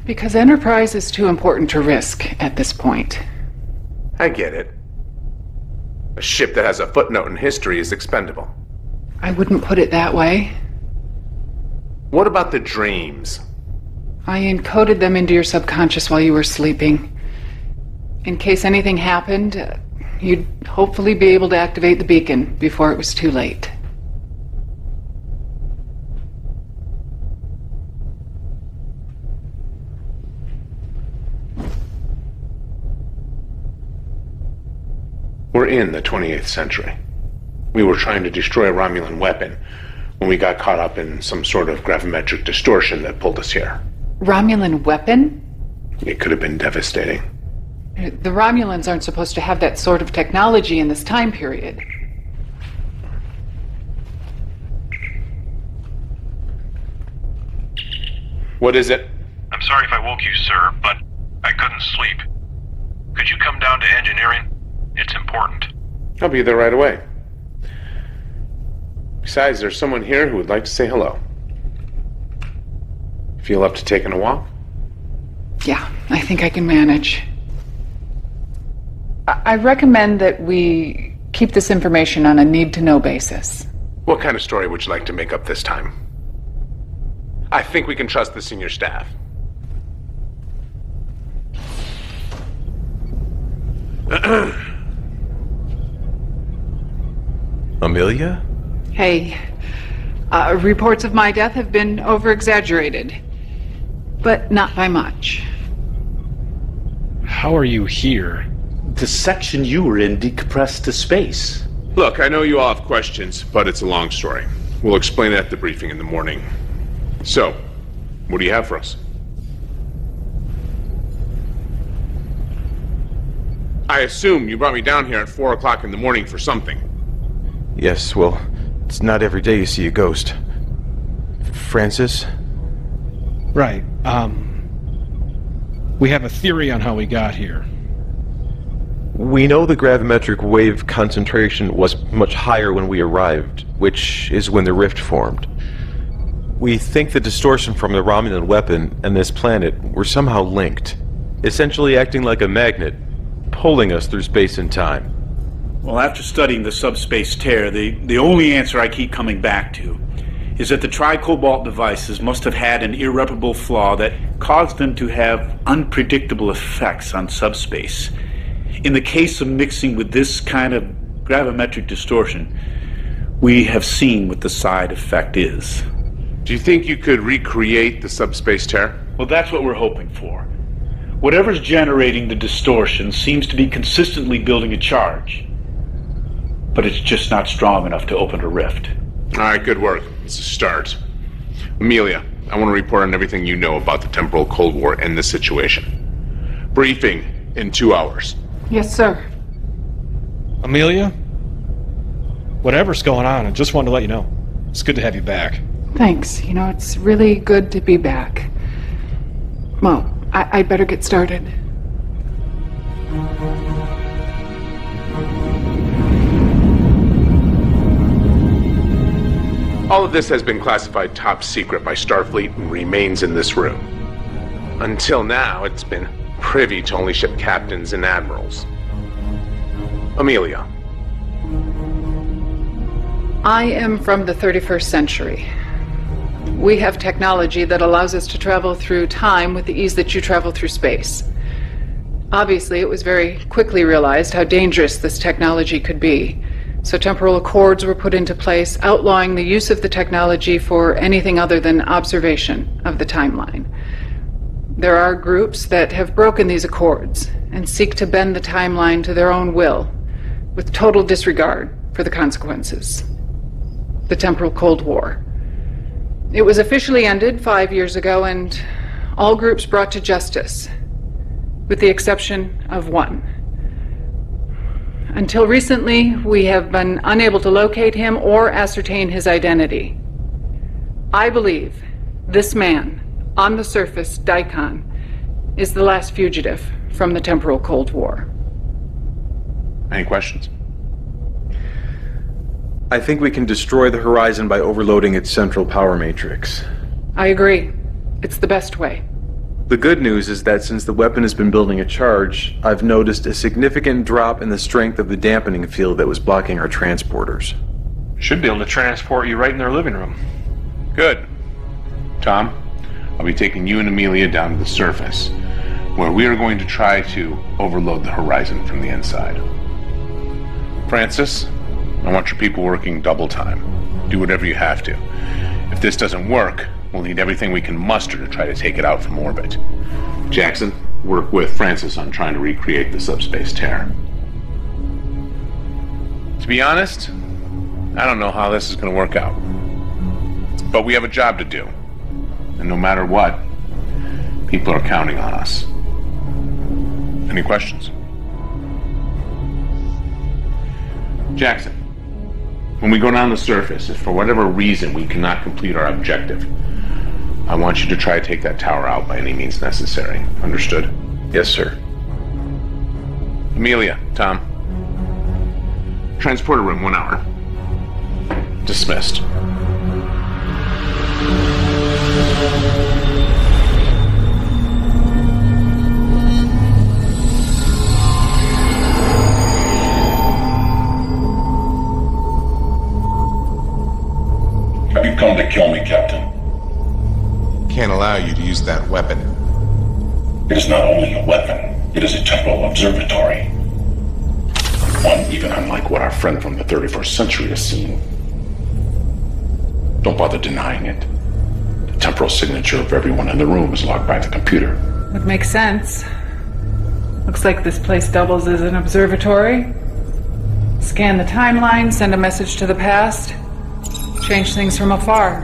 Because Enterprise is too important to risk at this point. I get it. A ship that has a footnote in history is expendable. I wouldn't put it that way. What about the dreams? I encoded them into your subconscious while you were sleeping. In case anything happened, you'd hopefully be able to activate the beacon before it was too late. We're in the 28th century. We were trying to destroy a Romulan weapon when we got caught up in some sort of gravimetric distortion that pulled us here. Romulan weapon? It could have been devastating. The Romulans aren't supposed to have that sort of technology in this time period. What is it? I'm sorry if I woke you, sir, but I couldn't sleep. Could you come down to engineering? It's important. I'll be there right away. Besides, there's someone here who would like to say hello. Feel up to taking a walk? Yeah, I think I can manage. I recommend that we keep this information on a need-to-know basis. What kind of story would you like to make up this time? I think we can trust the senior staff. Amelia? Hey, reports of my death have been over-exaggerated, but not by much. How are you here? The section you were in decompressed to space. Look, I know you all have questions, but it's a long story. We'll explain it at the briefing in the morning. So, what do you have for us? I assume you brought me down here at 4 o'clock in the morning for something. Yes, well, it's not every day you see a ghost. Francis? Right, we have a theory on how we got here. We know the gravimetric wave concentration was much higher when we arrived, which is when the rift formed. We think the distortion from the Romulan weapon and this planet were somehow linked, essentially acting like a magnet, pulling us through space and time. Well, after studying the subspace tear, the only answer I keep coming back to is that the tri-cobalt devices must have had an irreparable flaw that caused them to have unpredictable effects on subspace. In the case of mixing with this kind of gravimetric distortion, we have seen what the side effect is. Do you think you could recreate the subspace tear? Well, that's what we're hoping for. Whatever's generating the distortion seems to be consistently building a charge. But it's just not strong enough to open a rift. All right, good work. It's a start. Amelia, I want to report on everything you know about the temporal Cold War and the situation. Briefing in 2 hours. Yes, sir. Amelia? Whatever's going on, I just wanted to let you know. It's good to have you back. Thanks. You know, it's really good to be back. Well, I'd better get started. All of this has been classified top secret by Starfleet and remains in this room. Until now, it's been privy to only ship captains and admirals. Amelia. I am from the 31st century. We have technology that allows us to travel through time with the ease that you travel through space. Obviously, it was very quickly realized how dangerous this technology could be. So temporal accords were put into place, outlawing the use of the technology for anything other than observation of the timeline. There are groups that have broken these accords and seek to bend the timeline to their own will, with total disregard for the consequences. The temporal Cold War. It was officially ended 5 years ago, and all groups brought to justice, with the exception of one. Until recently, we have been unable to locate him or ascertain his identity. I believe this man, on the surface, Daikon, is the last fugitive from the temporal Cold War. Any questions? I think we can destroy the Horizon by overloading its central power matrix. I agree. It's the best way. The good news is that since the weapon has been building a charge, I've noticed a significant drop in the strength of the dampening field that was blocking our transporters. Should be able to transport you right in their living room. Good. Tom, I'll be taking you and Amelia down to the surface, where we are going to try to overload the Horizon from the inside. Francis, I want your people working double time. Do whatever you have to. If this doesn't work, we'll need everything we can muster to try to take it out from orbit. Jackson, work with Francis on trying to recreate the subspace tear. To be honest, I don't know how this is going to work out. But we have a job to do. And no matter what, people are counting on us. Any questions? Jackson, when we go down the surface, if for whatever reason we cannot complete our objective, I want you to try to take that tower out by any means necessary. Understood? Yes, sir. Amelia, Tom. Transporter room, 1 hour. Dismissed. Have you come to kill me, Captain? Can't allow you to use that weapon. It is not only a weapon, it is a temporal observatory. One even unlike what our friend from the 31st century has seen. Don't bother denying it. The temporal signature of everyone in the room is logged by the computer. Would make sense. Looks like this place doubles as an observatory. Scan the timeline, send a message to the past. Change things from afar.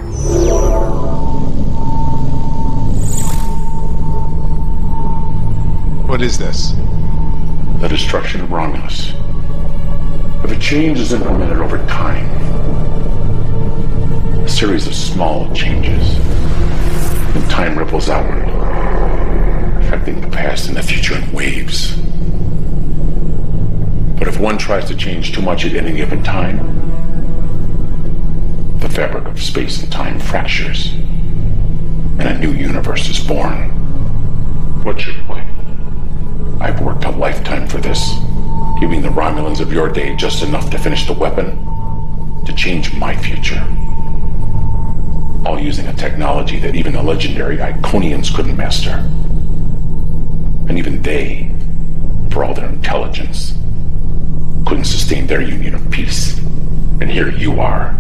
What is this? The destruction of Romulus. If a change is implemented over time, a series of small changes, and time ripples outward, affecting the past and the future in waves. But if one tries to change too much at any given time, the fabric of space and time fractures, and a new universe is born. What's your point? I've worked a lifetime for this, giving the Romulans of your day just enough to finish the weapon, to change my future. All using a technology that even the legendary Iconians couldn't master. And even they, for all their intelligence, couldn't sustain their union of peace. And here you are,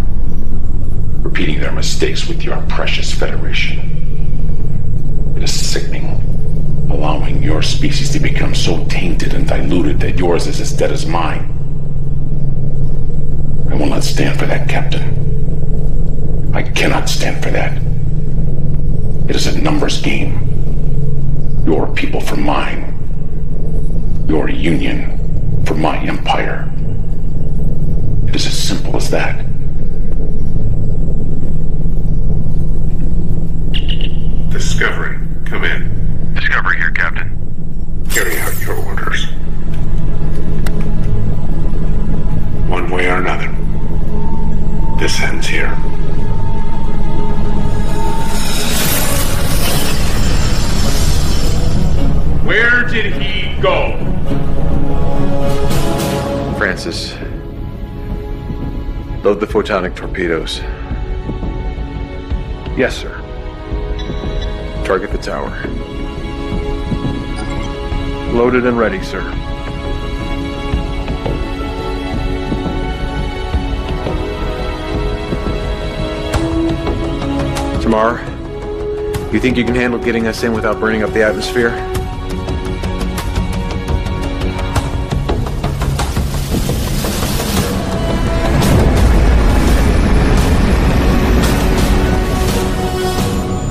repeating their mistakes with your precious Federation. It is sickening, allowing your species to become so tainted and diluted that yours is as dead as mine. I will not stand for that, Captain. I cannot stand for that. It is a numbers game. Your people for mine. Your union for my empire. It is as simple as that. Discovery, come in. Discovery here, Captain. Carry out your orders. One way or another, this ends here. Where did he go? Francis, load the photonic torpedoes. Yes, sir. Target the tower. Loaded and ready, sir. Tamar, you think you can handle getting us in without burning up the atmosphere?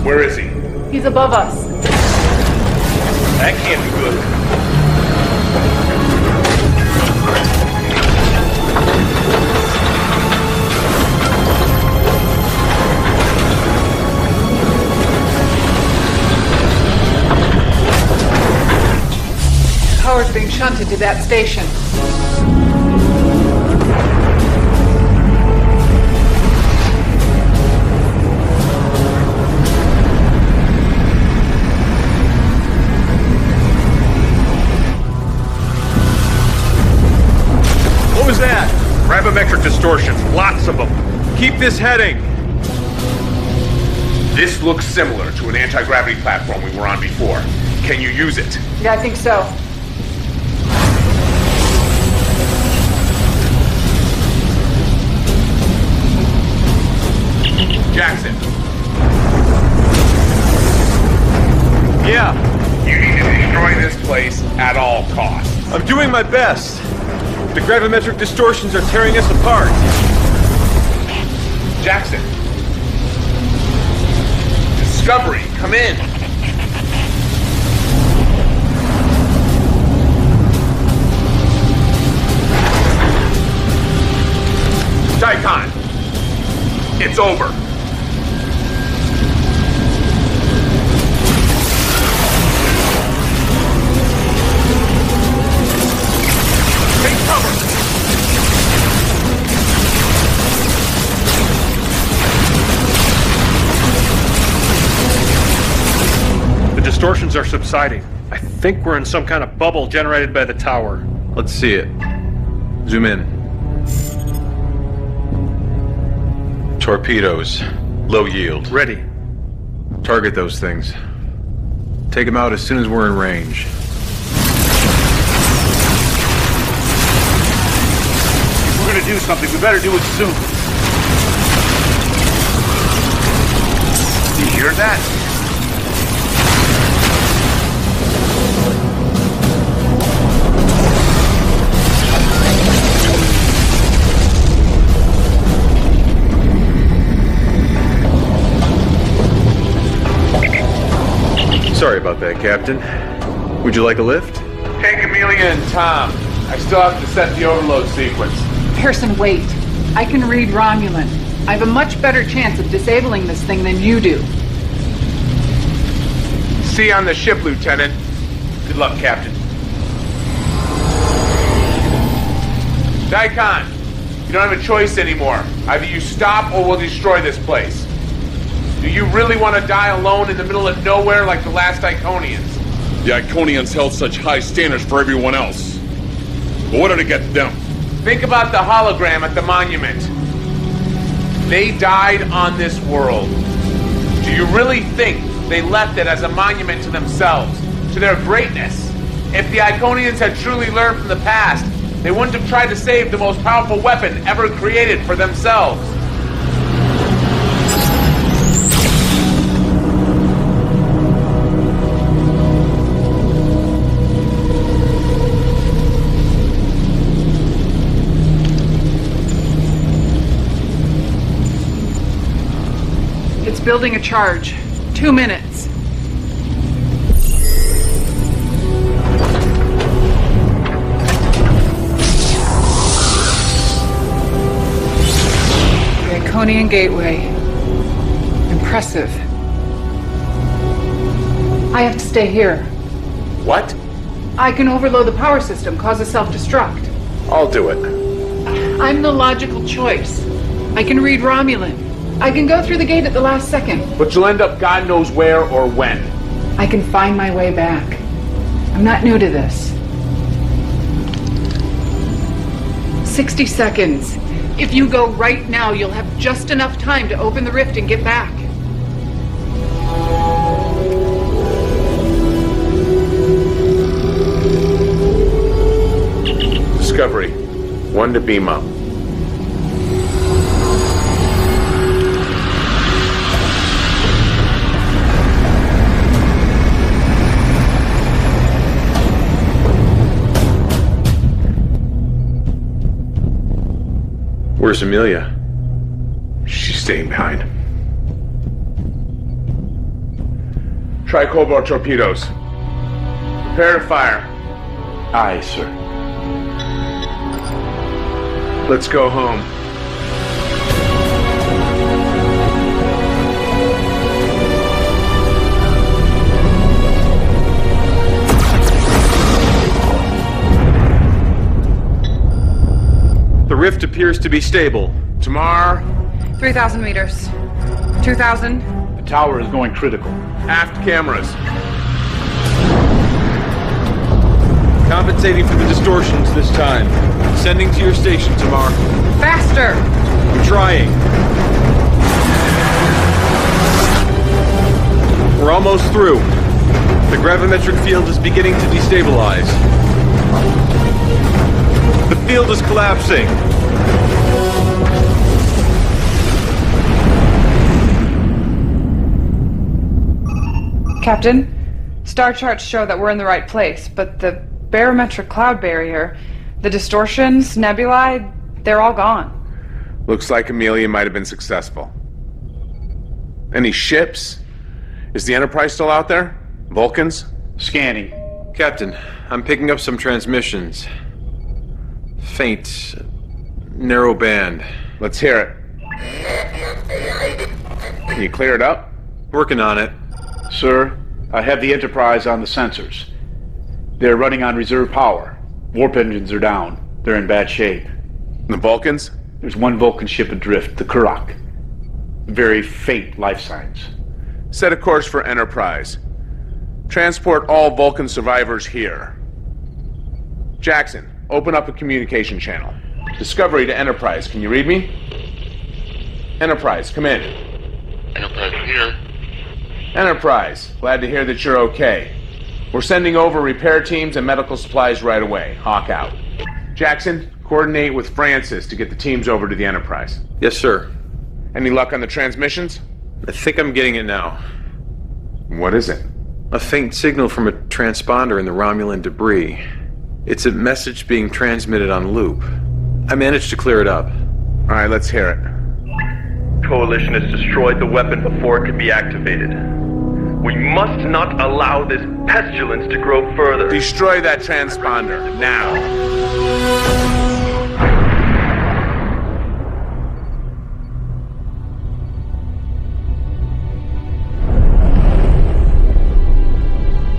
Where is he? He's above us. That can't be good. Power's being shunted to that station. distortions. Lots of them. Keep this heading! This looks similar to an anti-gravity platform we were on before. Can you use it? Yeah, I think so. Jackson. Yeah. You need to destroy this place at all costs. I'm doing my best. The gravimetric distortions are tearing us apart. Jackson. Discovery, come in. Daikon. It's over. Take cover. The distortions are subsiding. I think we're in some kind of bubble generated by the tower. Let's see it. Zoom in. Torpedoes. Low yield. Ready. Target those things. Take them out as soon as we're in range. If we're gonna do something, we better do it soon. You hear that? Sorry about that, Captain. Would you like a lift? Take Amelia and Tom. I still have to set the overload sequence. Pearson, wait. I can read Romulan. I have a much better chance of disabling this thing than you do. See you on the ship, Lieutenant. Good luck, Captain. Daikon, you don't have a choice anymore. Either you stop or we'll destroy this place. Do you really want to die alone in the middle of nowhere like the last Iconians? The Iconians held such high standards for everyone else. But what did it get them? Think about the hologram at the monument. They died on this world. Do you really think they left it as a monument to themselves, to their greatness? If the Iconians had truly learned from the past, they wouldn't have tried to save the most powerful weapon ever created for themselves. It's building a charge. 2 minutes. The Iconian Gateway. Impressive. I have to stay here. What? I can overload the power system, cause a self-destruct. I'll do it. I'm the logical choice. I can read Romulan. I can go through the gate at the last second. But you'll end up God knows where or when. I can find my way back. I'm not new to this. 60 seconds. If you go right now, you'll have just enough time to open the rift and get back. Discovery. 1 to beam up. Where's Amelia? She's staying behind. Try cobalt torpedoes. Prepare to fire. Aye, sir. Let's go home. The rift appears to be stable. Tamar. 3,000 meters. 2,000. The tower is going critical. Aft cameras. Compensating for the distortions this time. Sending to your station, Tamar. Faster! I'm trying. We're almost through. The gravimetric field is beginning to destabilize. The field is collapsing. Captain, star charts show that we're in the right place, but the barometric cloud barrier, the distortions, nebulae, they're all gone. Looks like Amelia might have been successful. Any ships? Is the Enterprise still out there? Vulcans? Scanning. Captain, I'm picking up some transmissions. Faint, narrow band. Let's hear it. Can you clear it up? Working on it. Sir, I have the Enterprise on the sensors. They're running on reserve power. Warp engines are down. They're in bad shape. The Vulcans? There's one Vulcan ship adrift, the Kurok. Very faint life signs. Set a course for Enterprise. Transport all Vulcan survivors here. Jackson, open up a communication channel. Discovery to Enterprise, can you read me? Enterprise, come in. Enterprise here. Enterprise, glad to hear that you're okay. We're sending over repair teams and medical supplies right away. Hawk out. Jackson, coordinate with Francis to get the teams over to the Enterprise. Yes, sir. Any luck on the transmissions? I think I'm getting it now. What is it? A faint signal from a transponder in the Romulan debris. It's a message being transmitted on loop. I managed to clear it up. All right, let's hear it. Coalition has destroyed the weapon before it could be activated. We must not allow this pestilence to grow further. Destroy that transponder, now.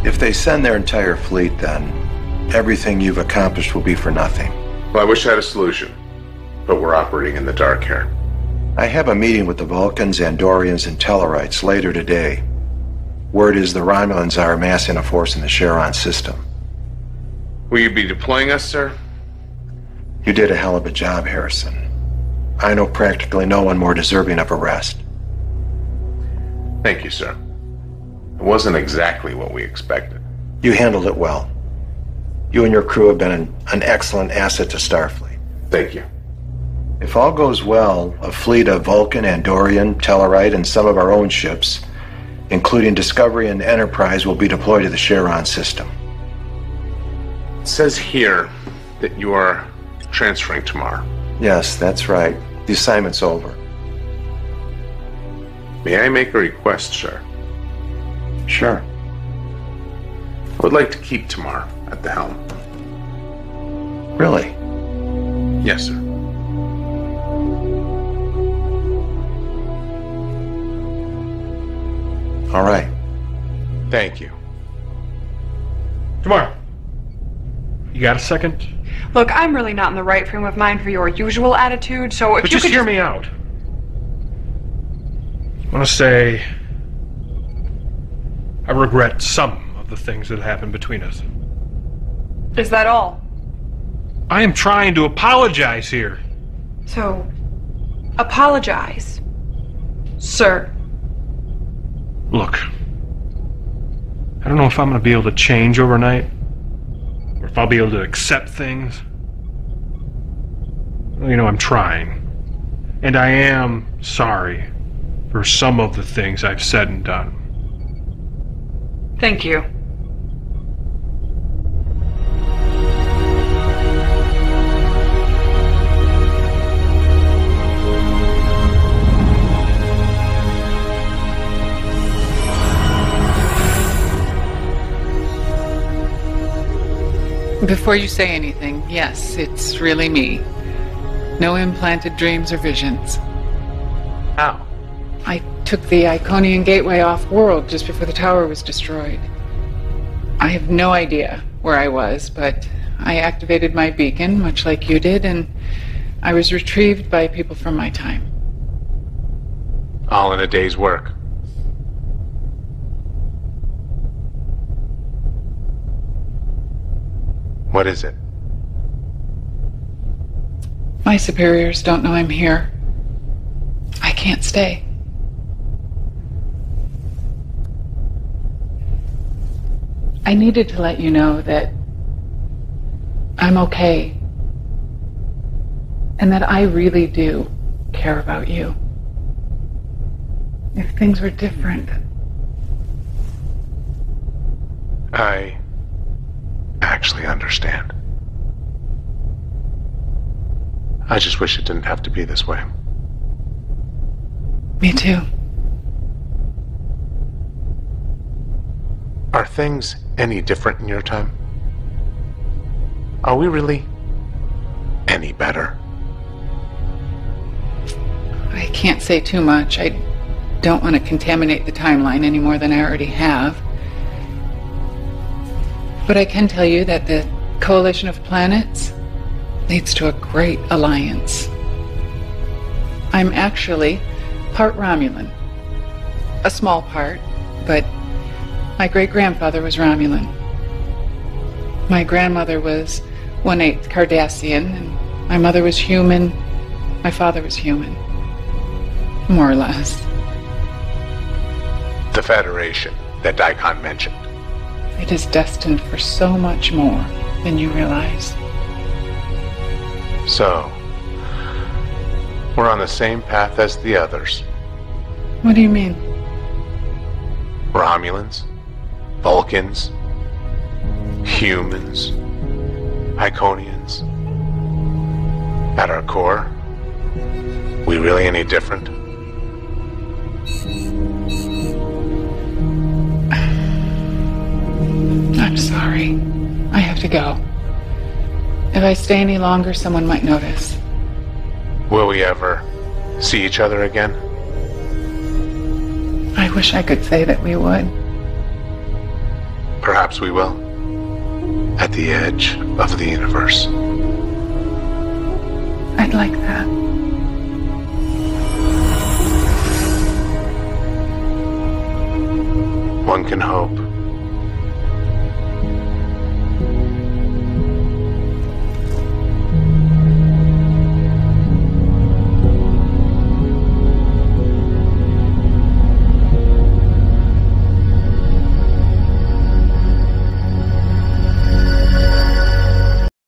If they send their entire fleet, then everything you've accomplished will be for nothing. Well, I wish I had a solution, but we're operating in the dark here. I have a meeting with the Vulcans, Andorians, and Tellarites later today. Word is the Romulans are amassing a force in the Charon system. Will you be deploying us, sir? You did a hell of a job, Harrison. I know practically no one more deserving of a rest. Thank you, sir. It wasn't exactly what we expected. You handled it well. You and your crew have been an excellent asset to Starfleet. Thank you. If all goes well, a fleet of Vulcan, Andorian, Tellarite, and some of our own ships, including Discovery and Enterprise, will be deployed to the Charon system. It says here that you are transferring tomorrow. Yes, that's right. The assignment's over. May I make a request, sir? Sure. I would like to keep Tamar at the helm. Really? Yes, sir. All right. Thank you. Tamar, you got a second? Look, I'm really not in the right frame of mind for your usual attitude, so if But you just could hear me out. I want to say I regret some of the things that happened between us. Is that all? I am trying to apologize here. So, apologize, sir. Look, I don't know if I'm going to be able to change overnight, or if I'll be able to accept things. Well, you know, I'm trying. And I am sorry for some of the things I've said and done. Thank you. Before you say anything, yes, it's really me. No implanted dreams or visions. How? I took the Iconian Gateway off-world just before the tower was destroyed. I have no idea where I was, but I activated my beacon, much like you did, and I was retrieved by people from my time. All in a day's work. What is it? My superiors don't know I'm here. I can't stay. I needed to let you know that I'm okay. And that I really do care about you. If things were different. I actually understand. I just wish it didn't have to be this way. Me too. Are things any different in your time? Are we really any better? I can't say too much. I don't want to contaminate the timeline any more than I already have. But I can tell you that the coalition of planets leads to a great alliance. I'm actually part Romulan. A small part, but my great-grandfather was Romulan. My grandmother was 1/8 Cardassian, and my mother was human. My father was human. More or less. The Federation that Daikon mentioned. It is destined for so much more than you realize. So, we're on the same path as the others. What do you mean? Romulans, Vulcans, humans, Iconians. At our core, we really any different? I'm sorry. I have to go. If I stay any longer, someone might notice. Will we ever see each other again? I wish I could say that we would. Perhaps we will. At the edge of the universe. I'd like that. One can hope.